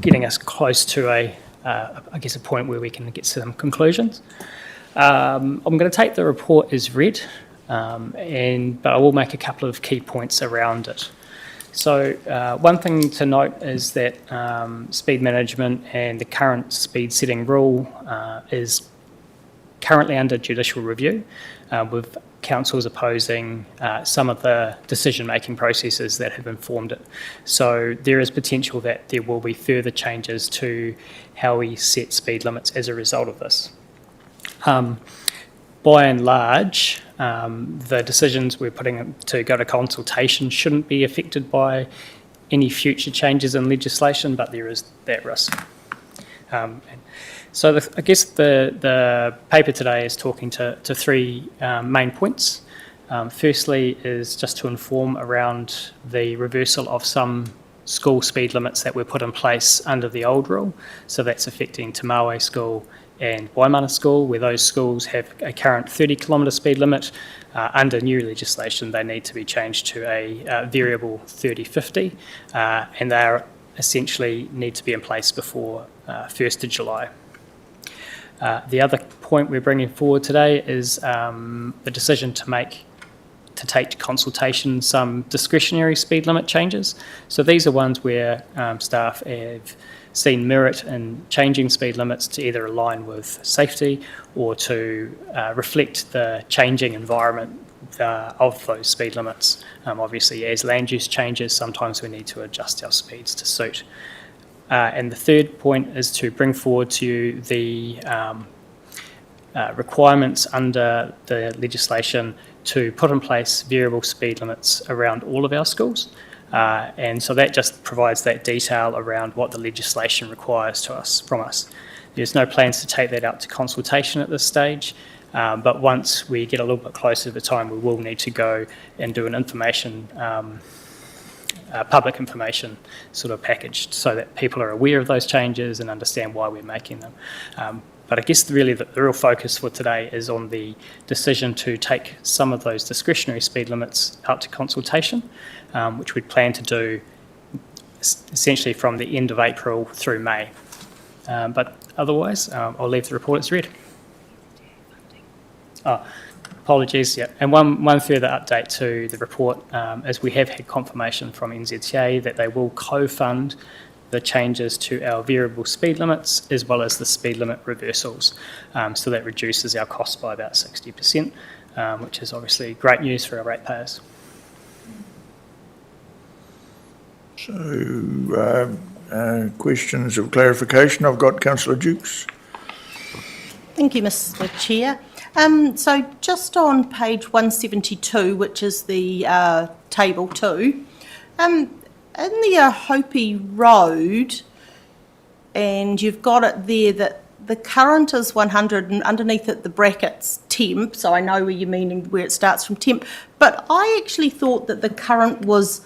getting us close to a point where we can get some conclusions. I'm going to take the report as read, but I will make a couple of key points around it. So one thing to note is that speed management and the current speed setting rule is currently under judicial review, with councils opposing some of the decision-making processes that have informed it. So there is potential that there will be further changes to how we set speed limits as a result of this. By and large, the decisions we're putting to go to consultation shouldn't be affected by any future changes in legislation, but there is that risk. So I guess the paper today is talking to three main points. Firstly is just to inform around the reversal of some school speed limits that were put in place under the old rule. So that's affecting Te Maui School and Waimana School, where those schools have a current 30-kilometre speed limit. Under new legislation, they need to be changed to a variable 30-50, and they are essentially need to be in place before 1st of July. The other point we're bringing forward today is the decision to take to consultation some discretionary speed limit changes. So these are ones where staff have seen merit in changing speed limits to either align with safety or to reflect the changing environment of those speed limits. Obviously, as land use changes, sometimes we need to adjust our speeds to suit. And the third point is to bring forward to you the requirements under the legislation to put in place variable speed limits around all of our schools. And so that just provides that detail around what the legislation requires from us. There's no plans to take that out to consultation at this stage, but once we get a little bit closer to the time, we will need to go and do an information, public information sort of package so that people are aware of those changes and understand why we're making them. But I guess really the real focus for today is on the decision to take some of those discretionary speed limits out to consultation, which we plan to do essentially from the end of April through May. But otherwise, I'll leave the report as read. Apologies, yeah. And one further update to the report is we have had confirmation from NZTA that they will co-fund the changes to our variable speed limits as well as the speed limit reversals. So that reduces our cost by about 60%, which is obviously great news for our ratepayers. So, questions of clarification. I've got Councillor Dukes. Thank you, Mr Chair. So just on page 172, which is the table 2, in the Hopi Road, and you've got it there that the current is 100 and underneath it the brackets temp, so I know where you mean where it starts from temp, but I actually thought that the current was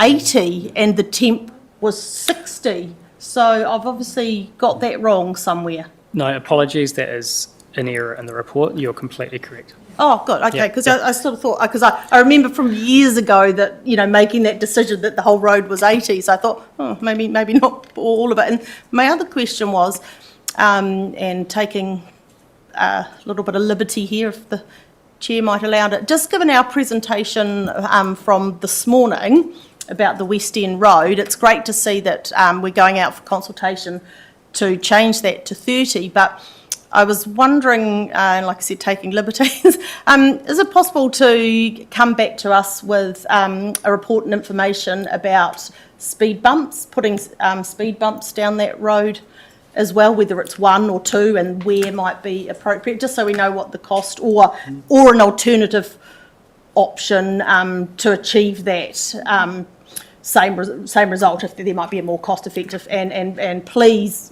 80 and the temp was 60, so I've obviously got that wrong somewhere. No, apologies, that is an error in the report. You're completely correct. Oh, good. Okay, because I sort of thought, because I remember from years ago that, you know, making that decision that the whole road was 80. So I thought, oh, maybe not all of it. And my other question was, and taking a little bit of liberty here, if the chair might allow it, just given our presentation from this morning about the West End Road, it's great to see that we're going out for consultation to change that to 30, but I was wondering, and like I said, taking liberties, is it possible to come back to us with a report and information about speed bumps, putting speed bumps down that road as well, whether it's 1 or 2 and where might be appropriate, just so we know what the cost or an alternative option to achieve that same result, if there might be a more cost effective, and please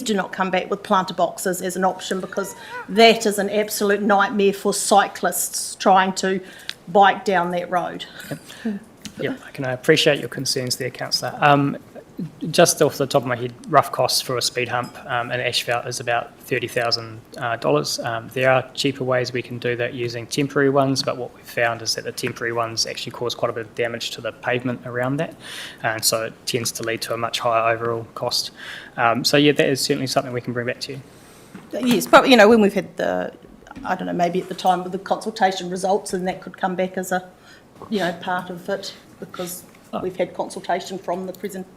do not come back with planter boxes as an option, because that is an absolute nightmare for cyclists trying to bike down that road. Yep, I can appreciate your concerns there, Councillor. Just off the top of my head, rough costs for a speed hump in asphalt is about $30,000. There are cheaper ways we can do that using temporary ones, but what we've found is that the temporary ones actually cause quite a bit of damage to the pavement around that, and so it tends to lead to a much higher overall cost. So yeah, that is certainly something we can bring back to you. Yes, but you know, when we've had the, I don't know, maybe at the time of the consultation results, and that could come back as a, you know, part of it, because we've had consultation from the presenter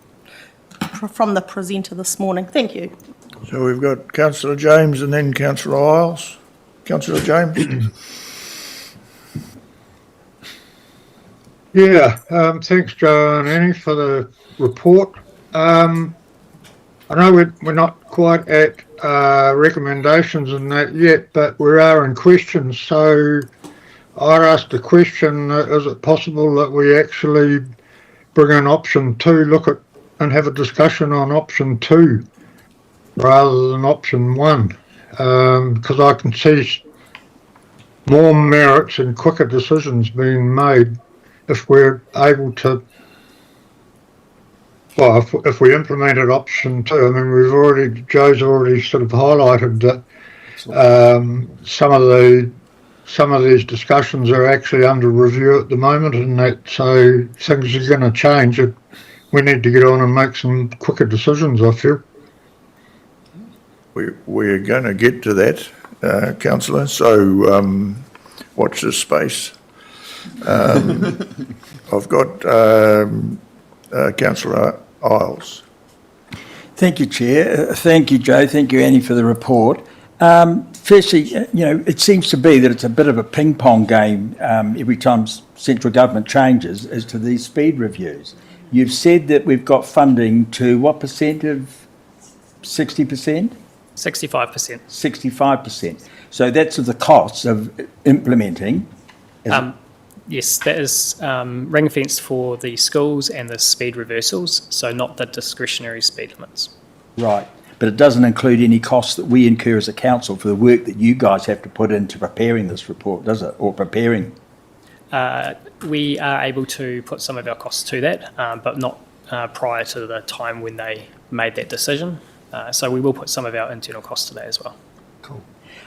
this morning. Thank you. So we've got Councillor James and then Councillor Isles. Councillor James. Yeah, thanks, Joe and Annie, for the report. I know we're not quite at recommendations and that yet, but we are in questions. So I asked the question, is it possible that we actually bring in option 2, look at and have a discussion on option 2 rather than option 1, because I can see more merits and quicker decisions being made if we're able to, well, if we implemented option 2. I mean, Joe's already sort of highlighted that some of these discussions are actually under review at the moment, and that so things are going to change. We need to get on and make some quicker decisions, I feel. We're going to get to that, Councillor, so watch this space. I've got Councillor Isles. Thank you, Chair. Thank you, Joe. Thank you, Annie, for the report. Firstly, you know, it seems to be that it's a bit of a ping-pong game every time central government changes as to these speed reviews. You've said that we've got funding to what percent of 60%? 65%. 65%. So that's of the costs of implementing. Yes, that is ring-fenced for the schools and the speed reversals, so not the discretionary speed limits. Right, but it doesn't include any costs that we incur as a council for the work that you guys have to put into preparing this report, does it? Or preparing? We are able to put some of our costs to that, but not prior to the time when they made that decision. So we will put some of our internal costs to that as well. Cool.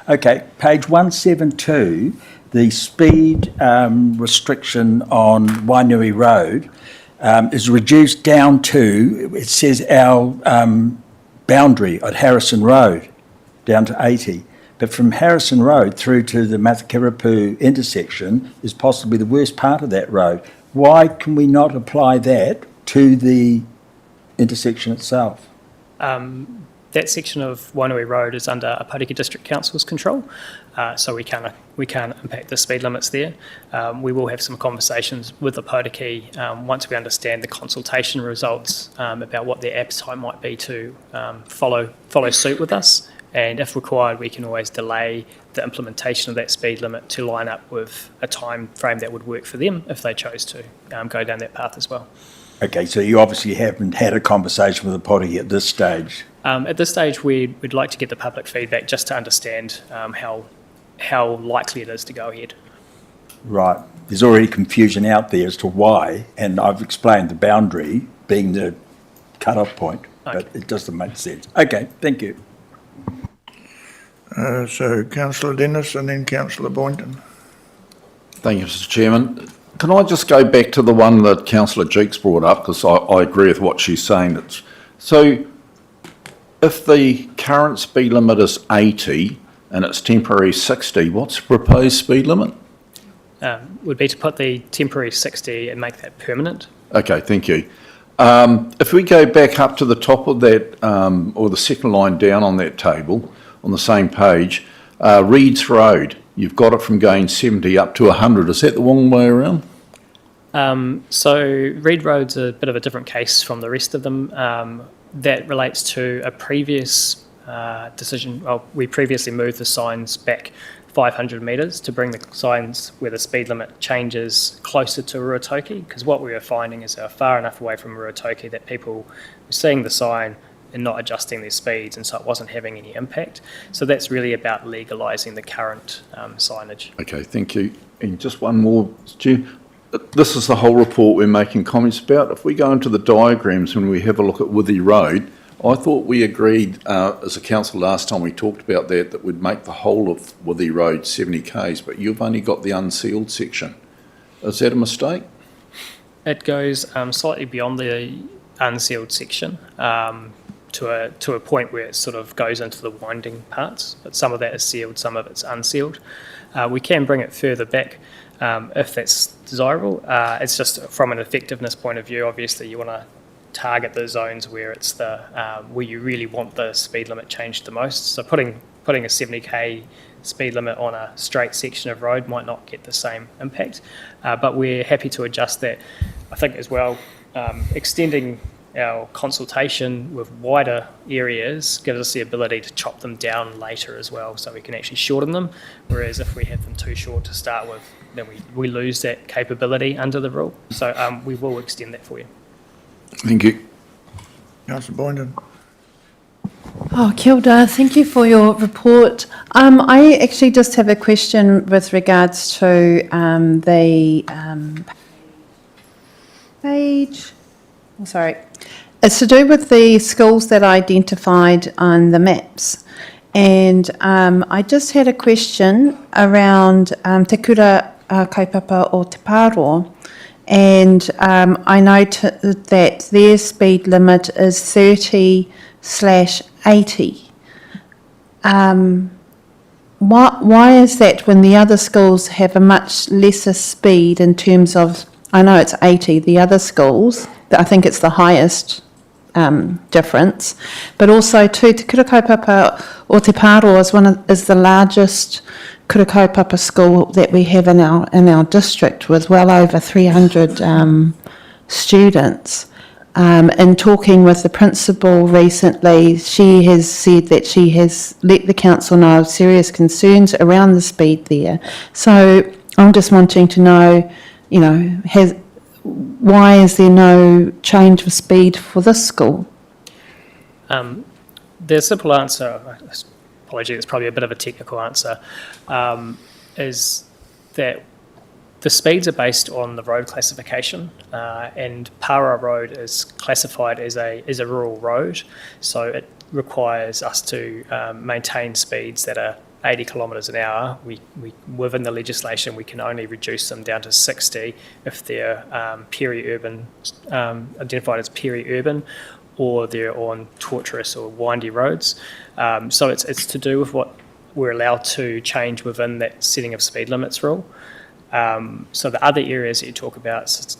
Okay, page 172, the speed restriction on Wainui Road is reduced down to, it says our boundary at Harrison Road, down to 80. But from Harrison Road through to the Matakarapu intersection is possibly the worst part of that road. Why can we not apply that to the intersection itself? That section of Wainui Road is under a Pauriki District Council's control, so we can't impact the speed limits there. We will have some conversations with the Pauriki once we understand the consultation results about what their appetite might be to follow suit with us, and if required, we can always delay the implementation of that speed limit to line up with a time frame that would work for them if they chose to go down that path as well. Okay, so you obviously haven't had a conversation with the Pauriki at this stage. At this stage, we'd like to get the public feedback just to understand how likely it is to go ahead. Right. There's already confusion out there as to why, and I've explained the boundary being the cut-off point, but it doesn't make sense. Okay, thank you. So Councillor Dennis and then Councillor Boynton. Thank you, Mr Chairman. Can I just go back to the one that Councillor Jeeks brought up, because I agree with what she's saying. So if the current speed limit is 80 and it's temporary 60, what's the proposed speed limit? Would be to put the temporary 60 and make that permanent. Okay, thank you. If we go back up to the top of that, or the second line down on that table, on the same page, Reeds Road, you've got it from going 70 up to 100. Is that the wrong way around? So Reed Road's a bit of a different case from the rest of them. That relates to a previous decision. Well, we previously moved the signs back 500 metres to bring the signs where the speed limit changes closer to Ruatoki, because what we were finding is they were far enough away from Ruatoki that people were seeing the sign and not adjusting their speeds, and so it wasn't having any impact. So that's really about legalising the current signage. Okay, thank you. And just one more, Stu. This is the whole report we're making comments about. If we go into the diagrams when we have a look at Withy Road, I thought we agreed as a council last time we talked about that we'd make the whole of Withy Road 70 k's, but you've only got the unsealed section. Is that a mistake? It goes slightly beyond the unsealed section to a point where it sort of goes into the winding parts, but some of that is sealed, some of it's unsealed. We can bring it further back if that's desirable. It's just from an effectiveness point of view, obviously you want to target the zones where it's the where you really want the speed limit changed the most. So putting a 70k speed limit on a straight section of road might not get the same impact, but we're happy to adjust that. I think as well, extending our consultation with wider areas gives us the ability to chop them down later as well, so we can actually shorten them, whereas if we have them too short to start with, then we lose that capability under the rule. So we will extend that for you. Thank you. Councillor Boynton. Oh, kia ora. Thank you for your report. I actually just have a question with regards to the page. Oh, sorry. It's to do with the schools that I identified on the maps. And I just had a question around Te Kura Kaupapa o Te Paro. And I noted that their speed limit is 30/80. Why is that when the other schools have a much lesser speed in terms of, I know it's 80, the other schools, I think it's the highest difference, but also too, Te Kura Kaupapa o Te Paro is the largest Kura Kaupapa school that we have in our district, with well over 300 students. In talking with the principal recently, she has said that she has let the council know of serious concerns around the speed there. So I'm just wanting to know, why is there no change of speed for this school? The simple answer, apology, it's probably a bit of a technical answer, is that the speeds are based on the road classification, and Para Road is classified as a rural road, so it requires us to maintain speeds that are 80 kilometres an hour. Within the legislation, we can only reduce them down to 60 if they're peri-urban, identified as peri-urban, or they're on tortuous or windy roads. So it's to do with what we're allowed to change within that setting of speed limits rule. So the other areas that you talk about,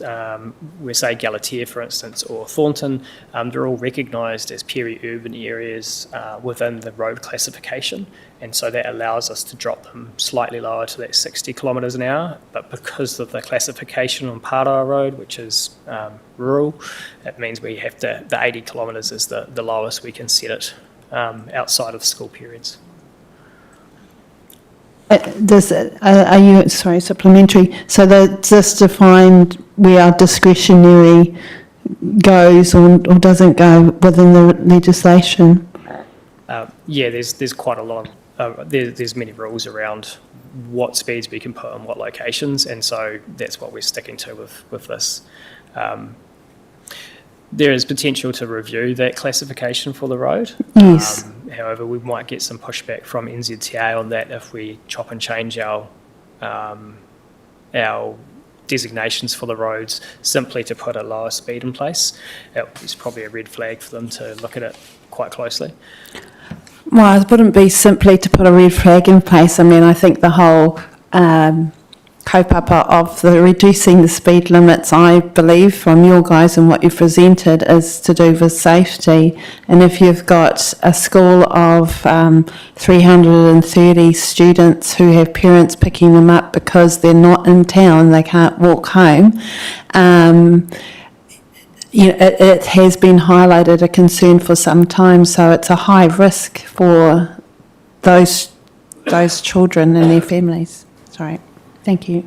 we say Galatea, for instance, or Thornton, they're all recognised as peri-urban areas within the road classification, and so that allows us to drop them slightly lower to that 60 kilometres an hour. But because of the classification on Parawa Road, which is rural, it means we have to, the 80 kilometres is the lowest we can set it outside of school periods. Are you, sorry, supplementary, so that's just defined where discretionary goes or doesn't go within the legislation? Yeah, there's quite a lot of, there's many rules around what speeds we can put on what locations, and so that's what we're sticking to with this. There is potential to review that classification for the road. Yes. However, we might get some pushback from NZTA on that if we chop and change our designations for the roads simply to put a lower speed in place. It's probably a red flag for them to look at it quite closely. Well, it wouldn't be simply to put a red flag in place. I mean, I think the whole kaupapa of the reducing the speed limits, I believe, from your guys and what you've presented, is to do with safety. And if you've got a school of 330 students who have parents picking them up because they're not in town, they can't walk home, it has been highlighted a concern for some time, so it's a high risk for those children and their families. Sorry. Thank you.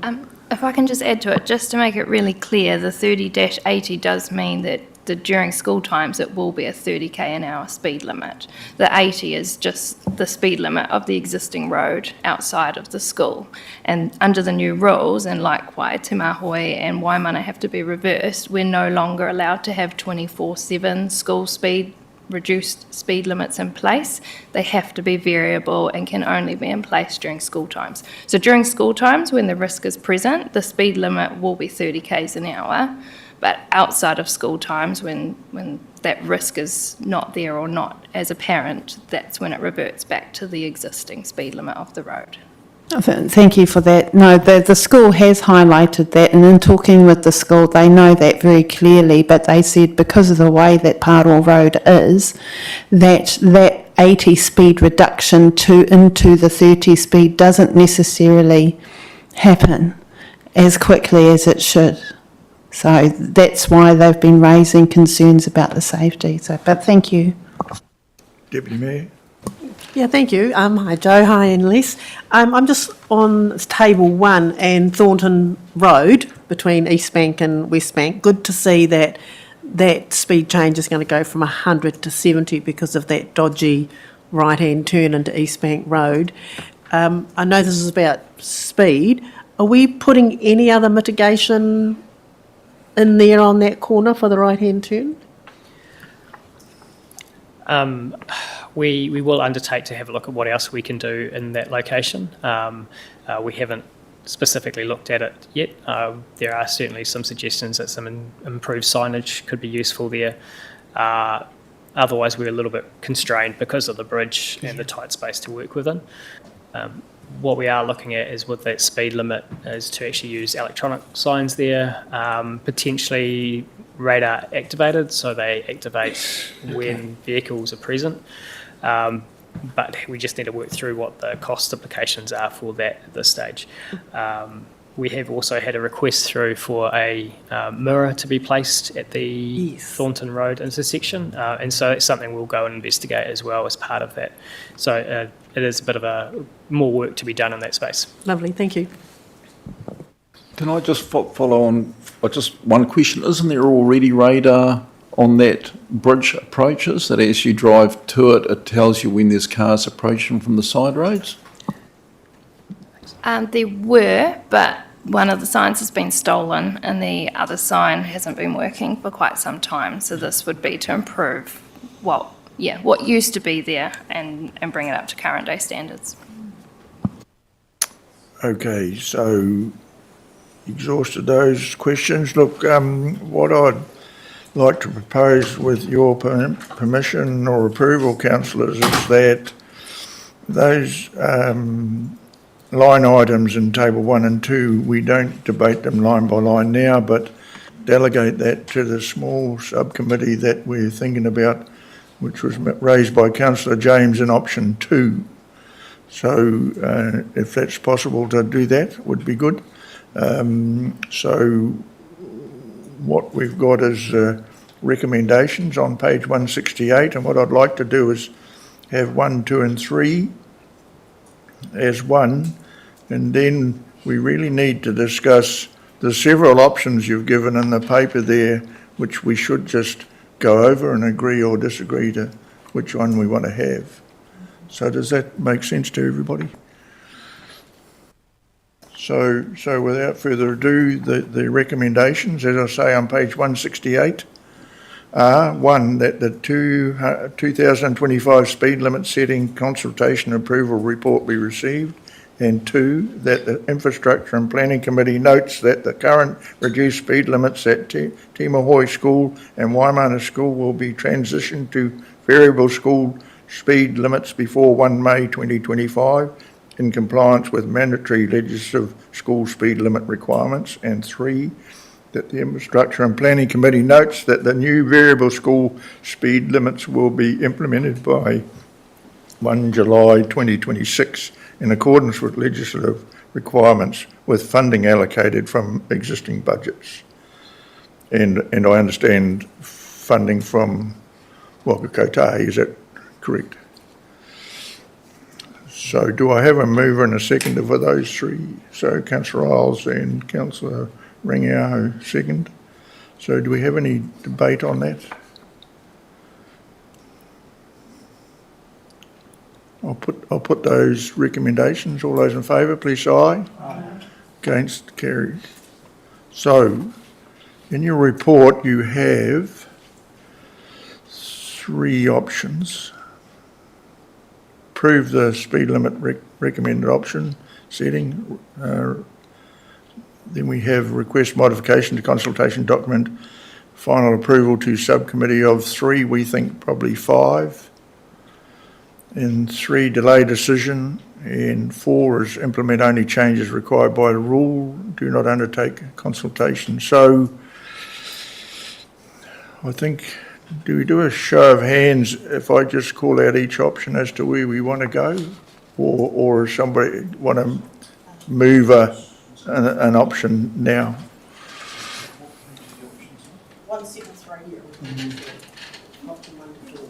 If I can just add to it, just to make it really clear, the 30-80 does mean that during school times it will be a 30 km/h speed limit. The 80 is just the speed limit of the existing road outside of the school. And under the new rules, and like Te Mahoe and Waimana have to be reversed, we're no longer allowed to have 24/7 school speed reduced speed limits in place. They have to be variable and can only be in place during school times. So during school times, when the risk is present, the speed limit will be 30 km/h, but outside of school times, when that risk is not there or not as apparent, that's when it reverts back to the existing speed limit of the road. Thank you for that. No, the school has highlighted that, and in talking with the school, they know that very clearly, but they said because of the way that Parawa Road is, that 80 speed reduction into the 30 speed doesn't necessarily happen as quickly as it should. So that's why they've been raising concerns about the safety. So, but thank you. Deputy Mayor. Yeah, thank you. Hi Joe, hi Annalise. I'm just on table 1 and Thornton Road between East Bank and West Bank. Good to see that speed change is going to go from 100 to 70 because of that dodgy right-hand turn into East Bank Road. I know this is about speed. Are we putting any other mitigation in there on that corner for the right-hand turn? We will undertake to have a look at what else we can do in that location. We haven't specifically looked at it yet. There are certainly some suggestions that some improved signage could be useful there. Otherwise, we're a little bit constrained because of the bridge and the tight space to work within. What we are looking at is with that speed limit is to actually use electronic signs there, potentially radar activated, so they activate when vehicles are present. But we just need to work through what the cost implications are for that at this stage. We have also had a request through for a mirror to be placed at the Thornton Road intersection, and so it's something we'll go and investigate as well as part of that. So it is a bit of more work to be done in that space. Lovely, thank you. Can I just follow on? Just one question. Isn't there already radar on that bridge approaches that as you drive to it, it tells you when there's cars approaching from the side roads? There were, but one of the signs has been stolen and the other sign hasn't been working for quite some time. So this would be to improve what used to be there and bring it up to current day standards. Okay, so exhausted those questions. Look, what I'd like to propose with your permission or approval, councillors, is that those line items in table 1 and 2, we don't debate them line by line now, but delegate that to the small subcommittee that we're thinking about, which was raised by Councillor James in option 2. So if that's possible to do that, would be good. So what we've got is recommendations on page 168, and what I'd like to do is have 1, 2 and 3 as one, and then we really need to discuss the several options you've given in the paper there, which we should just go over and agree or disagree to which one we want to have. So does that make sense to everybody? So without further ado, the recommendations, as I say on page 168, are 1, that the 2025 speed limit setting consultation approval report be received, and 2, that the Infrastructure and Planning Committee notes that the current reduced speed limits at Timahoe School and Waimana School will be transitioned to variable school speed limits before 1 May 2025 in compliance with mandatory legislative school speed limit requirements, and 3, that the Infrastructure and Planning Committee notes that the new variable school speed limits will be implemented by 1 July 2026 in accordance with legislative requirements with funding allocated from existing budgets. And I understand funding from Waka Kotahi, is that correct? So do I have a mover and a seconder for those 3? So Councillor Isles and Councillor Rangiaho second. So do we have any debate on that? I'll put those recommendations. All those in favour, please say aye. Aye. Against, carried. So, in your report you have 3 options. Approve the speed limit recommended option setting. Then we have request modification to consultation document. Final approval to subcommittee of 3, we think probably 5. And 3, delay decision, and 4 is implement only changes required by the rule, do not undertake consultation. So I think, do we do a show of hands if I just call out each option as to where we want to go, or somebody want to move an option now? 173 here. Option 1 to 4.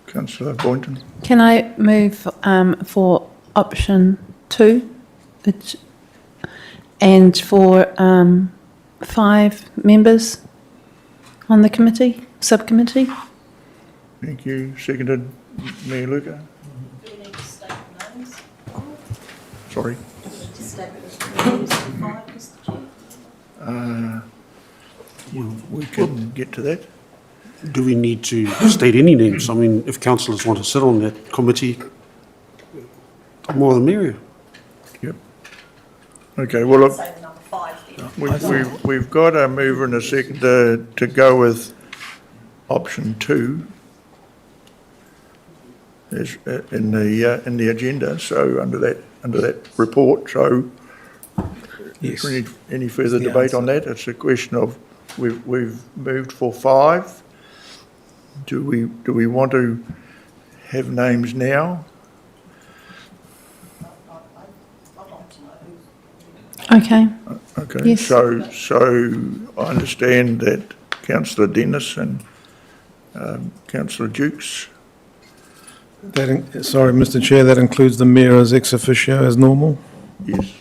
Councillor Boynton. Can I move for option 2, and for 5 members on the committee, subcommittee? Thank you. Seconded, Mayor Luca. Do we need to state the names? Sorry. Do we need to state the names of 5, Mr Chair? We can get to that. Do we need to state any names? I mean, if councillors want to sit on that committee, the more the merrier. Yep. Okay, well, look, Say the number 5 then. we've got a mover and a seconder to go with option 2 is in the agenda, so under that report. So is there any further debate on that? It's a question of we've moved for 5. Do we want to have names now? Okay. Okay. Yes. So I understand that Councillor Dennis and Councillor Dukes. Sorry, Mr Chair, that includes the Mayor as ex officio as normal? Yes.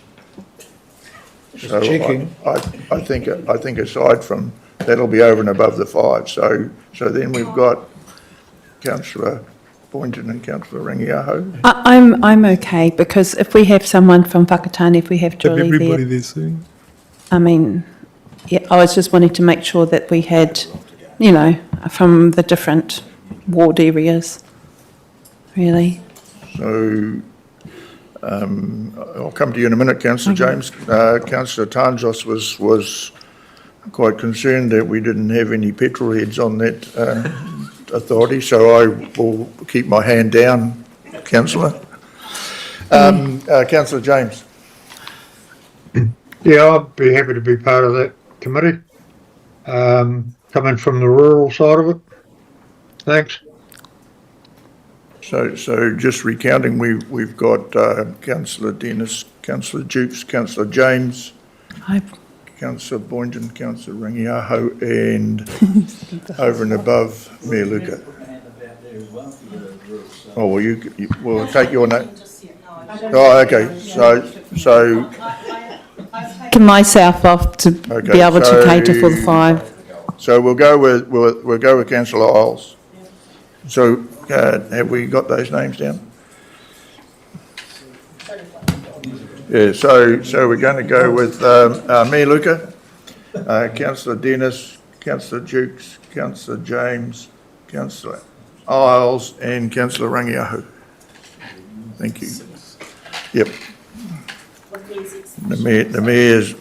So checking. I think aside from that'll be over and above the 5. So then we've got Councillor Boynton and Councillor Rangiaho. I'm okay, because if we have someone from Whakatane, if we have Julie everybody there, there soon? I mean, yeah, I was just wanting to make sure that we had, from the different ward areas, really. So I'll come to you in a minute, Councillor James. Councillor Tanzos was quite concerned that we didn't have any petrol heads on that authority, so I will keep my hand down, councillor. Councillor James. Yeah, I'd be happy to be part of that committee, coming from the rural side of it. Thanks. So just recounting, we've got Councillor Dennis, Councillor Dukes, Councillor James, Hi. Councillor Boynton, Councillor Rangiaho, and over and above Mayor Luca. Oh, well, we'll take your name. Oh, okay. So Taken myself off to okay, be able so- to cater for the 5. So we'll go with Councillor Isles. So have we got those names down? Yeah. So we're going to go with Mayor Luca, Councillor Dennis, Councillor Dukes, Councillor James, Councillor Isles, and Councillor Rangiaho. Thank you. Yep. The mayor's.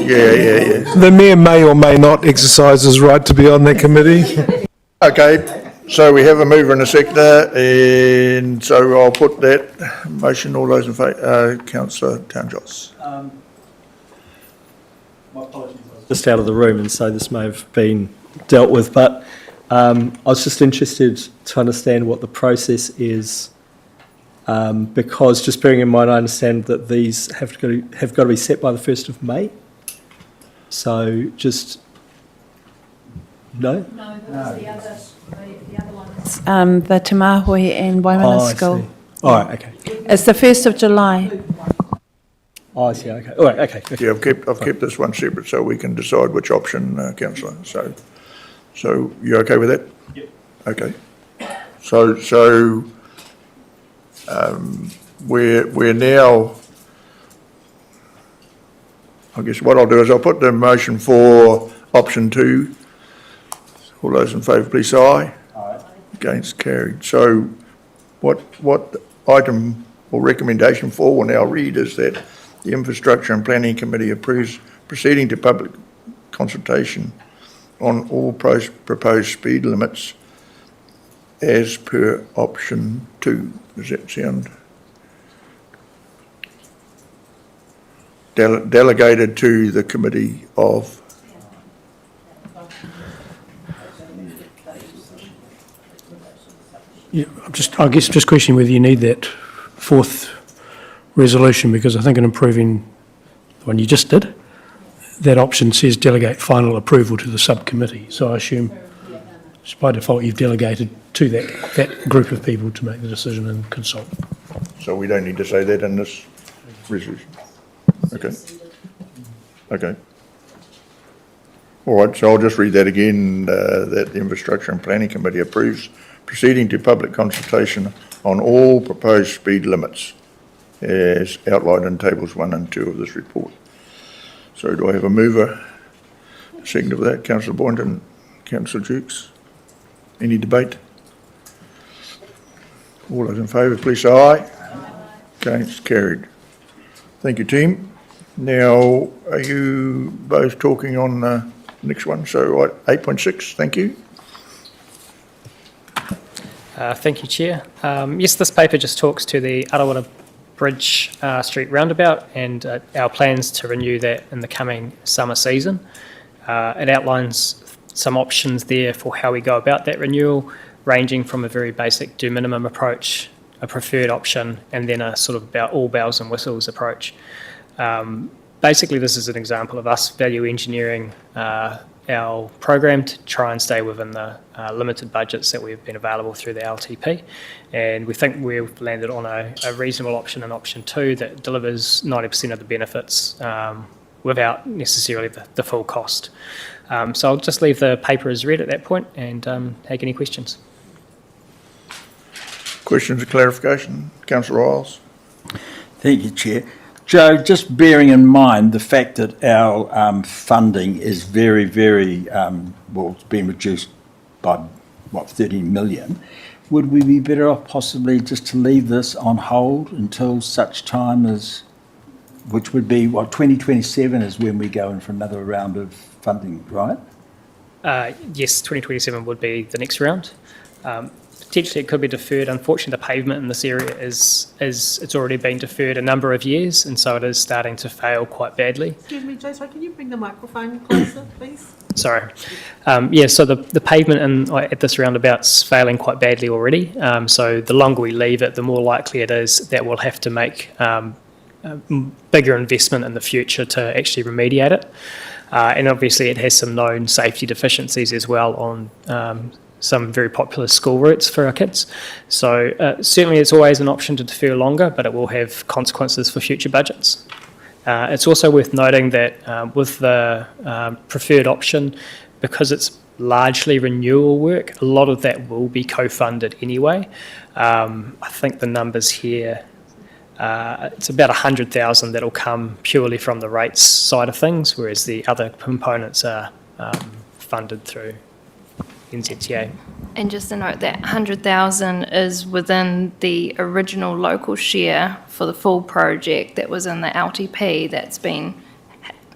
Yeah. The mayor may or may not exercise his right to be on that committee. Okay, so we have a mover and a seconder, and so I'll put that motion. All those in favour, Councillor Townjoss. My apologies, I was just out of the room, and so this may have been dealt with, but I was just interested to understand what the process is, because just bearing in mind, I understand that these have got to be set by the 1st of May. So just, no? No, the other one. The Te Mahui and Waimana I School. see. All right, okay. It's the 1st of July. Oh, I see, okay. All right, okay. Yeah, I've kept this one separate so we can decide which option, Councillor. So you okay with that? Yep. Okay. So we're now. I guess what I'll do is I'll put the motion for option 2. All those in favour, please say aye. Aye. Against, carried. So what item or recommendation 4 will now read is that the Infrastructure and Planning Committee approves proceeding to public consultation on all proposed speed limits as per option 2. Does that sound delegated to the committee of? Yeah, I guess just questioning whether you need that 4th resolution, because I think in improving the one you just did, that option says delegate final approval to the subcommittee. So I assume by default you've delegated to that group of people to make the decision and consult. So we don't need to say that in this resolution? Okay. Okay. All right, so I'll just read that again, that the Infrastructure and Planning Committee approves proceeding to public consultation on all proposed speed limits as outlined in tables 1 and 2 of this report. So do I have a mover? Second of that, Councillor Boynton, Councillor Dukes. Any debate? All those in favour, please say aye. Against, carried. Thank you, team. Now, are you both talking on the next one? So 8.6, thank you. Thank you, Chair. Yes, this paper just talks to the Arawa Bridge Street Roundabout and our plans to renew that in the coming summer season. It outlines some options there for how we go about that renewal, ranging from a very basic do minimum approach, a preferred option, and then a sort of all bells and whistles approach. Basically, this is an example of us value engineering our program to try and stay within the limited budgets that we've been available through the LTP. And we think we've landed on a reasonable option in option 2 that delivers 90% of the benefits without necessarily the full cost. So I'll just leave the paper as read at that point and take any questions. Questions or clarification? Councillor Isles. Thank you, Chair. Joe, just bearing in mind the fact that our funding is very, very, it's been reduced by, 13 million, would we be better off possibly just to leave this on hold until such time as, which would be, 2027 is when we go in for another round of funding, right? Yes, 2027 would be the next round. Potentially it could be deferred. Unfortunately, the pavement in this area it's already been deferred a number of years, and so it is starting to fail quite badly. Excuse me, Joe, can you bring the microphone closer, please? Sorry. So the pavement at this roundabout's failing quite badly already. So the longer we leave it, the more likely it is that we'll have to make a bigger investment in the future to actually remediate it. And obviously it has some known safety deficiencies as well on some very popular school routes for our kids. So certainly it's always an option to defer longer, but it will have consequences for future budgets. It's also worth noting that with the preferred option, because it's largely renewal work, a lot of that will be co-funded anyway. I think the numbers here, it's about 100,000 that'll come purely from the rates side of things, whereas the other components are funded through NZTA. And just to note that 100,000 is within the original local share for the full project that was in the LTP that's been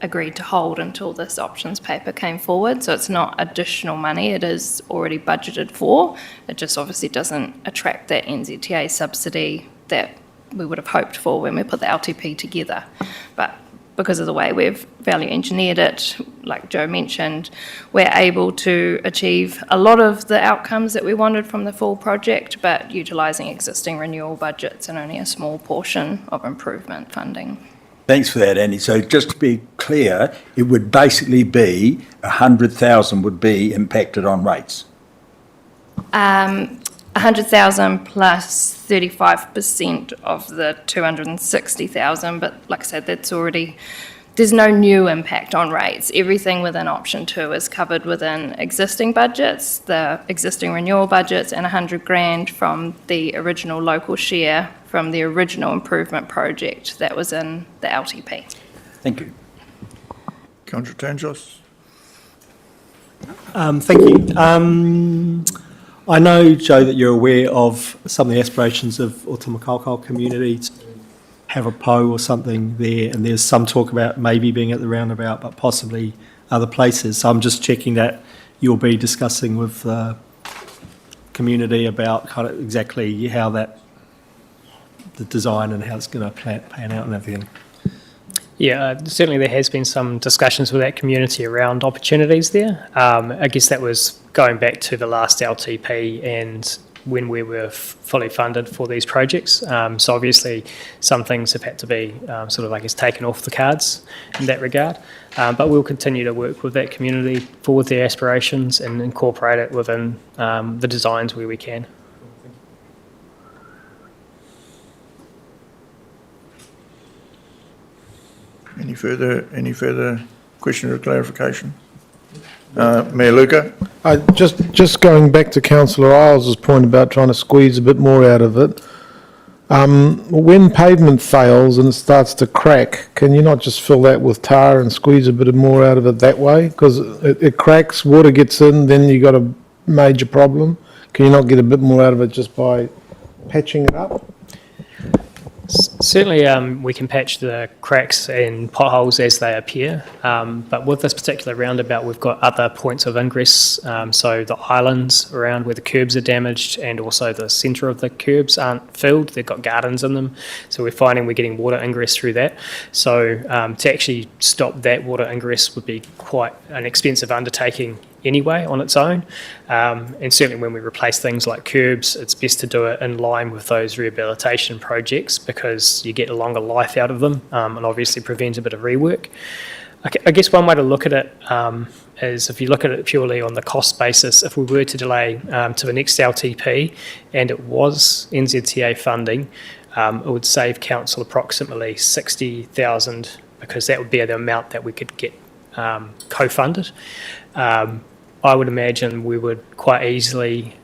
agreed to hold until this options paper came forward. So it's not additional money, it is already budgeted for. It just obviously doesn't attract that NZTA subsidy that we would have hoped for when we put the LTP together. But because of the way we've value engineered it, like Joe mentioned, we're able to achieve a lot of the outcomes that we wanted from the full project, but utilising existing renewal budgets and only a small portion of improvement funding. Thanks for that, Andy. So just to be clear, it would basically be 100,000 would be impacted on rates. 100,000 plus 35% of the 260,000, but like I said, that's already, there's no new impact on rates. Everything within option 2 is covered within existing budgets, the existing renewal budgets, and 100 grand from the original local share from the original improvement project that was in the LTP. Thank you. Councillor Tangos. Thank you. I know, Joe, that you're aware of some of the aspirations of Otumakaukau community to have a PO or something there, and there's some talk about maybe being at the roundabout, but possibly other places. So I'm just checking that you'll be discussing with the community about kind of exactly how that, the design and how it's going to pan out and everything. Yeah, certainly there has been some discussions with that community around opportunities there. I guess that was going back to the last LTP and when we were fully funded for these projects. So obviously some things have had to be taken off the cards in that regard. But we'll continue to work with that community forward their aspirations and incorporate it within the designs where we can. Any further question or clarification? Mayor Luca? Just going back to Councillor Isles' point about trying to squeeze a bit more out of it. When pavement fails and it starts to crack, can you not just fill that with tar and squeeze a bit more out of it that way? Because it cracks, water gets in, then you got a major problem. Can you not get a bit more out of it just by patching it up? Certainly we can patch the cracks and potholes as they appear, but with this particular roundabout we've got other points of ingress, so the islands around where the curbs are damaged and also the centre of the curbs aren't filled, they've got gardens in them, so we're finding we're getting water ingress through that. So to actually stop that water ingress would be quite an expensive undertaking anyway on its own, and certainly when we replace things like curbs it's best to do it in line with those rehabilitation projects because you get a longer life out of them and obviously prevent a bit of rework. I guess one way to look at it is if you look at it purely on the cost basis, if we were to delay to the next LTP and it was NZTA funding, it would save council approximately 60,000 because that would be the amount that we could get co-funded. I would imagine we would quite easily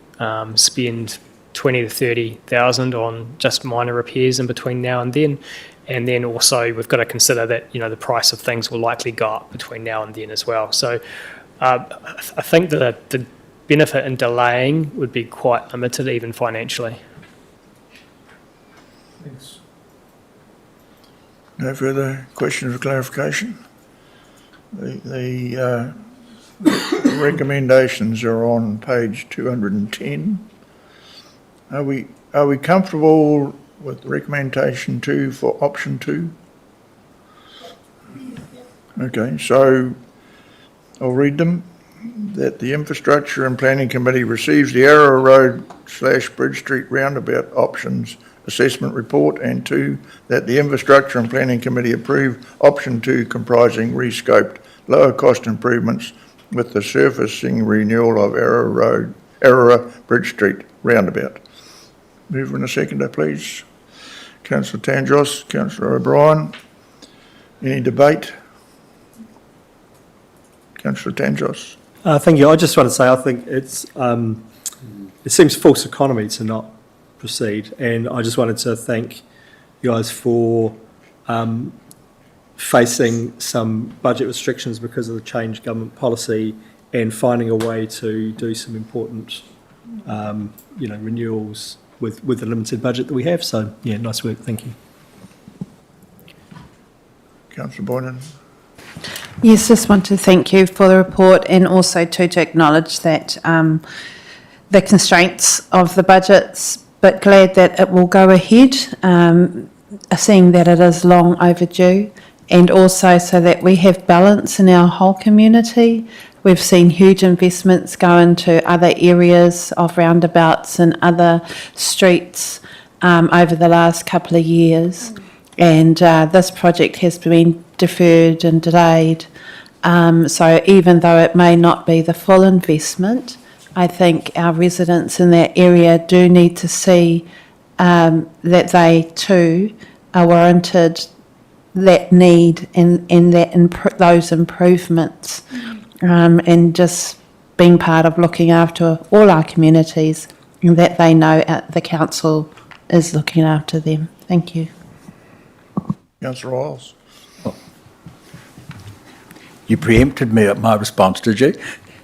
spend 20 to 30,000 on just minor repairs in between now and then also we've got to consider that the price of things will likely go up between now and then as well. So I think that the benefit in delaying would be quite limited even financially. Thanks. No further questions or clarification? The The recommendations are on page 210. Are we comfortable with recommendation 2 for option 2? Okay, so I'll read them. That the Infrastructure and Planning Committee receives the Arawa Road / Bridge Street Roundabout Options Assessment Report, and 2, that the Infrastructure and Planning Committee approve option 2 comprising rescoped lower cost improvements with the surfacing renewal of Arawa Bridge Street Roundabout. Mover and a seconder, please. Councillor Tangos, Councillor O'Brien. Any debate? Councillor Tangos. Thank you. I just want to say I think it seems false economy to not proceed, and I just wanted to thank you guys for facing some budget restrictions because of the changed government policy and finding a way to do some important renewals with the limited budget that we have. So yeah, nice work. Thank you. Councillor Boynan. Yes, just want to thank you for the report and also to acknowledge that the constraints of the budgets, but glad that it will go ahead, seeing that it is long overdue, and also so that we have balance in our whole community. We've seen huge investments go into other areas of roundabouts and other streets over the last couple of years, and this project has been deferred and delayed. So even though it may not be the full investment, I think our residents in that area do need to see that they too are warranted that need and those improvements, and just being part of looking after all our communities, and that they know the council is looking after them. Thank you. Councillor Wiles. You preempted me at my response, did you?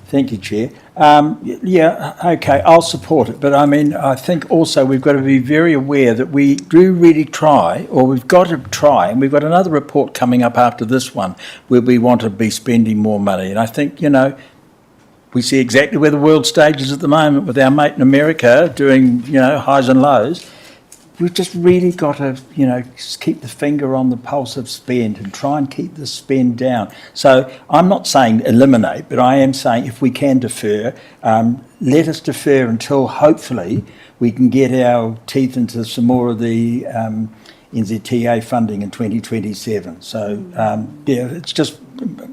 Thank you, Chair. Yeah, okay, I'll support it. But I mean, I think also we've got to be very aware that we do really try, or we've got to try, and we've got another report coming up after this one where we want to be spending more money. And I think, we see exactly where the world stage is at the moment with our mate in America doing, highs and lows. We've just really got to, keep the finger on the pulse of spend and try and keep the spend down. So I'm not saying eliminate, but I am saying if we can defer, let us defer until hopefully we can get our teeth into some more of the NZTA funding in 2027. So, it's just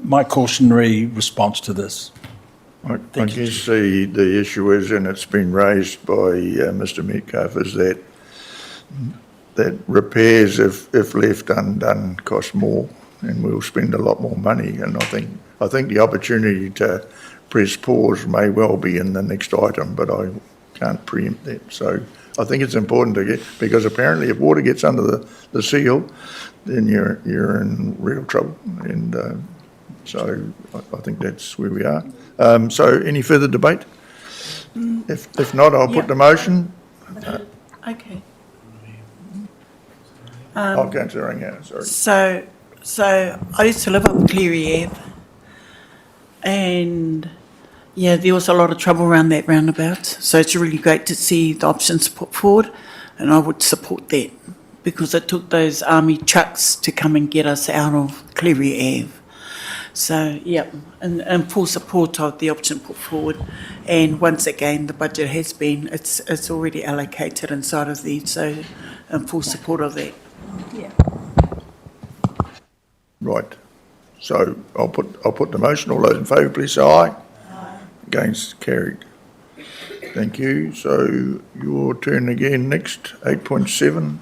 my cautionary response to this. I guess the issue is, and it's been raised by Mr Metcalf, is that repairs, if left undone, cost more, and we'll spend a lot more money. And I think the opportunity to press pause may well be in the next item, but I can't preempt that. So I think it's important to get, because apparently if water gets under the seal, then you're in real trouble. And so I think that's where we are. So any further debate? If not, I'll put the motion. Okay. Councillor Ringo, sorry. So I used to live up Cleary Ave, and yeah, there was a lot of trouble around that roundabout. So it's really great to see the options put forward, and I would support that because it took those army trucks to come and get us out of Cleary Ave. So yeah, and full support of the option put forward. And once again, the budget has been it's already allocated inside of there. So in full support of that. Yeah. Right. So I'll put the motion. All those in favour, please say aye. Aye. Against, carried. Thank you. So your turn again next, 8.7.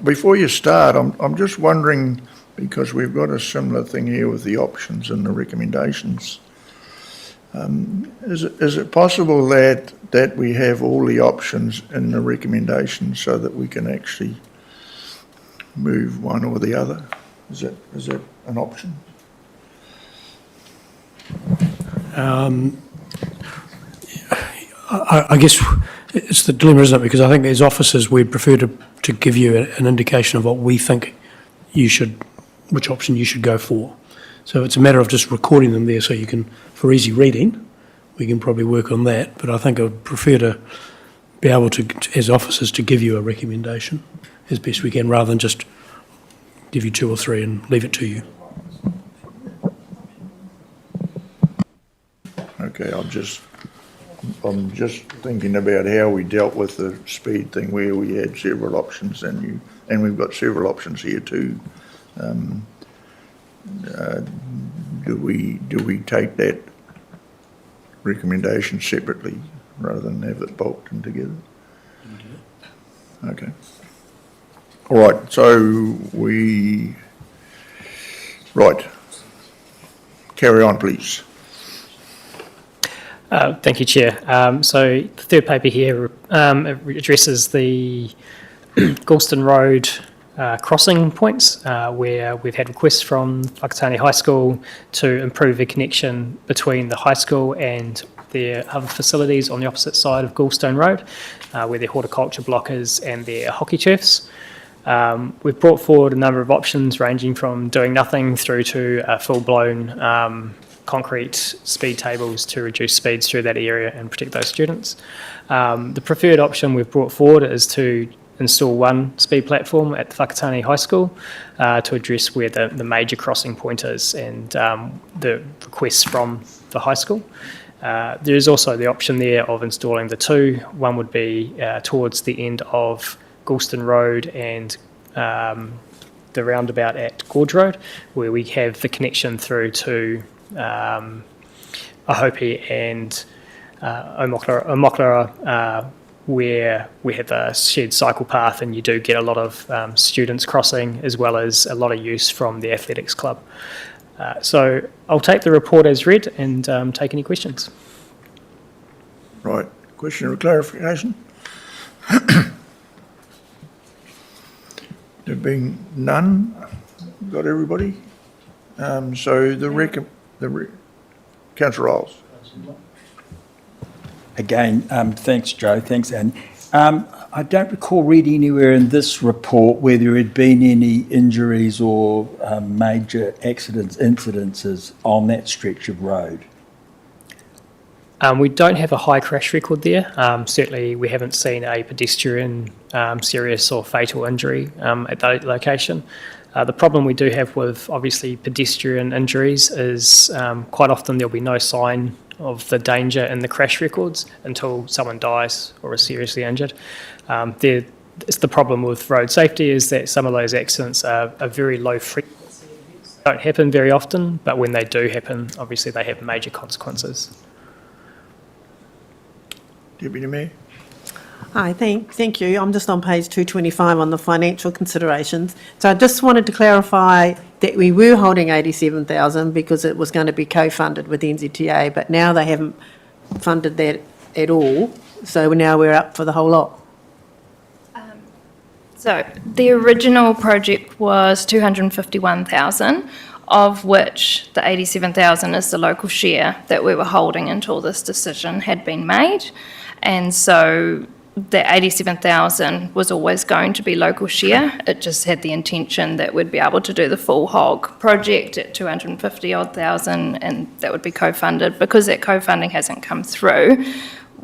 Before you start, I'm just wondering, because we've got a similar thing here with the options and the recommendations. Is it possible that we have all the options in the recommendations so that we can actually move one or the other? Is that an option? I guess it's the dilemma, isn't it? Because I think as officers, we'd prefer to give you an indication of what we think which option you should go for. So it's a matter of just recording them there so you can, for easy reading, we can probably work on that. But I think I would prefer to be able to, as officers, to give you a recommendation as best we can, rather than just give you 2 or 3 and leave it to you. Okay, I'm just thinking about how we dealt with the speed thing where we had several options and we've got several options here too. Do we take that recommendation separately rather than have it bulked in together? Okay. All right, so right. Carry on, please. Thank you, Chair. So the third paper here addresses the Goulstone Road crossing points where we've had requests from Whakatane High School to improve the connection between the high school and their other facilities on the opposite side of Goulstone Road, where their horticulture block is and their hockey turfs. We've brought forward a number of options ranging from doing nothing through to full-blown concrete speed tables to reduce speeds through that area and protect those students. The preferred option we've brought forward is to install one speed platform at the Whakatane High School to address where the major crossing point is and the requests from the high school. There is also the option there of installing the 2. One would be towards the end of Goulstone Road and the roundabout at Gorge Road, where we have the connection through to Ahopi and Omoklara, where we have a shared cycle path and you do get a lot of students crossing as well as a lot of use from the athletics club. So I'll take the report as read and take any questions. Right, question or clarification? There being none, got everybody? So Councillor Riles. Again, thanks, Joe. Thanks, Anne. I don't recall reading anywhere in this report where there had been any injuries or major incidences on that stretch of road. We don't have a high crash record there. Certainly we haven't seen a pedestrian serious or fatal injury at that location. The problem we do have with obviously pedestrian injuries is quite often there'll be no sign of the danger in the crash records until someone dies or is seriously injured. It's the problem with road safety is that some of those accidents are very low frequency. Don't happen very often, but when they do happen, obviously they have major consequences. Deputy Mayor. Hi, thank you. I'm just on page 225 on the financial considerations. So I just wanted to clarify that we were holding 87,000 because it was going to be co-funded with NZTA, but now they haven't funded that at all. So now we're up for the whole lot. So the original project was 251,000, of which the 87,000 is the local share that we were holding until this decision had been made. And so the 87,000 was always going to be local share. It just had the intention that we'd be able to do the full hog project at 250,000 and that would be co-funded. Because that co-funding hasn't come through,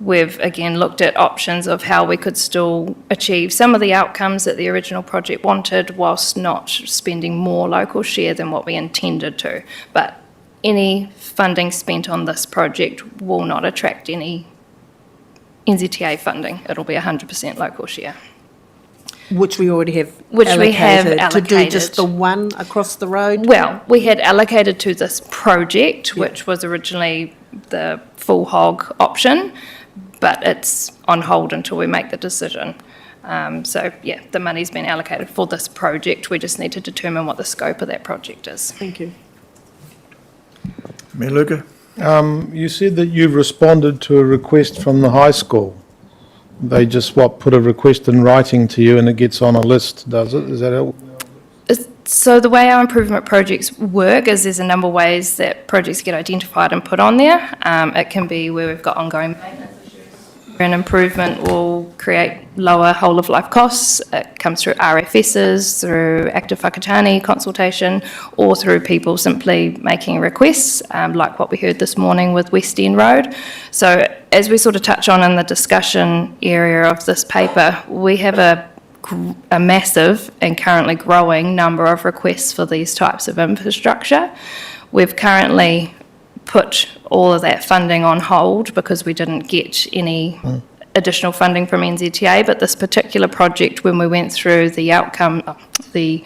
we've again looked at options of how we could still achieve some of the outcomes that the original project wanted whilst not spending more local share than what we intended to. But any funding spent on this project will not attract any NZTA funding. It'll be 100% local share. Which we already have allocated. To do just the one across the road? Well, we had allocated to this project, which was originally the full hog option, but it's on hold until we make the decision. So, yeah, the money's been allocated for this project. We just need to determine what the scope of that project is. Thank you. Mayor Luca. You said that you've responded to a request from the high school. They just, put a request in writing to you and it gets on a list, does it? Is that it? So the way our improvement projects work is there's a number of ways that projects get identified and put on there. It can be where we've got ongoing maintenance issues. An improvement will create lower whole-of-life costs. It comes through RFSs, through active whakatane consultation, or through people simply making requests, like what we heard this morning with West End Road. So as we sort of touch on in the discussion area of this paper, we have a massive and currently growing number of requests for these types of infrastructure. We've currently put all of that funding on hold because we didn't get any additional funding from NZTA, but this particular project, when we went through the outcome, the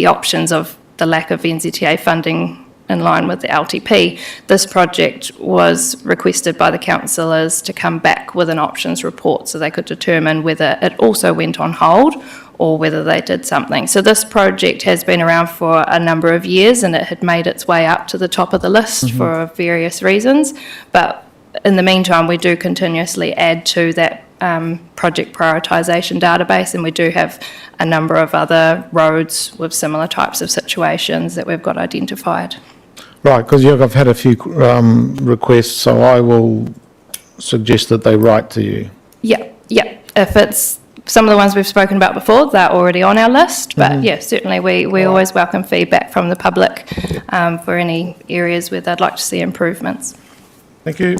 options of the lack of NZTA funding in line with the LTP, this project was requested by the councillors to come back with an options report so they could determine whether it also went on hold or whether they did something. So this project has been around for a number of years and it had made its way up to the top of the list for various reasons. But in the meantime, we do continuously add to that project prioritisation database, and we do have a number of other roads with similar types of situations that we've got identified. Right, because I've had a few requests, so I will suggest that they write to you. Yeah. If it's some of the ones we've spoken about before, they're already on our list, but yeah, certainly we always welcome feedback from the public for any areas where they'd like to see improvements. Thank you.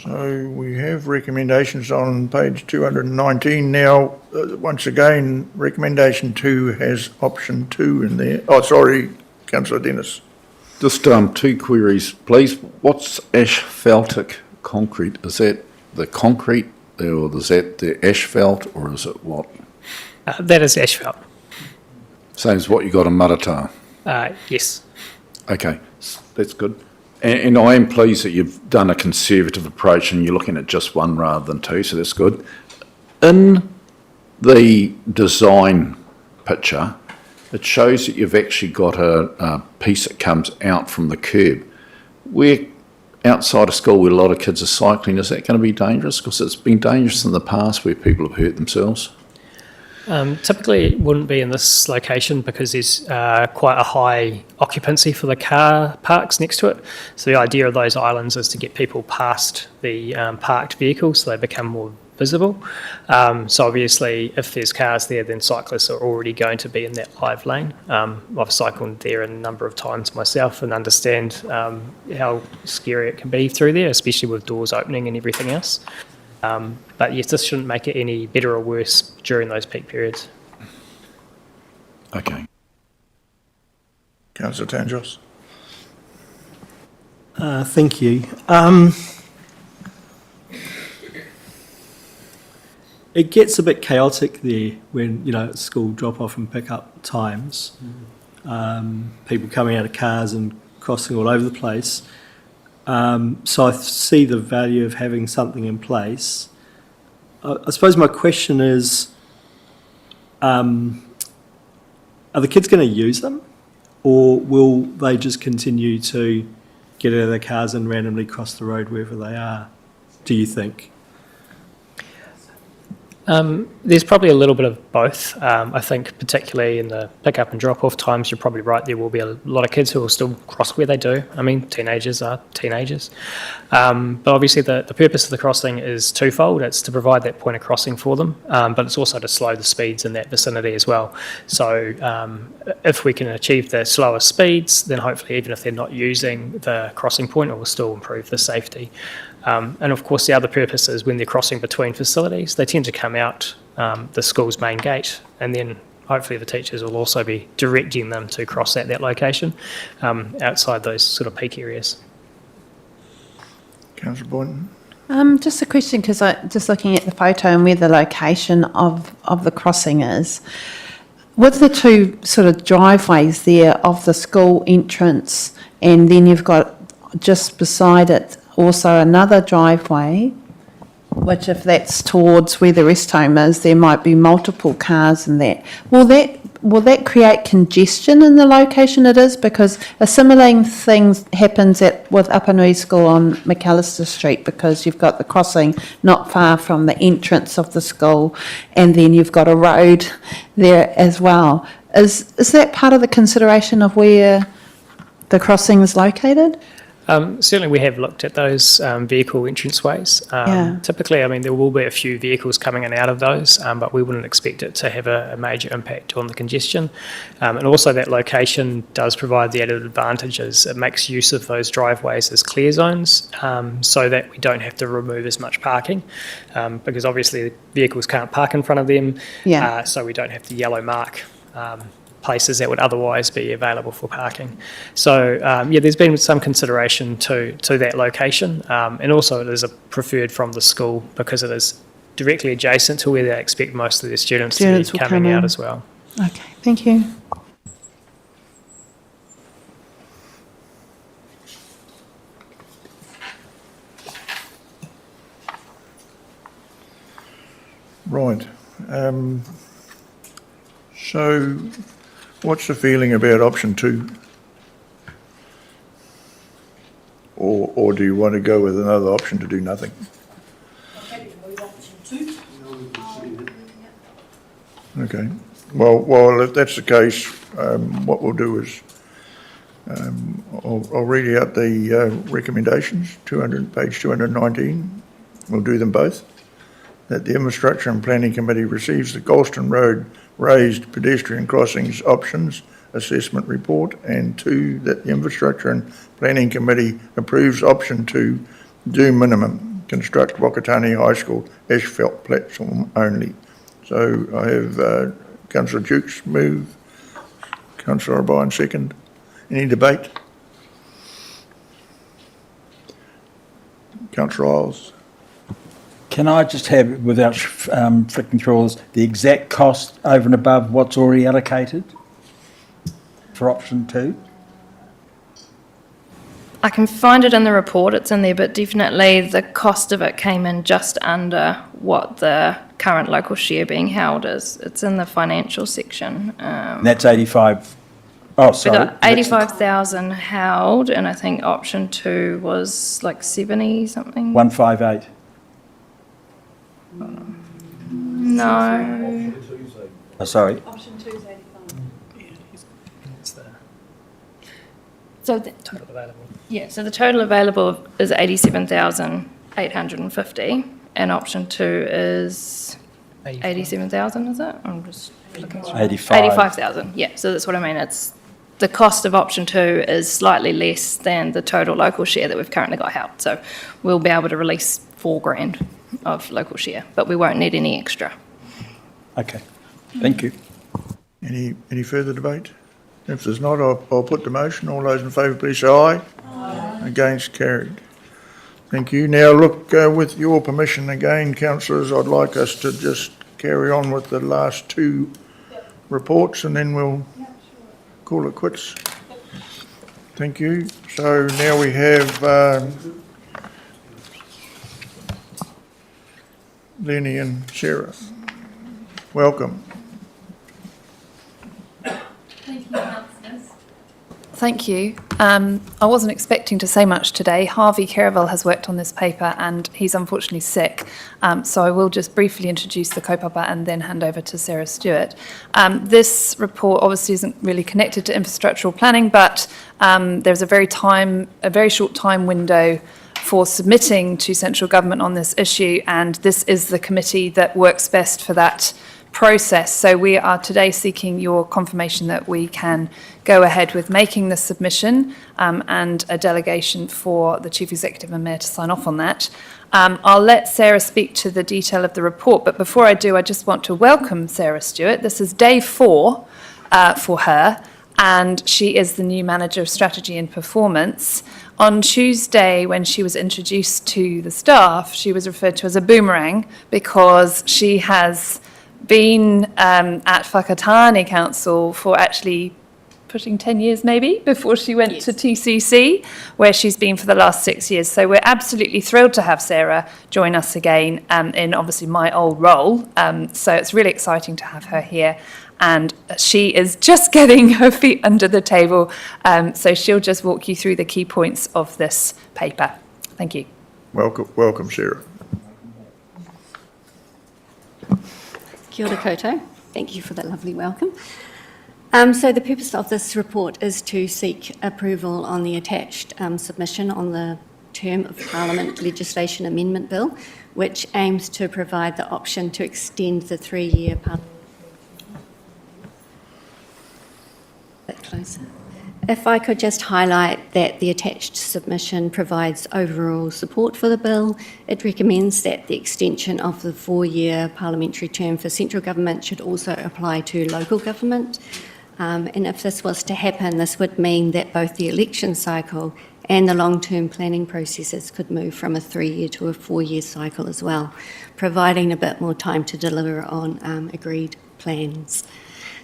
So we have recommendations on page 219 now. Once again, recommendation 2 has option 2 in there. Oh, sorry, Councillor Dennis. Just two queries, please. What's asphaltic concrete? Is that the concrete, or is that the asphalt, or is it what? That is asphalt. Same as what you got in Matata? Yes. Okay, that's good. And I am pleased that you've done a conservative approach and you're looking at just one rather than two, so that's good. In the design picture, it shows that you've actually got a piece that comes out from the curb. Where outside of school where a lot of kids are cycling, is that going to be dangerous? Because it's been dangerous in the past where people have hurt themselves. Typically, it wouldn't be in this location because there's quite a high occupancy for the car parks next to it. So the idea of those islands is to get people past the parked vehicles so they become more visible. So obviously, if there's cars there, then cyclists are already going to be in that live lane. I've cycled there a number of times myself and understand how scary it can be through there, especially with doors opening and everything else. But yes, this shouldn't make it any better or worse during those peak periods. Okay. Councillor Tangos. Thank you. It gets a bit chaotic there when, it's school drop-off and pick-up times. People coming out of cars and crossing all over the place. So I see the value of having something in place. I suppose my question is, are the kids going to use them, or will they just continue to get out of their cars and randomly cross the road wherever they are, do you think? There's probably a little bit of both. I think particularly in the pick-up and drop-off times, you're probably right, there will be a lot of kids who will still cross where they do. I mean, teenagers are teenagers. But obviously the purpose of the crossing is twofold. It's to provide that point of crossing for them, but it's also to slow the speeds in that vicinity as well. So if we can achieve the slower speeds, then hopefully even if they're not using the crossing point, it will still improve the safety. And of course, the other purpose is when they're crossing between facilities, they tend to come out the school's main gate, and then hopefully the teachers will also be directing them to cross at that location outside those sort of peak areas. Councillor Boynton. Just a question, because just looking at the photo and where the location of the crossing is, with the two sort of driveways there of the school entrance, and then you've got just beside it also another driveway, which if that's towards where the rest home is, there might be multiple cars in that. Will that create congestion in the location it is? Because a similar thing happens with Upanui School on McAllister Street, because you've got the crossing not far from the entrance of the school, and then you've got a road there as well. Is that part of the consideration of where the crossing is located? Certainly, we have looked at those vehicle entranceways. Yeah. Typically, I mean, there will be a few vehicles coming in and out of those, but we wouldn't expect it to have a major impact on the congestion. And also, that location does provide the added advantages. It makes use of those driveways as clear zones, so that we don't have to remove as much parking, because obviously vehicles can't park in front of them. Yeah. So we don't have to yellow mark places that would otherwise be available for parking. So, there's been some consideration to that location, and also it is preferred from the school because it is directly adjacent to where they expect most of their students to be coming out as well. Okay, thank you. Right. So, what's the feeling about option 2? Or do you want to go with another option to do nothing? Okay. Well, if that's the case, what we'll do is I'll read out the recommendations, page 219. We'll do them both. That the Infrastructure and Planning Committee receives the Goulstone Road raised pedestrian crossings options assessment report, and 2, that the Infrastructure and Planning Committee approves option 2, do minimum, construct Wakatani High School asphalt platform only. So I have Councillor Dukes move, Councillor O'Brien second. Any debate? Councillor Isles. Can I just have, without flicking through all this, the exact cost over and above what's already allocated for option 2? I can find it in the report, it's in there, but definitely the cost of it came in just under what the current local share being held is. It's in the financial section. That's 85. Oh, We sorry. got 85,000 held, and I think option 2 was like 70 something. 158. No. Oh, sorry. Option 2 is 85. It's the So total available. Yeah, so the total available is 87,850, and option 2 is 87,000, is it? I'm just looking through. 85,000, yeah, so that's what I mean. It's the cost of option 2 is slightly less than the total local share that we've currently got held. So we'll be able to release $4,000 of local share, but we won't need any extra. Okay, thank you. Any further debate? If there's not, I'll put the motion. All those in favour, please say aye. Aye. Against, carried. Thank you. Now, look, with your permission again, councillors, I'd like us to just carry on with the last 2 reports, and then we'll call it quits. Thank you. So now we have Lenny and Sarah. Welcome. Thank you. I wasn't expecting to say much today. Harvey Caravel has worked on this paper and he's unfortunately sick. So I will just briefly introduce the kaupapa and then hand over to Sarah Stewart. This report obviously isn't really connected to infrastructural planning, but there's a very short time window for submitting to central government on this issue, and this is the committee that works best for that process. So we are today seeking your confirmation that we can go ahead with making the submission and a delegation for the Chief Executive and Mayor to sign off on that. I'll let Sarah speak to the detail of the report, but before I do, I just want to welcome Sarah Stewart. This is day 4 for her, and she is the new Manager of Strategy and Performance. On Tuesday, when she was introduced to the staff, she was referred to as a boomerang because she has been at Whakatane Council for actually pushing 10 years maybe before she went to TCC, where she's been for the last 6 years. So we're absolutely thrilled to have Sarah join us again in obviously my old role. So it's really exciting to have her here. And she is just getting her feet under the table. So she'll just walk you through the key points of this paper. Thank you. Welcome, Sarah. Kia ora koutou. Thank you for that lovely welcome. So the purpose of this report is to seek approval on the attached submission on the term of Parliament Legislation Amendment Bill, which aims to provide the option to extend the 3-year Parliament. A bit closer. If I could just highlight that the attached submission provides overall support for the bill. It recommends that the extension of the 4-year parliamentary term for central government should also apply to local government. And if this was to happen, this would mean that both the election cycle and the long-term planning processes could move from a 3-year to a 4-year cycle as well, providing a bit more time to deliver on agreed plans.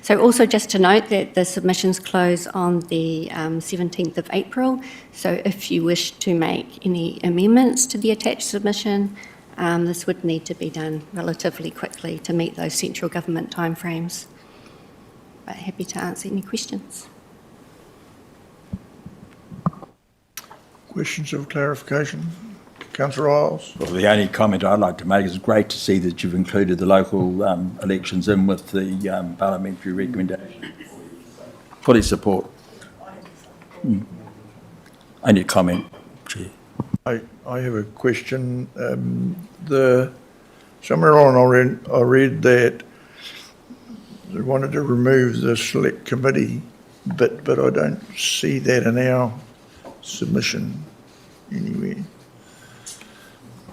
So also just to note that the submissions close on the 17th of April, so if you wish to make any amendments to the attached submission, this would need to be done relatively quickly to meet those central government timeframes. But happy to answer any questions. Questions of clarification? Councillor Isles? Well, the only comment I'd like to make is great to see that you've included the local elections in with the parliamentary recommendation. Fully support. Only a comment, Chair. I have a question. Somewhere on I read that they wanted to remove the select committee, but I don't see that in our submission anywhere.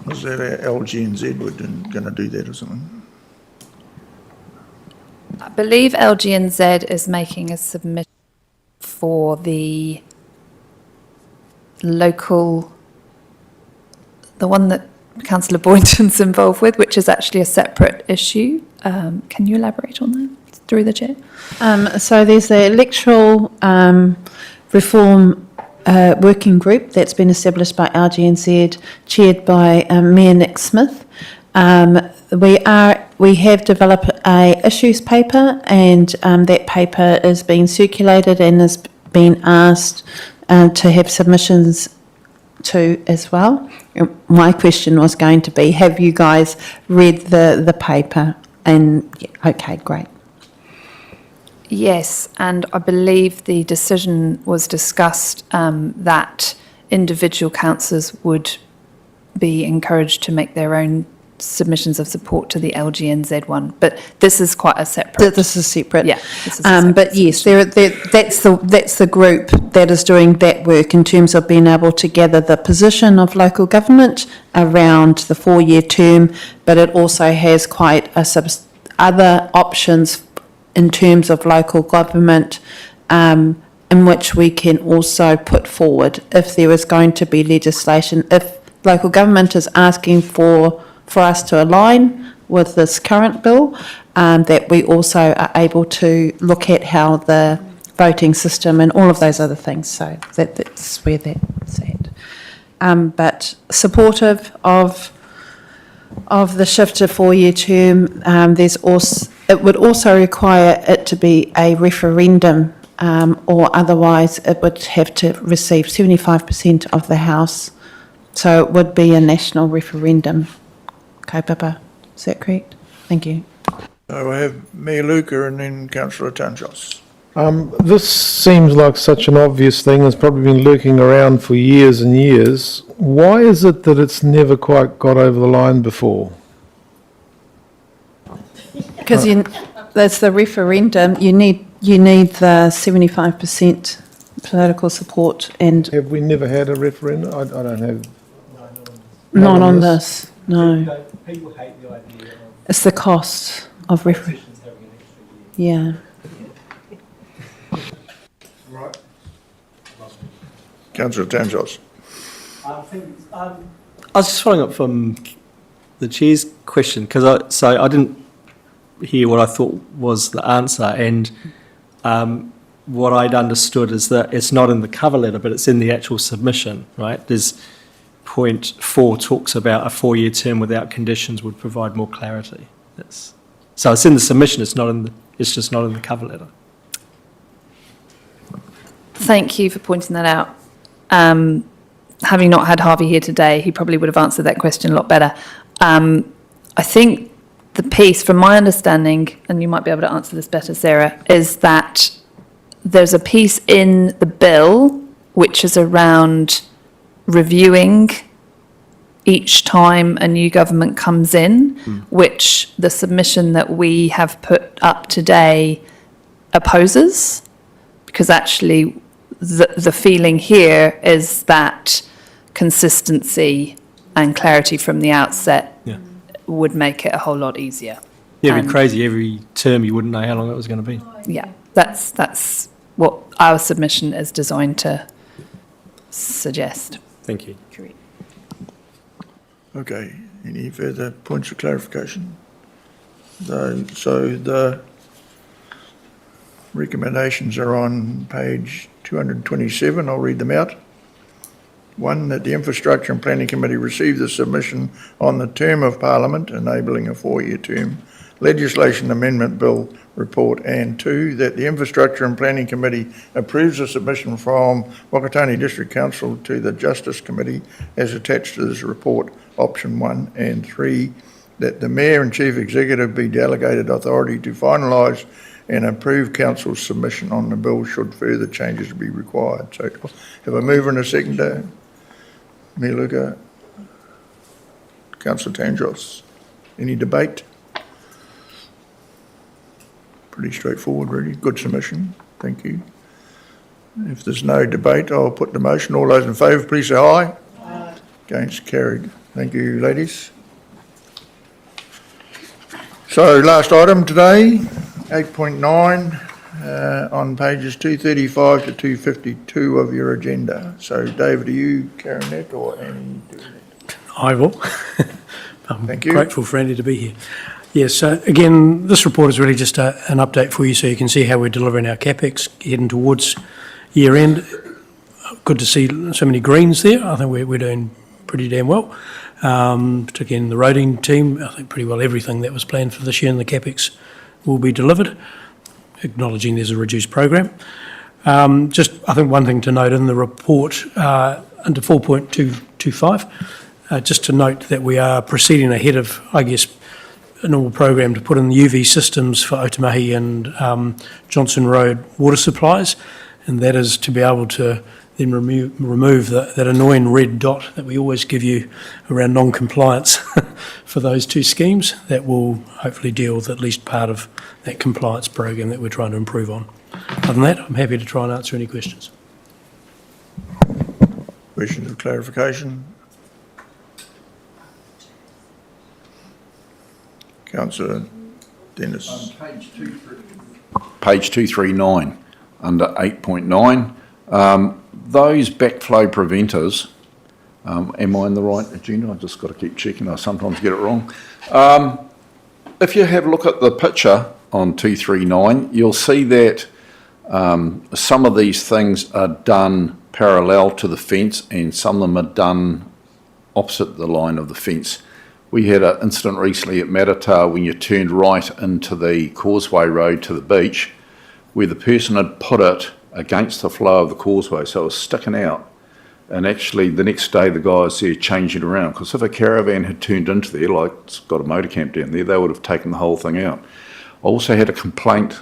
Was that our LGNZ were going to do that or something? I believe LGNZ is making a submission for the local, the one that Councillor Boynton's involved with, which is actually a separate issue. Can you elaborate on that through the chair? So there's the electoral reform working group that's been established by LGNZ, chaired by Mayor Nick Smith. We have developed a issues paper, and that paper is being circulated and has been asked to have submissions to as well. My question was going to be, have you guys read the paper? And yeah, okay, great. Yes, and I believe the decision was discussed that individual councillors would be encouraged to make their own submissions of support to the LGNZ one, but this is quite a separate. This is separate. Yeah. This is a separate but yes, that's the group that is doing that work in terms of being able to gather the position of local government around the 4-year term, but it also has quite other options in terms of local government, in which we can also put forward if there is going to be legislation. If local government is asking for us to align with this current bill, that we also are able to look at how the voting system and all of those other things. So that's where that's at. But supportive of the shift to 4-year term. It would also require it to be a referendum, or otherwise it would have to receive 75% of the House. So it would be a national referendum. Kaupapa, is that correct? Thank you. So I have Mayor Luca and then Councillor Tanchos. This seems like such an obvious thing. It's probably been lurking around for years and years. Why is it that it's never quite got over the line before? Because that's the referendum. You need the 75% political support, and have we never had a referendum? I don't have. Not on this. No. People hate the idea. It's the cost of referendum. Yeah. Right. Councillor Tanchos. I was just following up from the chair's question, because I didn't hear what I thought was the answer, and what I'd understood is that it's not in the cover letter, but it's in the actual submission, right? There's point 4 talks about a 4-year term without conditions would provide more clarity. So it's in the submission, it's just not in the cover letter. Thank you for pointing that out. Having not had Harvey here today, he probably would have answered that question a lot better. I think the piece, from my understanding, and you might be able to answer this better, Sarah, is that there's a piece in the bill which is around reviewing each time a new government comes in, which the submission that we have put up today opposes, because actually the feeling here is that consistency and clarity from the outset would make it a whole lot easier. Yeah, it'd be And- crazy. Every term you wouldn't know how long it was going to be. Yeah, that's what our submission is designed to suggest. Thank you. Okay, any further points of clarification? So the recommendations are on page 227, I'll read them out. 1, that the Infrastructure and Planning Committee receive the submission on the term of Parliament, enabling a 4-year term, legislation amendment bill report, and 2, that the Infrastructure and Planning Committee approves the submission from Whakatane District Council to the Justice Committee as attached to this report, option 1, and 3, that the Mayor and Chief Executive be delegated authority to finalise and approve Council's submission on the bill should further changes be required. So have a mover and a seconder. Mayor Luca, Councillor Tangos. Any debate? Pretty straightforward, really. Good submission. Thank you. If there's no debate, I'll put the motion. All those in favour, please say aye. Aye. Against, carried. Thank you, ladies. So, last item today, 8.9, on pages 235 to 252 of your agenda. So, David, are you carrying that or Annie doing it? I will. I'm Thank you. grateful for Andy to be here. Yes, so again, this report is really just an update for you so you can see how we're delivering our Capex heading towards year end. Good to see so many greens there. I think we're doing pretty damn well, particularly in the roading team. I think pretty well everything that was planned for this year in the Capex will be delivered, acknowledging there's a reduced program. Just, I think one thing to note in the report, under 4.225, just to note that we are proceeding ahead of, I guess, a normal program to put in the UV systems for Otamahi and Johnson Road water supplies, and that is to be able to then remove that annoying red dot that we always give you around non-compliance for those two schemes. That will hopefully deal with at least part of that compliance program that we're trying to improve on. Other than that, I'm happy to try and answer any questions. Questions of clarification? Councillor Dennis. Page 239, under 8.9. Those backflow preventers, am I in the right agenda? I've just got to keep checking. I sometimes get it wrong. If you have a look at the picture on 239, you'll see that some of these things are done parallel to the fence and some of them are done opposite the line of the fence. We had an incident recently at Matata when you turned right into the causeway road to the beach, where the person had put it against the flow of the causeway, so it was sticking out. And actually the next day the guys there changed it around, because if a caravan had turned into there, like it's got a motor camp down there, they would have taken the whole thing out. I also had a complaint,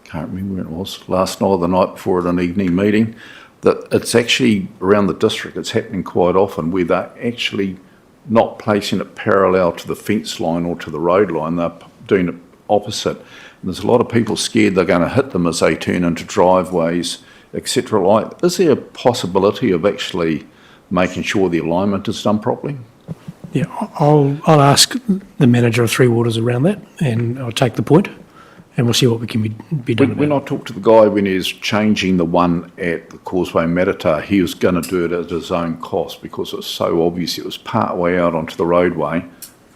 can't remember when it was, last night or the night before at an evening meeting, that it's actually around the district, it's happening quite often, where they're actually not placing it parallel to the fence line or to the road line, they're doing it opposite. And there's a lot of people scared they're going to hit them as they turn into driveways, etc. Like, is there a possibility of actually making sure the alignment is done properly? Yeah, I'll ask the manager of Three Waters around that, and I'll take the point, and we'll see what we can be done about it. When I talked to the guy when he was changing the one at the Causeway Matata, he was going to do it at his own cost because it was so obvious it was part way out onto the roadway,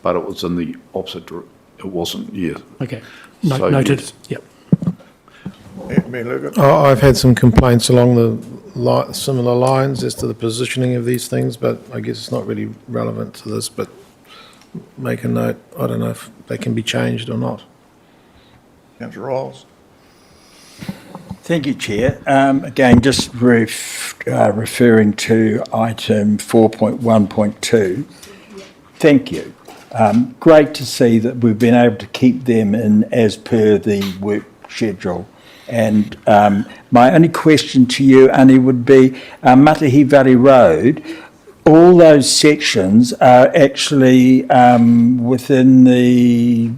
but it was in the opposite direction. It wasn't, yeah. Okay, So, noted, yes. yep. I've had some complaints along the similar lines as to the positioning of these things, but I guess it's not really relevant to this, but make a note. I don't know if they can be changed or not. Councillor Riles. Thank you, Chair. Again, just referring to item 4.1.2. Thank you. Great to see that we've been able to keep them in as per the work schedule And my only question to you, Annie, would be Matahi Valley Road, all those sections are actually within the...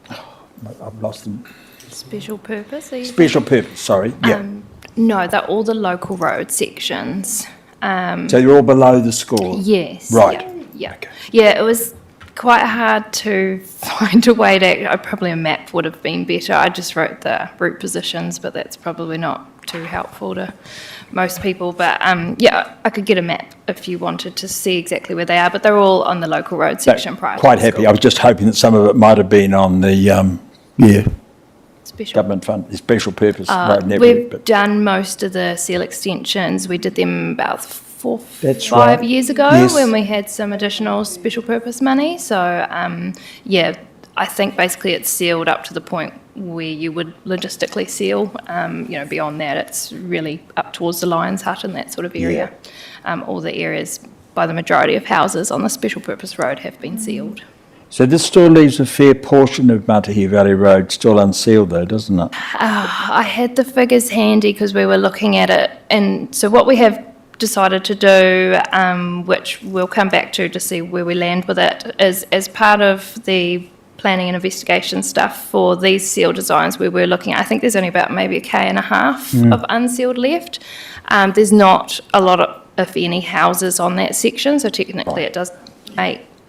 I've lost them. Special purpose? Are you Special purpose, sorry, yeah. No, they're all the local road sections. So you're all below the score? Yes. Right. Yeah. Yeah, it was quite hard to find a way to, probably a map would have been better. I just wrote the route positions, but that's probably not too helpful to most people. But yeah, I could get a map if you wanted to see exactly where they are, but they're all on the local road section prior to Quite the happy. school. I was just hoping that some of it might have been on the, government fund, the special purpose road network. We've done most of the seal extensions. We did them about 5 right. years ago Yes. when we had some additional special purpose money. So, yeah, I think basically it's sealed up to the point where you would logistically seal. You know, beyond that, it's really up towards the Lion's Hut and that sort of area. All the areas by the majority of houses on the special purpose road have been sealed. So this still leaves a fair portion of Matahi Valley Road still unsealed though, doesn't it? I had the figures handy because we were looking at it. And so what we have decided to do, which we'll come back to see where we land with it, is as part of the planning and investigation stuff for these seal designs we were looking at, I think there's only about maybe 1.5 km of unsealed left. There's not a lot of, if any, houses on that section, so technically it does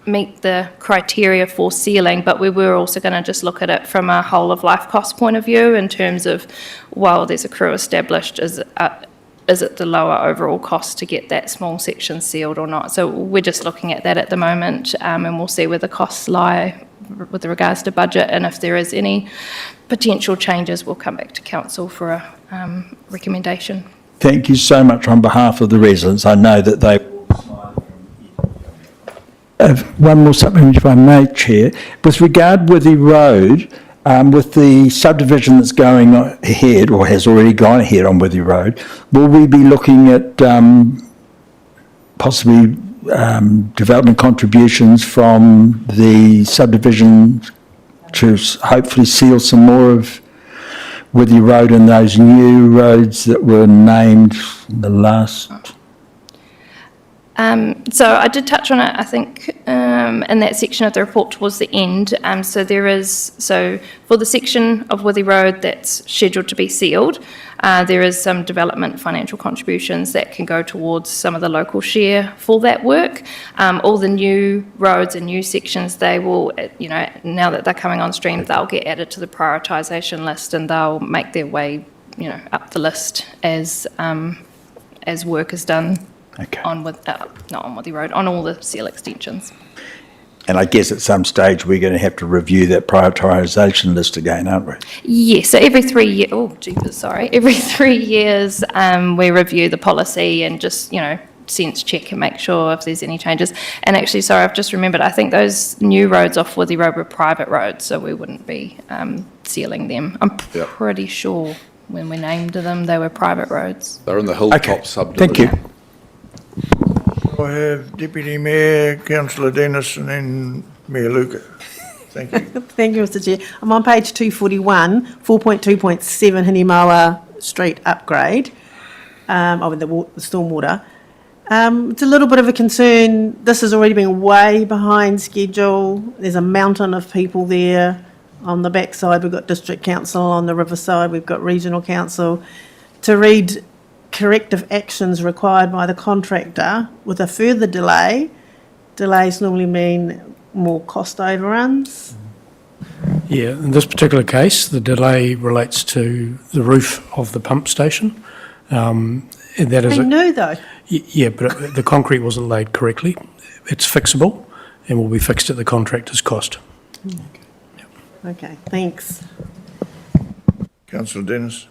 meet the criteria for sealing, but we were also going to just look at it from a whole of life cost point of view in terms of, while there's a crew established, is it the lower overall cost to get that small section sealed or not? So we're just looking at that at the moment, and we'll see where the costs lie with regards to budget, and if there is any potential changes, we'll come back to council for a recommendation. Thank you so much on behalf of the residents. I know that they... one more supplement, if I may, Chair. With regard Withy Road, with the subdivision that's going ahead, or has already gone ahead on Withy Road, will we be looking at possibly development contributions from the subdivision to hopefully seal some more of Withy Road and those new roads that were named in the last... So I did touch on it, I think, in that section of the report towards the end. So for the section of Withy Road that's scheduled to be sealed, there is some development financial contributions that can go towards some of the local share for that work. All the new roads and new sections, they will, you know, now that they're coming on stream, they'll get added to the prioritisation list and they'll make their way, you know, up the list as work is done. Okay. Not on Withy Road, on all the seal extensions. And I guess at some stage we're going to have to review that prioritisation list again, aren't we? Yes, so every 3 years, every 3 years we review the policy and just, you know, sense check and make sure if there's any changes. And actually, sorry, I've just remembered, I think those new roads off Withy Road were private roads, so we wouldn't be sealing them. I'm pretty sure when we named them, they were private roads. They're in the hilltop subdivision. Thank you. I have Deputy Mayor, Councillor Dennis, and then Mayor Luca. Thank you. Thank you, Mr Chair. I'm on page 241, 4.2.7 Hinimoa Street upgrade of the stormwater. It's a little bit of a concern. This has already been way behind schedule. There's a mountain of people there. On the backside, we've got District Council. On the riverside, we've got Regional Council. To read corrective actions required by the contractor with a further delay. Delays normally mean more cost overruns. Yeah, in this particular case, the delay relates to the roof of the pump station. And that is They knew though. Yeah, but the concrete wasn't laid correctly. It's fixable and will be fixed at the contractor's cost. Okay, thanks. Councillor Dennis.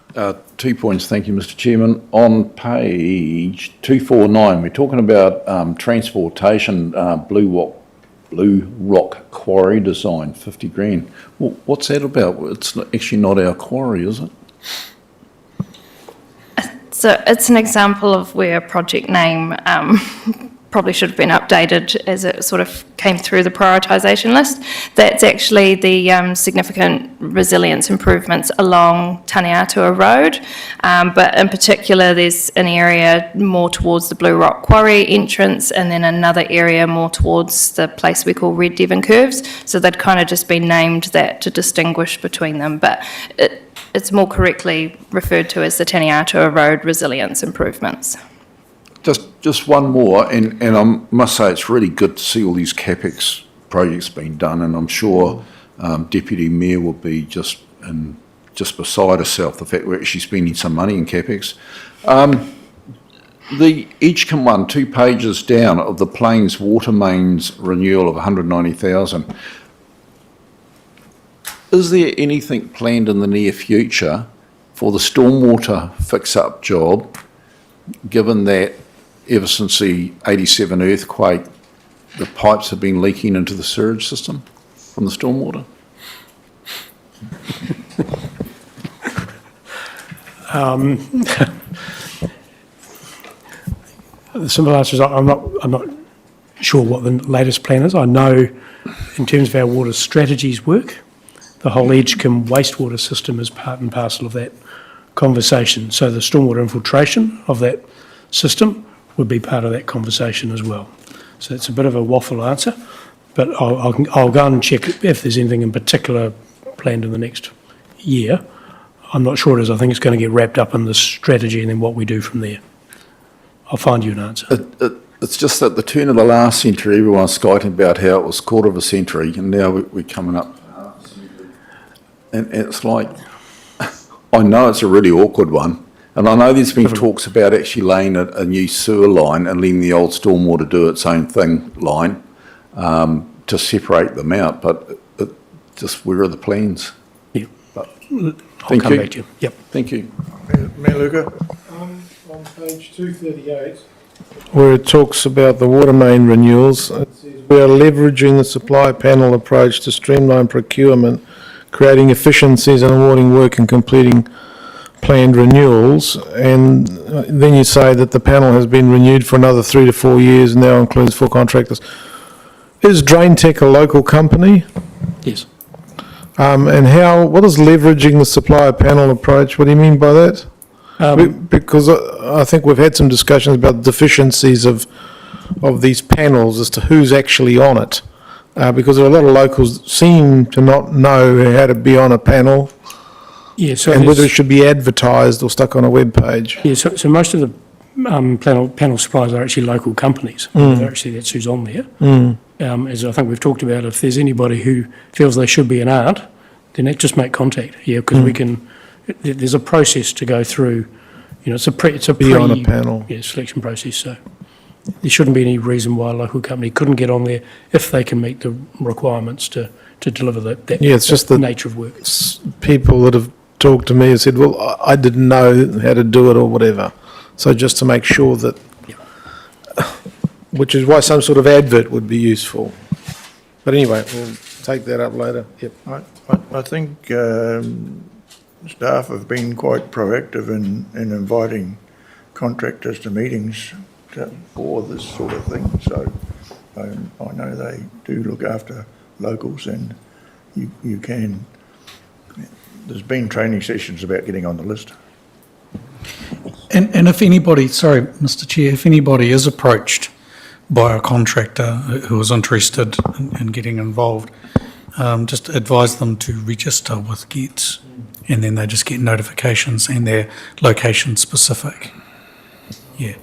2 points, thank you, Mr Chairman. On page 249, we're talking about transportation, Blue Rock Quarry design, 50 grand. Well, what's that about? It's actually not our quarry, is it? So it's an example of where a project name probably should have been updated as it sort of came through the prioritisation list. That's actually the significant resilience improvements along Taneatua Road, but in particular there's an area more towards the Blue Rock Quarry entrance and then another area more towards the place we call Red Devon Curves. So they'd kind of just been named that to distinguish between them, but it's more correctly referred to as the Taneatua Road resilience improvements. Just one more, and I must say it's really good to see all these Capex projects being done, and I'm sure Deputy Mayor will be just beside herself, the fact we're actually spending some money in Capex. The Edgecombe one, 2 pages down, of the Plains water mains renewal of 190,000. Is there anything planned in the near future for the stormwater fix-up job, given that ever since the 87 earthquake, the pipes have been leaking into the sewage system from the stormwater? The simple answer is I'm not sure what the latest plan is. I know in terms of our water strategies work, the whole Edgecombe wastewater system is part and parcel of that conversation. So the stormwater infiltration of that system would be part of that conversation as well. So it's a bit of a waffle answer, but I'll go and check if there's anything in particular planned in the next year. I'm not sure it is. I think it's going to get wrapped up in the strategy and then what we do from there. I'll find you an answer. It's just that the turn of the last century, everyone's skiting about how it was a quarter of a century, and now we're coming up. And it's like, I know it's a really awkward one, and I know there's been talks about actually laying a new sewer line and letting the old stormwater do its own thing line to separate them out, but just where are the plans? Yeah. But, I'll come back to you. Yep. Thank you. Mayor Luca? On page 238, where it talks about the water main renewals, it says, we are leveraging the supply panel approach to streamline procurement, creating efficiencies and awarding work and completing planned renewals. And then you say that the panel has been renewed for another 3 to 4 years and now includes 4 contractors. Is DrainTech a local company? Yes. And what is leveraging the supplier panel approach? What do you mean by that? Because I think we've had some discussions about deficiencies of these panels as to who's actually on it. Because there are a lot of locals seem to not know how to be on a panel. Yeah, so and whether it should be advertised or stuck on a web page. Yeah, so most of the panel suppliers are actually local companies. Actually, that's who's on there. As I think we've talked about, if there's anybody who feels they should be and aren't, then just make contact. Yeah, because we can. There's a process to go through. You know, it's a be on a panel. Yeah, selection process. So there shouldn't be any reason why a local company couldn't get on there if they can meet the requirements to deliver that. Yeah, it's just the nature of work. People that have talked to me have said, well, I didn't know how to do it or whatever. So just to make sure that, which is why some sort of advert would be useful. But anyway, we'll take that up later. Yep. I think staff have been quite proactive in inviting contractors to meetings for this sort of thing. So I know they do look after locals, and you can. There's been training sessions about getting on the list. And if anybody, sorry, Mr. Chair, if anybody is approached by a contractor who is interested in getting involved, just advise them to register with GETS, and then they just get notifications and they're location specific. Yeah.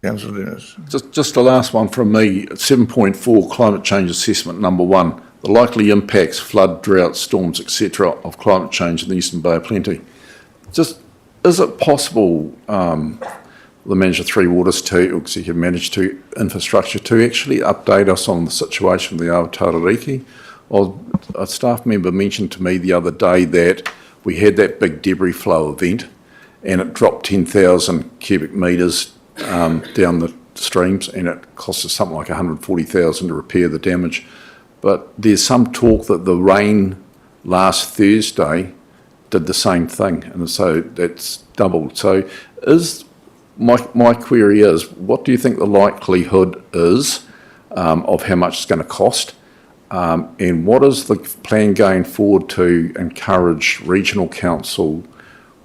Councillor Dennis. Just the last one from me, 7.4 climate change assessment number 1, the likely impacts, flood, drought, storms, etc. of climate change in the Eastern Bay of Plenty. Just, is it possible the Manager 3 Waters to, or Executive Manager 2 Infrastructure to actually update us on the situation with the Aotearoa? A staff member mentioned to me the other day that we had that big debris flow event and it dropped 10,000 cubic metres down the streams, and it cost us something like 140,000 to repair the damage. But there's some talk that the rain last Thursday did the same thing, and so that's doubled. So is my query is, what do you think the likelihood is of how much it's going to cost? And what is the plan going forward to encourage regional council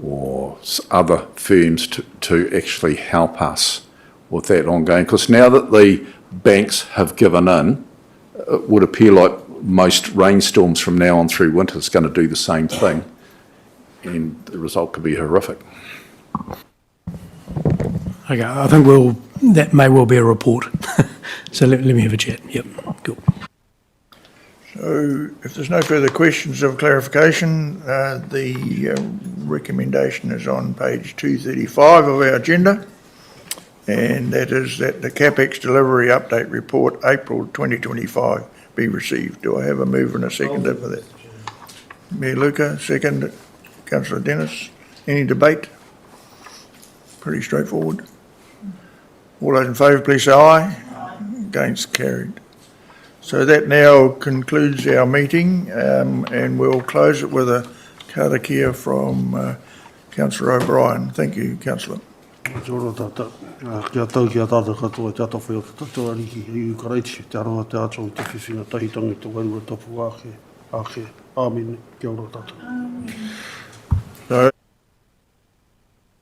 or other firms to actually help us with that ongoing? Because now that the banks have given in, it would appear like most rainstorms from now on through winter is going to do the same thing, and the result could be horrific. Okay, I think that may well be a report. So let me have a chat. Yep, cool. So if there's no further questions of clarification, the recommendation is on page 235 of our agenda, and that is that the Capex Delivery Update Report April 2025 be received. Do I have a move and a seconder for that? Mayor Luca, second. Councillor Dennis. Any debate? Pretty straightforward. All those in favour, please say aye. Against, carried. So that now concludes our meeting, and we'll close it with a karakia from Councillor O'Brien. Thank you, Councillor. Kia ora tata. Kia tau kia tata katoa, kia tau whai o tata ariki, i ukareiti, te aroha te ato, te whiwhinga tahitangi, te wairua tapu ake. Amen. Kia ora tata. So,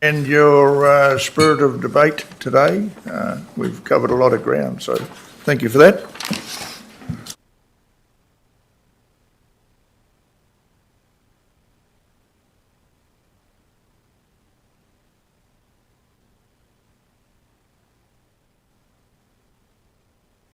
and your spirit of debate today, we've covered a lot of ground, so thank you for that.